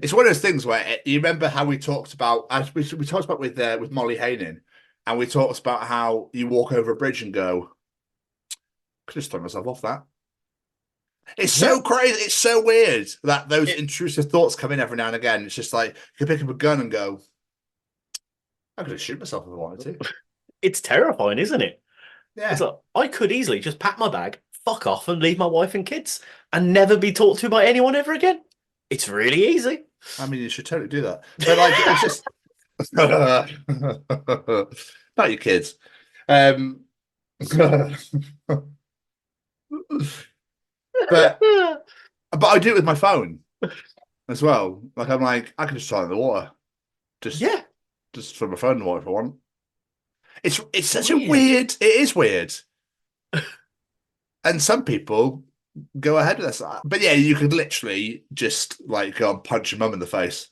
It's one of those things where you remember how we talked about, as we talked about with Molly Haynen, and we talked about how you walk over a bridge and go, I could just throw myself off that. It's so crazy. It's so weird that those intrusive thoughts come in every now and again. It's just like you can pick up a gun and go, I could just shoot myself if I wanted to. It's terrifying, isn't it? Yeah. It's like, I could easily just pack my bag, fuck off, and leave my wife and kids and never be talked to by anyone ever again. It's really easy. I mean, you should totally do that. But like, it's just not your kids. But I do it with my phone as well. Like I'm like, I can just throw it in the water. Just throw my phone in the water if I want. It's such a weird. It is weird. And some people go ahead with this. But yeah, you could literally just like go and punch your mum in the face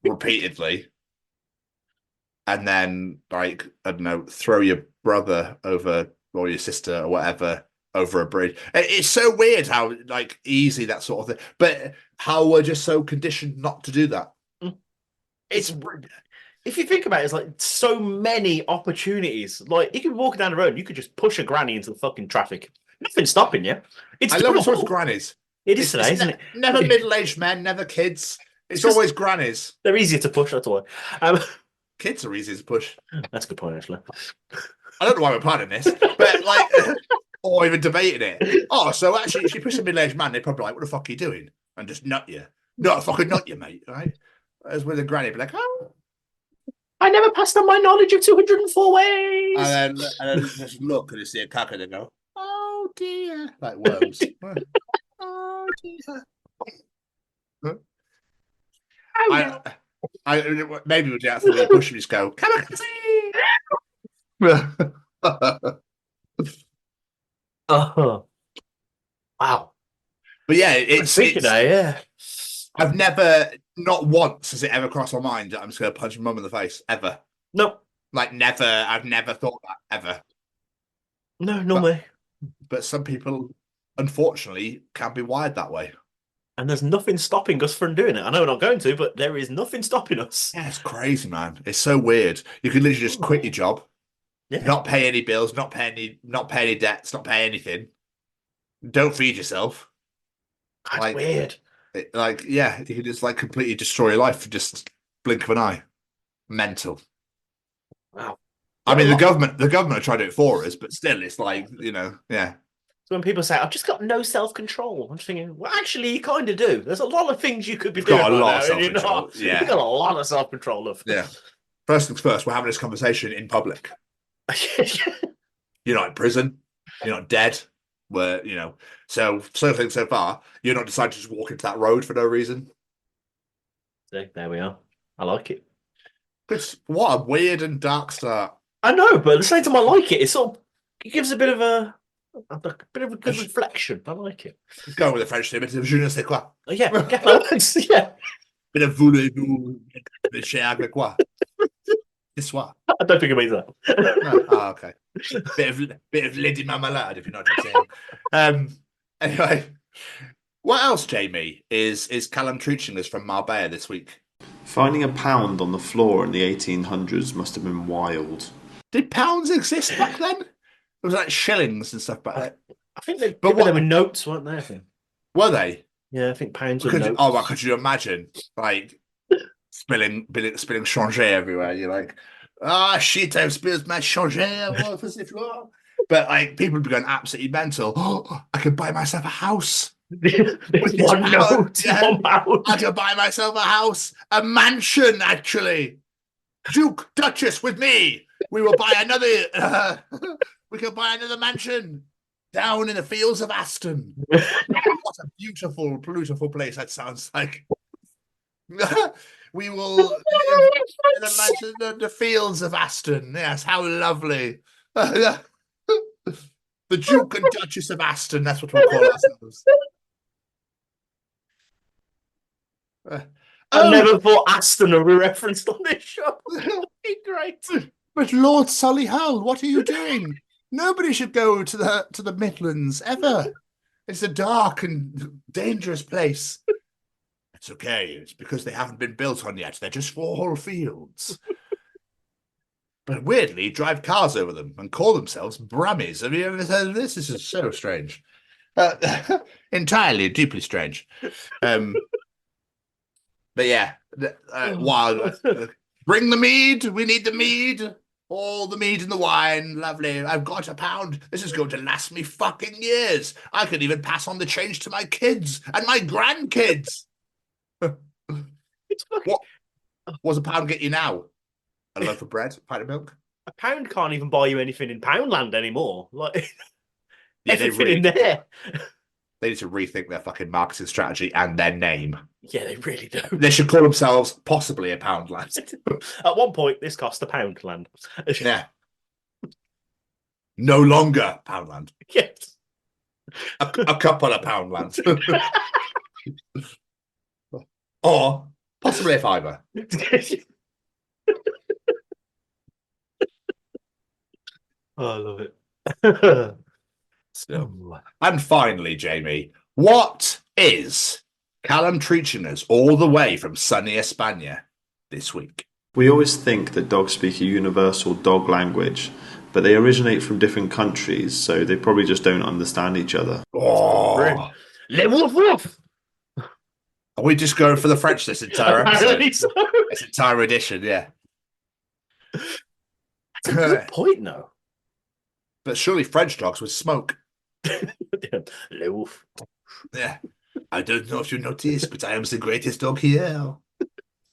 repeatedly. And then, like, I don't know, throw your brother over or your sister or whatever over a bridge. It's so weird how like easy that sort of thing, but how we're just so conditioned not to do that. It's if you think about it, it's like so many opportunities. Like you could be walking down the road, and you could just push a granny into the fucking traffic. Nothing's stopping you. I love it with grannies. It is today, isn't it? Never middle-aged men, never kids. It's always grannies. They're easier to push. That's why. Kids are easy to push. That's a good point, actually. I don't know why we're planning this, but like, or even debating it. Oh, so actually, if you push a middle-aged man, they're probably like, "What the fuck are you doing?" And just nut you. No, fucking nut you, mate. Right? As with a granny, be like, "Oh, I never passed on my knowledge of 204 ways." And then just look and see a cack and they go, "Oh dear," like worms. Oh dear. I maybe we'll do that after push and just go, "Kamikaze!" Wow. But yeah, it's yeah. I've never, not once has it ever crossed my mind that I'm just going to punch my mum in the face, ever. No. Like, never. I've never thought that, ever. No way. But some people, unfortunately, can be wired that way. And there's nothing stopping us from doing it. I know we're not going to, but there is nothing stopping us. Yeah, it's crazy, man. It's so weird. You can literally just quit your job, not pay any bills, not pay any debts, not pay anything. Don't feed yourself. That's like, weird. Yeah, you can just like completely destroy your life for just blink of an eye. Mental. Wow. I mean, the government are trying to do it for us, but still, it's like, yeah. So when people say, "I've just got no self-control," I'm just thinking, well, actually, you kind of do. There's a lot of things you could be doing. Got a lot of self-control. Yeah. You've got a lot of self-control. Yeah. First things first, we're having this conversation in public. You're not in prison. You're not dead. So things so far, you're not deciding to just walk into that road for no reason. See, there we are. I like it. What a weird and dark start. I know, but at the same time, I like it. It gives a bit of a good reflection. I like it. Going with the French name, it's je ne sais quoi. Yeah. Yeah. Bit of voulez-vous avec quoi? This what? I don't think it means that. Oh, okay. Bit of Lady Marmalade, if you know what I'm saying. Anyway, what else, Jamie, is Callum teaching us from Marbella this week? Finding a pound on the floor in the 1800s must have been wild. Did pounds exist back then? It was like shillings and stuff back then. I think they were notes, weren't they? I think. Were they? Yeah, I think pounds were notes. Oh, well, could you imagine, like, spilling changer everywhere? You're like, shit, I've spilled my changer all over the floor. But, like, people would be going absolutely mental. Oh, I could buy myself a house. With one note. Yeah. I could buy myself a house. A mansion, actually. Duke, Duchess, with me. We will buy another... we could buy another mansion down in the fields of Aston. What a beautiful, beautiful place that sounds like. We will live in the mansion in the fields of Aston. Yes, how lovely. The Duke and Duchess of Aston, that's what we'll call ourselves. I never thought Aston would be referenced on this show. Great. But Lord Solihull, what are you doing? Nobody should go to the Midlands ever. It's a dark and dangerous place. It's okay. It's because they haven't been built on yet. They're just 4 whole fields. But weirdly, drive cars over them and call themselves Brummies. Have you ever heard of this? This is so strange. Entirely, deeply strange. But yeah, wild. Bring the mead. We need the mead. All the mead and the wine. Lovely. I've got a pound. This is going to last me fucking years. I could even pass on the change to my kids and my grandkids. What's a pound get you now? A loaf of bread, a pint of milk? A pound can't even buy you anything in Poundland anymore. Like, everything really, in there. They need to rethink their fucking marketing strategy and their name. Yeah, they really do. They should call themselves possibly a Poundland. At one point, this cost a Poundland. Yeah. No longer Poundland. Yes. A couple of Poundlands. Or possibly a fiver. Oh, I love it. Still. And finally, Jamie, what is Callum treating us all the way from sunny España this week? We always think that dogs speak a universal dog language, but they originate from different countries, so they probably just don't understand each other. Oh, Le woof woof. Are we just going for the French this entire episode? Apparently so. This entire edition, yeah. That's a good point, though. But surely French dogs would smoke. Le woof. Yeah. I don't know if you noticed, but I am the greatest dog here.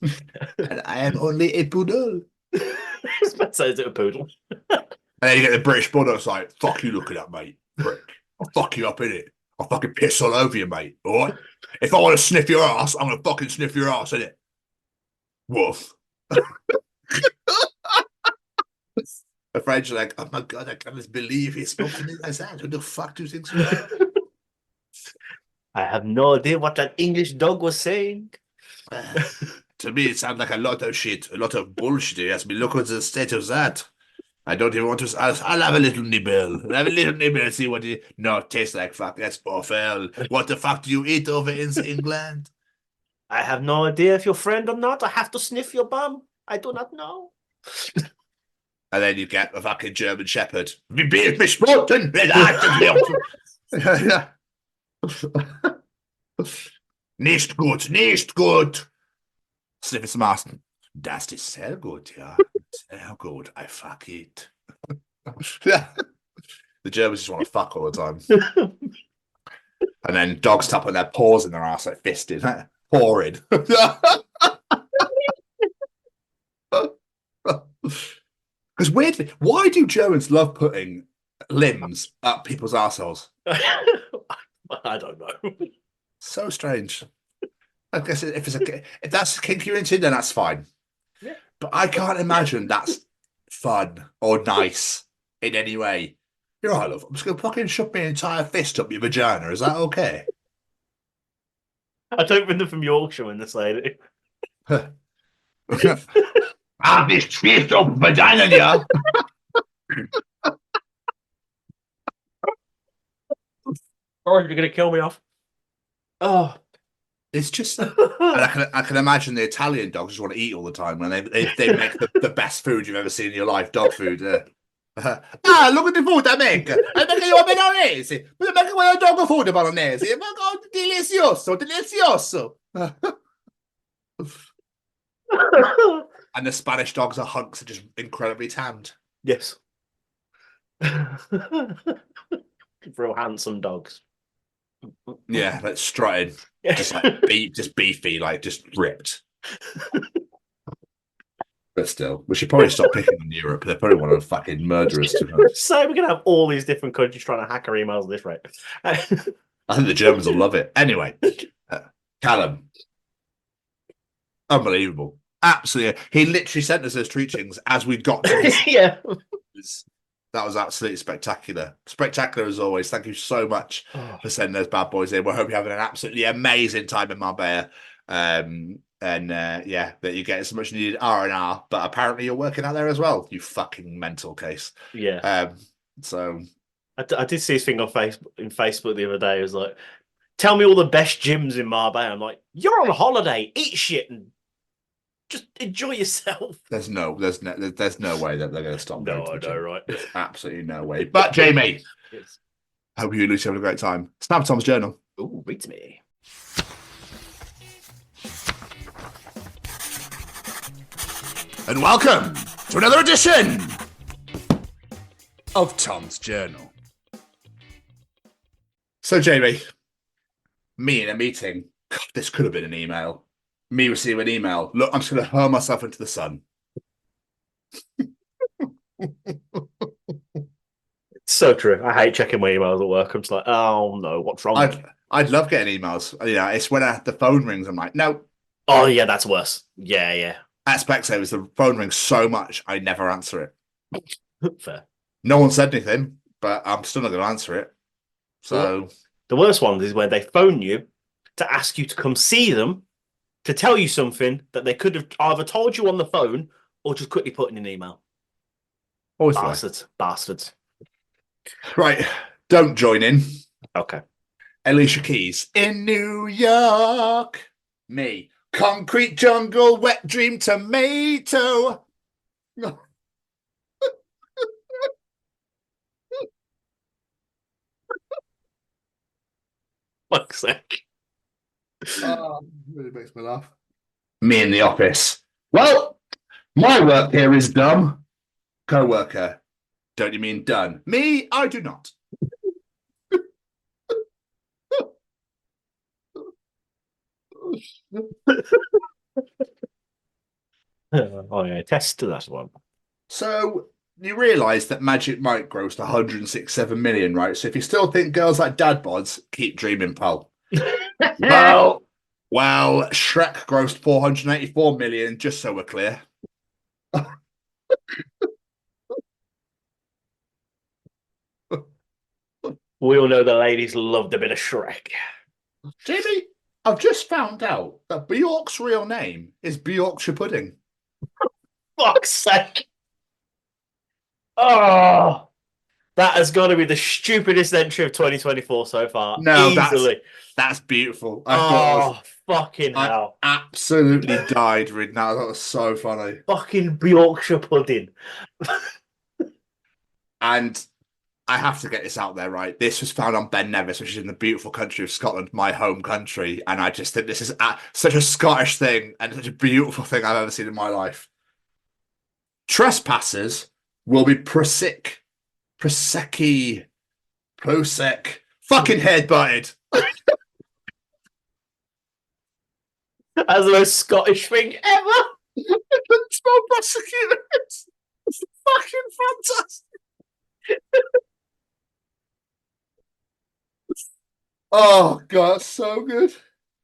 And I am only a poodle. I was about to say, is it a poodle? And then you get the British Bulldog's like, fuck you looking at, mate. Prick. I'll fuck you up, innit? I'll fucking piss all over you, mate. All right? If I want to sniff your ass, I'm going to fucking sniff your ass, innit? Woof. The French are like, oh my God, I can't believe he spoke to me like that. Who the fuck do you think you are? I have no idea what that English dog was saying. To me, it sounds like a lot of shit, a lot of bullshit. He has me look at the state of that. I don't even want to. I'll have a little nibble. I'll have a little nibble and see what it. No, it tastes like fuck. That's awful. What the fuck do you eat over in England? I have no idea if you're friend or not. I have to sniff your bum. I do not know. And then you get a fucking German Shepherd. Wie bin ich besprochen? Nicht gut, nicht gut. Sniffing some ass. Das ist sehr gut, ja. Sehr gut. I fuck it. The Germans just want to fuck all the time. And then dogs tapping their paws in their ass like fisted. Pouring. Because weirdly, why do Germans love putting limbs up people's assholes? I don't know. So strange. I guess if that's kink you're into, then that's fine. Yeah. But I can't imagine that's fun or nice in any way. You're right, love. I'm just going to fucking shove my entire fist up your vagina. Is that okay? I don't think they're from Yorkshire when they say it. This fist up vagina, yeah. Or you're going to kill me off. Oh. It's just, and I can imagine the Italian dogs just want to eat all the time, and they make the best food you've ever seen in your life, dog food. Look at the food I make. I make you a bolognese. I make you a dog food bolognese. Oh, delicioso, delicioso. And the Spanish dogs are hunks are just incredibly tanned. Yes. Real handsome dogs. Yeah, like strutting. Just like just beefy, like just ripped. But still, we should probably stop picking on Europe. They're probably one of the fucking murderers. So we're gonna have all these different countries trying to hack our emails at this rate. I think the Germans will love it. Anyway, Callum, unbelievable, absolutely. He literally sent us those treatings as we got to this. Yeah. That was absolutely spectacular. Spectacular as always. Thank you so much for sending those bad boys in. We hope you're having an absolutely amazing time in Marbella. That you're getting so much needed R&R, but apparently you're working out there as well. You fucking mental case. Yeah. So I did see this thing on Facebook the other day. It was like, tell me all the best gyms in Marbella. I'm like, you're on holiday, eat shit and just enjoy yourself. There's no way that they're going to stop. No, I know, right? There's absolutely no way. But Jamie, Yes. hope you and Lucy having a great time. Snap Tom's journal. Ooh, beats me. And welcome to another edition of Tom's Journal. So, Jamie, me in a meeting. God, this could have been an email. Me receive an email. Look, I'm just going to hurl myself into the sun. So true. I hate checking my emails at work. I'm just like, oh no, what's wrong? I'd love getting emails. Yeah, it's when the phone rings. I'm like, no. Oh yeah, that's worse. Yeah. At Specsavers, the phone rings so much, I never answer it. Fair. No one said anything, but I'm still not going to answer it. So the worst one is when they phone you to ask you to come see them to tell you something that they could have either told you on the phone or just quickly put in an email. always Bastards. Right, don't join in. Okay. Alicia Keys in New York. Me, concrete jungle, wet dream tomato. Fuck's sake. Really makes me laugh. Me in the office. Well, my work here is dumb. Co-worker. Don't you mean done? Me, I do not. Oh yeah, test to that one. So you realise that Magic Mike grossed 167 million, right? So if you still think girls like dad bods, keep dreaming, pal. well, Shrek grossed 484 million, just so we're clear. We all know the ladies loved a bit of Shrek. Jamie, I've just found out that Bjork's real name is Bjorkshire Pudding. Fuck's sake. Oh, that has got to be the stupidest entry of 2024 so far. No, easily. That's beautiful. Fucking hell. I absolutely died reading that. That was so funny. Fucking Bjorkshire Pudding. And I have to get this out there, right? This was found on Ben Nevis, which is in the beautiful country of Scotland, my home country. And I just think this is such a Scottish thing and such a beautiful thing I've ever seen in my life. Trespassers will be Prosecchi, fucking headbutted. That's the most Scottish thing ever. I couldn't spell prosecutor. It's fucking fantastic. Oh, God, so good.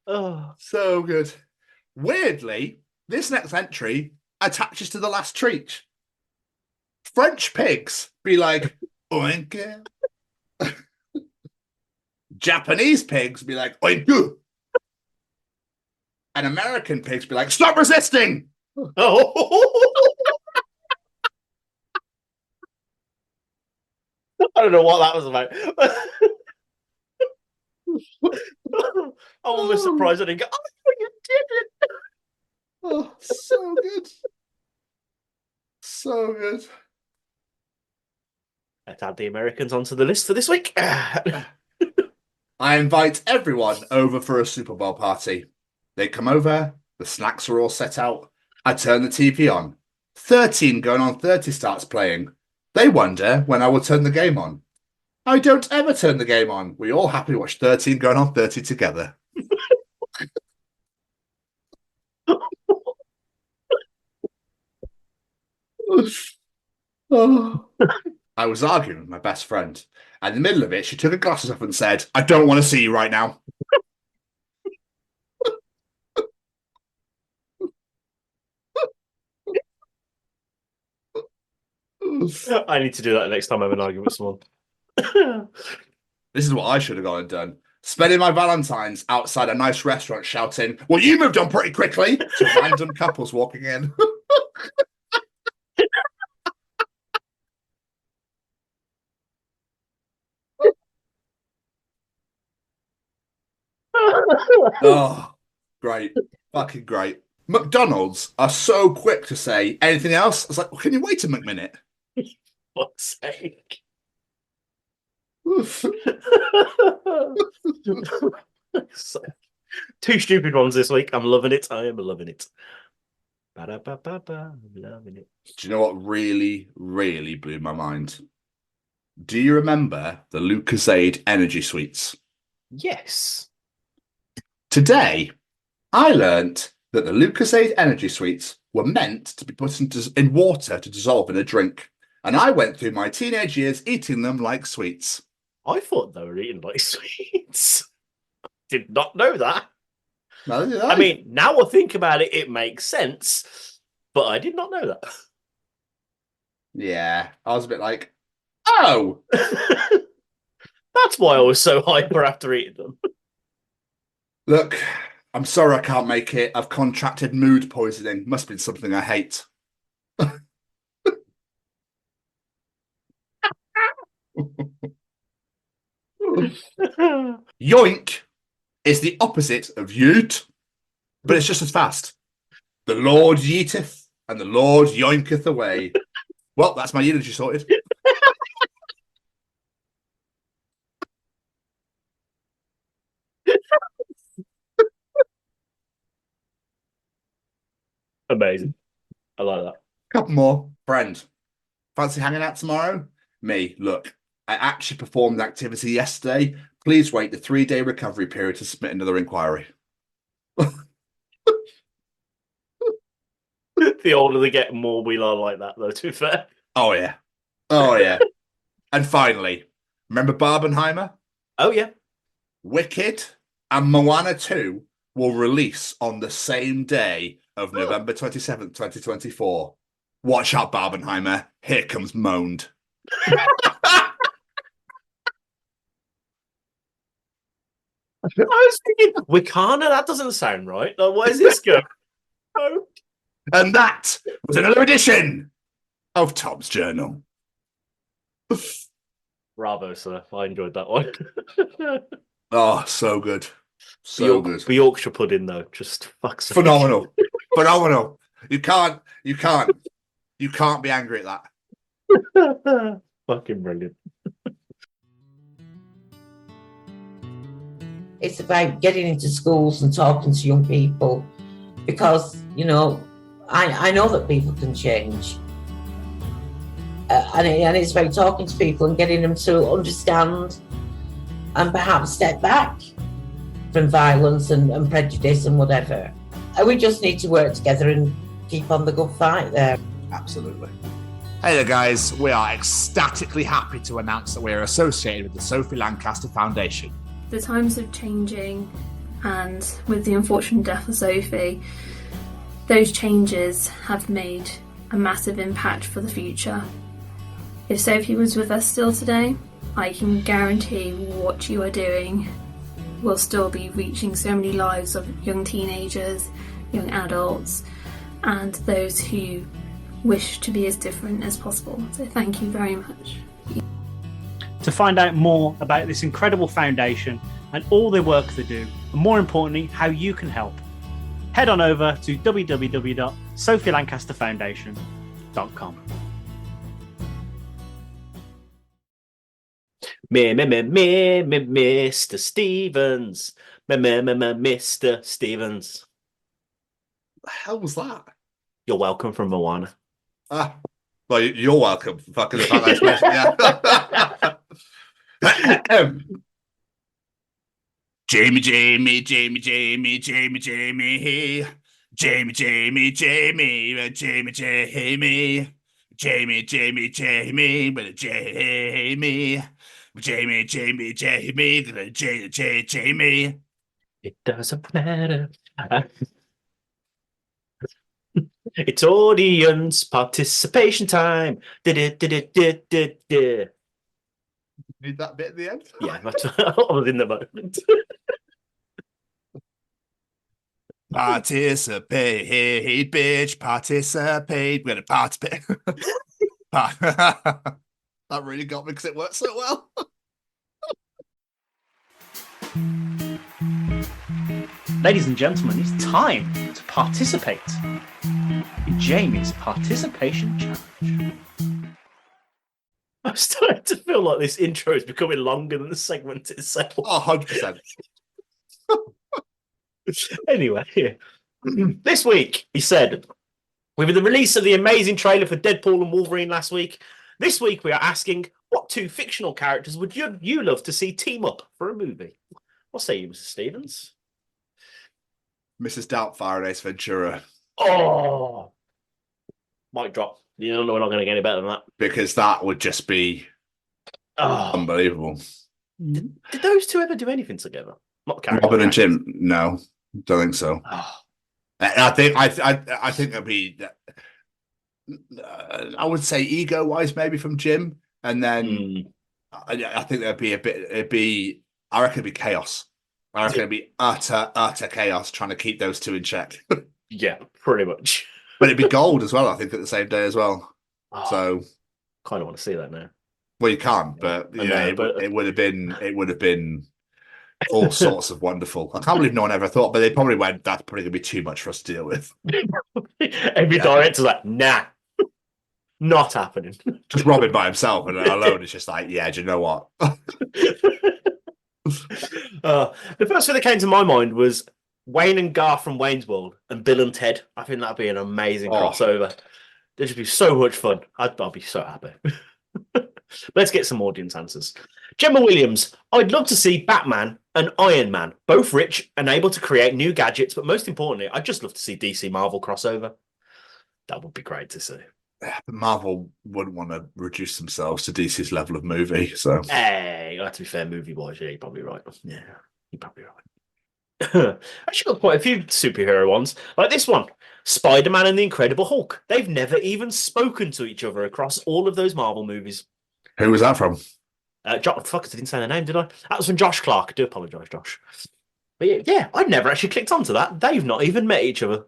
Oh, so good. Weirdly, this next entry attaches to the last treat. French pigs be like, oink. Japanese pigs be like, oink. And American pigs be like, stop resisting. Oh. I don't know what that was about. I'm almost surprised I didn't go, oh, you did it. Oh, so good. So good. Let's add the Americans onto the list for this week. I invite everyone over for a Super Bowl party. They come over, the snacks are all set out. I turn the TV on. 13 going on 30 starts playing. They wonder when I will turn the game on. I don't ever turn the game on. We all happily watch 13 going on 30 together. Oh. I was arguing with my best friend. And in the middle of it, she took her glasses off and said, I don't want to see you right now. I need to do that next time I have an argument with someone. This is what I should have gone and done. Spending my Valentine's outside a nice restaurant shouting, well, you moved on pretty quickly, to random couples walking in. Oh, great. Fucking great. McDonald's are so quick to say anything else. I was like, well, can you wait a minute? Fuck's sake. Two stupid ones this week. I'm loving it. I am loving it. Ba-da-ba-ba-ba. I'm loving it. Do you know what really, really blew my mind? Do you remember the Lucozade energy sweets? Yes. Today, I learnt that the Lucozade energy sweets were meant to be put in water to dissolve in a drink. And I went through my teenage years eating them like sweets. I thought they were eaten like sweets. Did not know that. Neither did I. I mean, now I think about it, it makes sense. But I did not know that. Yeah, I was a bit like, Oh! That's why I was so hyper after eating them. Look, I'm sorry I can't make it. I've contracted mood poisoning. Must have been something I hate. Yoink is the opposite of yoot, but it's just as fast. The Lord yeeteth and the Lord yoinketh away. Well, that's my eulogy sorted. Amazing. I like that. Couple more. Friend, fancy hanging out tomorrow? Me, look, I actually performed the activity yesterday. Please wait the 3-day recovery period to submit another inquiry. The older they get, more we are like that, though, to be fair. Oh, yeah. Oh, yeah. And finally, remember Barbenheimer? Oh, yeah. Wicked and Moana 2 will release on the same day of November 27th, 2024. Watch out, Barbenheimer. Here comes Moaned. I was thinking, Wicana? That doesn't sound right. Like, where's this go? And that was another edition of Tom's Journal. Bravo, sir. I enjoyed that one. Oh, so good. So good. The Yorkshire pudding, though, just fucks. Phenomenal. Phenomenal. You can't be angry at that. Fucking brilliant. It's about getting into schools and talking to young people because, you know, I know that people can change. And it's about talking to people and getting them to understand and perhaps step back from violence and prejudice and whatever. And we just need to work together and keep on the good fight there. Absolutely. Hey there, guys. We are ecstatically happy to announce that we are associated with the Sophie Lancaster Foundation. The times are changing, and with the unfortunate death of Sophie, those changes have made a massive impact for the future. If Sophie was with us still today, I can guarantee what you are doing will still be reaching so many lives of young teenagers, young adults, and those who wish to be as different as possible. So thank you very much. To find out more about this incredible foundation and all the work they do, and more importantly, how you can help, head on over to www.sophielancasterfoundation.com. Mr. Stevens. Mr. Stevens. The hell was that? You're welcome from Moana. Ah, well, you're welcome. Fucking the fact that yeah. Jamie, Jamie, Jamie, Jamie, Jamie, Jamie, Jamie, Jamie, Jamie, Jamie, Jamie, Jamie, Jamie, Jamie, with a Jamie, Jamie, Jamie, Jamie, Jamie. It doesn't matter. It's audience participation time. Need that bit at the end? Yeah, that's I was in the moment. Participate, bitch, participate. We're going to participate. That really got me because it worked so well. Ladies and gentlemen, it's time to participate in Jamie's participation challenge. I'm starting to feel like this intro is becoming longer than the segment itself. 100%. Anyway, this week, he said, with the release of the amazing trailer for Deadpool and Wolverine last week, this week we are asking, what two fictional characters would you love to see team up for a movie? What say you, Mr. Stevens? Mrs. Doubtfire and Ace Ventura. Oh! Mic drop. You don't know we're not going to get any better than that. Because that would just be unbelievable. Did those two ever do anything together? Not Robin and Jim? No, don't think so. Oh. I think it'd be. I would say ego-wise, maybe from Jim, and then I think there'd be I reckon it'd be chaos. I reckon it'd be utter chaos trying to keep those two in check. Yeah, pretty much. But it'd be gold as well, I think, at the same day as well. Oh, So kind of want to see that now. well, you can't, but it would have been all sorts of wonderful. I can't believe no one ever thought, but they probably went, that's probably gonna be too much for us to deal with. Every director's like, nah, not happening. Just Robin by himself and alone is just like, yeah, do you know what? The first thing that came to my mind was Wayne and Garth from Wayne's World and Bill and Ted. I think that'd be an amazing crossover. It'd just be so much fun. I'd be so happy. Let's get some audience answers. Gemma Williams, I'd love to see Batman and Iron Man, both rich and able to create new gadgets, but most importantly, I'd just love to see DC Marvel crossover. That would be great to see. Marvel wouldn't want to reduce themselves to DC's level of movie, so Hey, to be fair, movie-wise, yeah, you're probably right. Yeah, you're probably right. Actually got quite a few superhero ones, like this one. Spider-Man and the Incredible Hulk. They've never even spoken to each other across all of those Marvel movies. Who was that from? I didn't say their name, did I? That was from Josh Clark. I do apologise, Josh. But yeah, I'd never actually clicked onto that. They've not even met each other.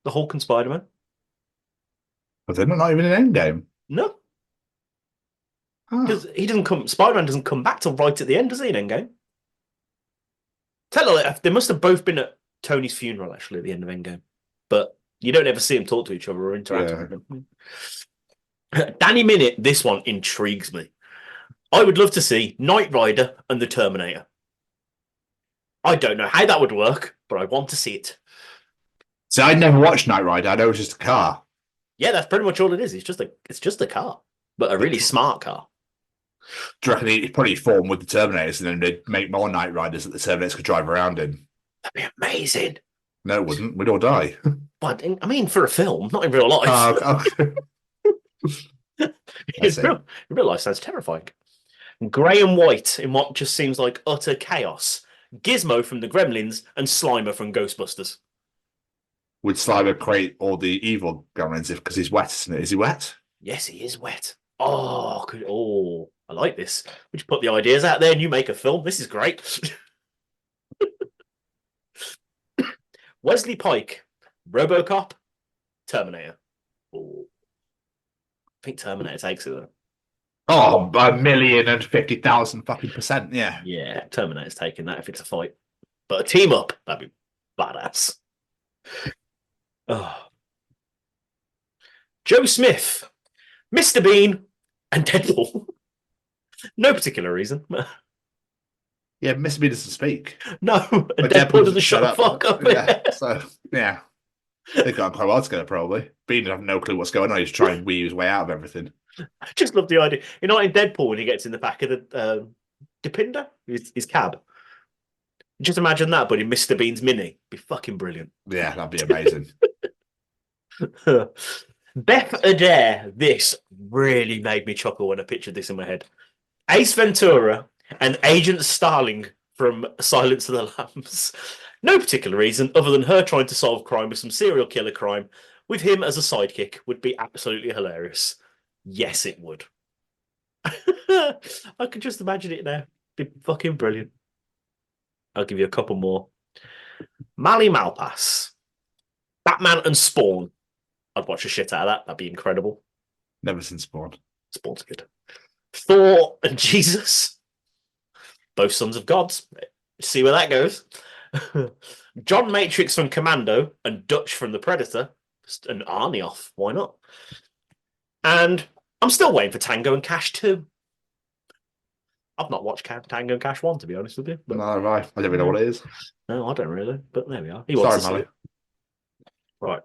The Hulk and Spider-Man. But they're not even in Endgame. No. Because Spider-Man doesn't come back till right at the end, does he, in Endgame? They must have both been at Tony's funeral, actually, at the end of Endgame. But you don't ever see them talk to each other or interact with them. Danny Minute, this one intrigues me. I would love to see Knight Rider and the Terminator. I don't know how that would work, but I want to see it. So I'd never watched Knight Rider. I know it's just a car. Yeah, that's pretty much all it is. It's just a car, but a really smart car. Do you reckon he'd probably form with the Terminators and then they'd make more Knight Riders that the Terminators could drive around in? That'd be amazing. No, it wouldn't. We'd all die. But I mean, for a film, not in real life. In real life sounds terrifying. Graham White in what just seems like utter chaos. Gizmo from the Gremlins and Slimer from Ghostbusters. Would Slimer create all the evil Gremlins because he's wet, isn't it? Is he wet? Yes, he is wet. I like this. We just put the ideas out there and you make a film. This is great. Wesley Pike, RoboCop, Terminator. I think Terminator takes it though. Oh, 1,050,000 fucking %, yeah. Yeah, Terminator's taking that if it's a fight. But a team up, that'd be badass. Oh. Joe Smith, Mr. Bean, and Deadpool. No particular reason. Yeah, Mr. Bean doesn't speak. No, and Deadpool doesn't shut the fuck up. Yeah, so, yeah. They got quite well together, probably. Bean would have no clue what's going on. He's trying to weave his way out of everything. I just love the idea. You know, in Deadpool, when he gets in the back of the Depinder, his cab. Just imagine that, but in Mr. Bean's Mini. Be fucking brilliant. Yeah, that'd be amazing. Beth Adair, this really made me chuckle when I pictured this in my head. Ace Ventura and Agent Starling from Silence of the Lambs. No particular reason other than her trying to solve crime with some serial killer crime with him as a sidekick would be absolutely hilarious. Yes, it would. I could just imagine it now. It'd be fucking brilliant. I'll give you a couple more. Mally Malpass. Batman and Spawn. I'd watch the shit out of that. That'd be incredible. Never seen Spawn. Spawn's good. Thor and Jesus. Both sons of gods. See where that goes. John Matrix from Commando and Dutch from The Predator. Just an Arnie off. Why not? And I'm still waiting for Tango and Cash 2. I've not watched Tango and Cash 1, to be honest with you. But... No, right. I don't even know what it is. No, I don't really. But there we are. Sorry, Mally. Right.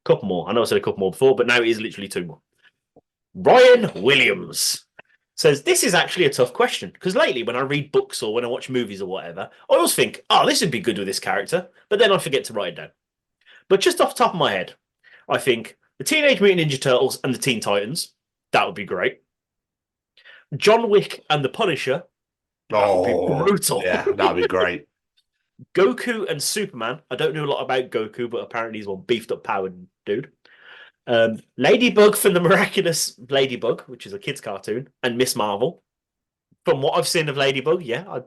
Couple more. I know I said a couple more before, but now it is literally two more. Ryan Williams says, this is actually a tough question, because lately when I read books or when I watch movies or whatever, I always think, oh, this would be good with this character, but then I forget to write it down. But just off the top of my head, I think the Teenage Mutant Ninja Turtles and the Teen Titans, that would be great. John Wick and the Punisher, that would be brutal. Yeah, that'd be great. Goku and Superman. I don't know a lot about Goku, but apparently he's one beefed up powered dude. Ladybug from the Miraculous Ladybug, which is a kid's cartoon, and Miss Marvel. From what I've seen of Ladybug, yeah,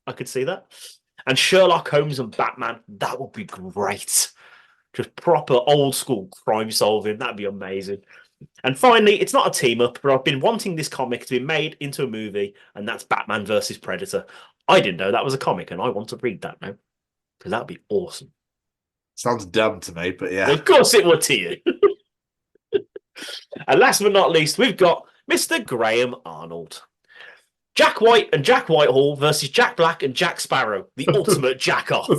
I could see that. And Sherlock Holmes and Batman, that would be great. Just proper old school crime solving. That'd be amazing. And finally, it's not a team up, but I've been wanting this comic to be made into a movie, and that's Batman versus Predator. I didn't know that was a comic, and I want to read that now because that'd be awesome. Sounds dumb to me, but yeah. Of course it would to you. And last but not least, we've got Mr. Graham Arnold. Jack White and Jack Whitehall versus Jack Black and Jack Sparrow, the ultimate jack-off.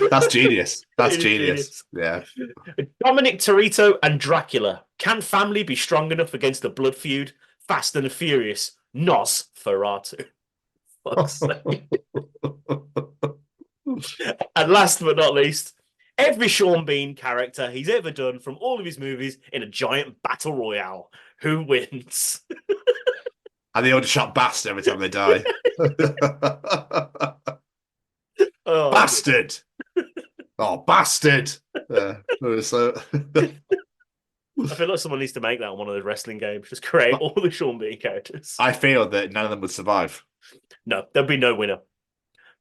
That's genius. That's genius. Yeah. Dominic Toretto and Dracula. Can family be strong enough against the blood feud? Fast and Furious. Nos Ferratu. Fuck's sake. And last but not least, every Sean Bean character he's ever done from all of his movies in a giant battle royale. Who wins? And they all shot bastard every time they die. Oh, bastard! Oh, bastard! So I feel like someone needs to make that on one of those wrestling games. Just create all the Sean Bean characters. I feel that none of them would survive. No, there'd be no winner.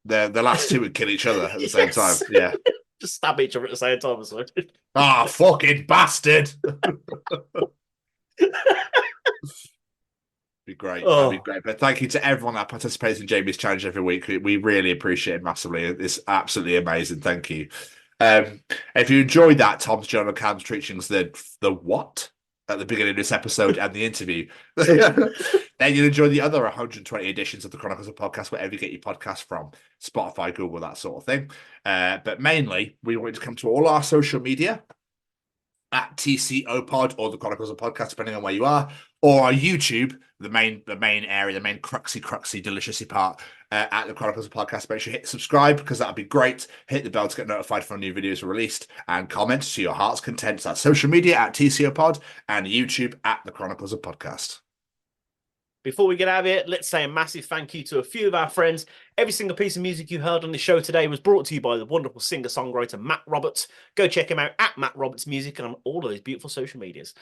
The last two would kill each other at the same time. Yeah. Just stab each other at the same time or something. Ah, fucking bastard! Be great. Oh. That'd be great. But thank you to everyone that participates in Jamie's challenge every week. We really appreciate it massively. It's absolutely amazing. Thank you. If you enjoyed that, Tom's Journal Cam's Treachings, the what at the beginning of this episode and the interview, then you'll enjoy the other 120 editions of the Chronicles of Podcast, wherever you get your podcast from, Spotify, Google, that sort of thing. But mainly, we want you to come to all our social media at TCO Pod or the Chronicles of Podcast, depending on where you are, or our YouTube, the main area, the main cruxy, deliciousy part at the Chronicles of Podcast. Make sure you hit subscribe because that'd be great. Hit the bell to get notified when new videos are released, and comment to your heart's content. That's social media at TCO Pod and YouTube at the Chronicles of Podcast. Before we get out of here, let's say a massive thank you to a few of our friends. Every single piece of music you heard on the show today was brought to you by the wonderful singer-songwriter Matt Roberts. Go check him out at Matt Roberts Music on all of his beautiful social medias.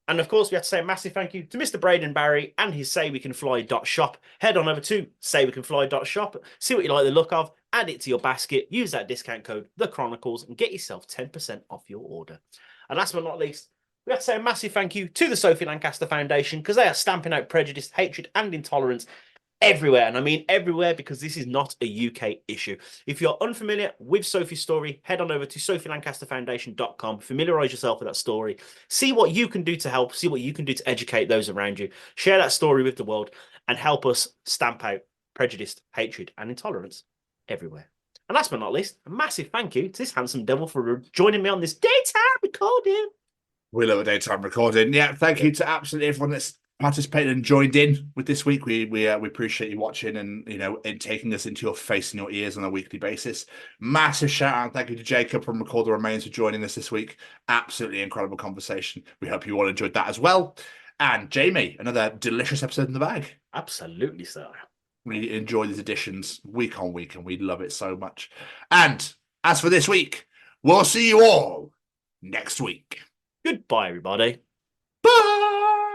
And of course, we have to say a massive thank you to Mr. Braden Barry and his SayWeCanFly.shop. Head on over to SayWeCanFly.shop, see what you like the look of, add it to your basket, use that discount code, The Chronicles, and get yourself 10% off your order. And last but not least, we have to say a massive thank you to the Sophie Lancaster Foundation because they are stamping out prejudice, hatred, and intolerance everywhere. And I mean everywhere because this is not a UK issue. If you're unfamiliar with Sophie's story, head on over to sophielancasterfoundation.com, familiarise yourself with that story, see what you can do to help, see what you can do to educate those around you, share that story with the world, and help us stamp out prejudice, hatred, and intolerance everywhere. And last but not least, a massive thank you to this handsome devil for joining me on this daytime recording. We love a daytime recording. Yeah, thank you to absolutely everyone that's participated and joined in with this week. We appreciate you watching and and taking us into your face and your ears on a weekly basis. Massive shout out and thank you to Jacob from Record the Remains for joining us this week. Absolutely incredible conversation. We hope you all enjoyed that as well. And Jamie, another delicious episode in the bag. Absolutely, sir. We enjoy these editions week on week and we love it so much. And as for this week, we'll see you all next week. Goodbye, everybody. Bye.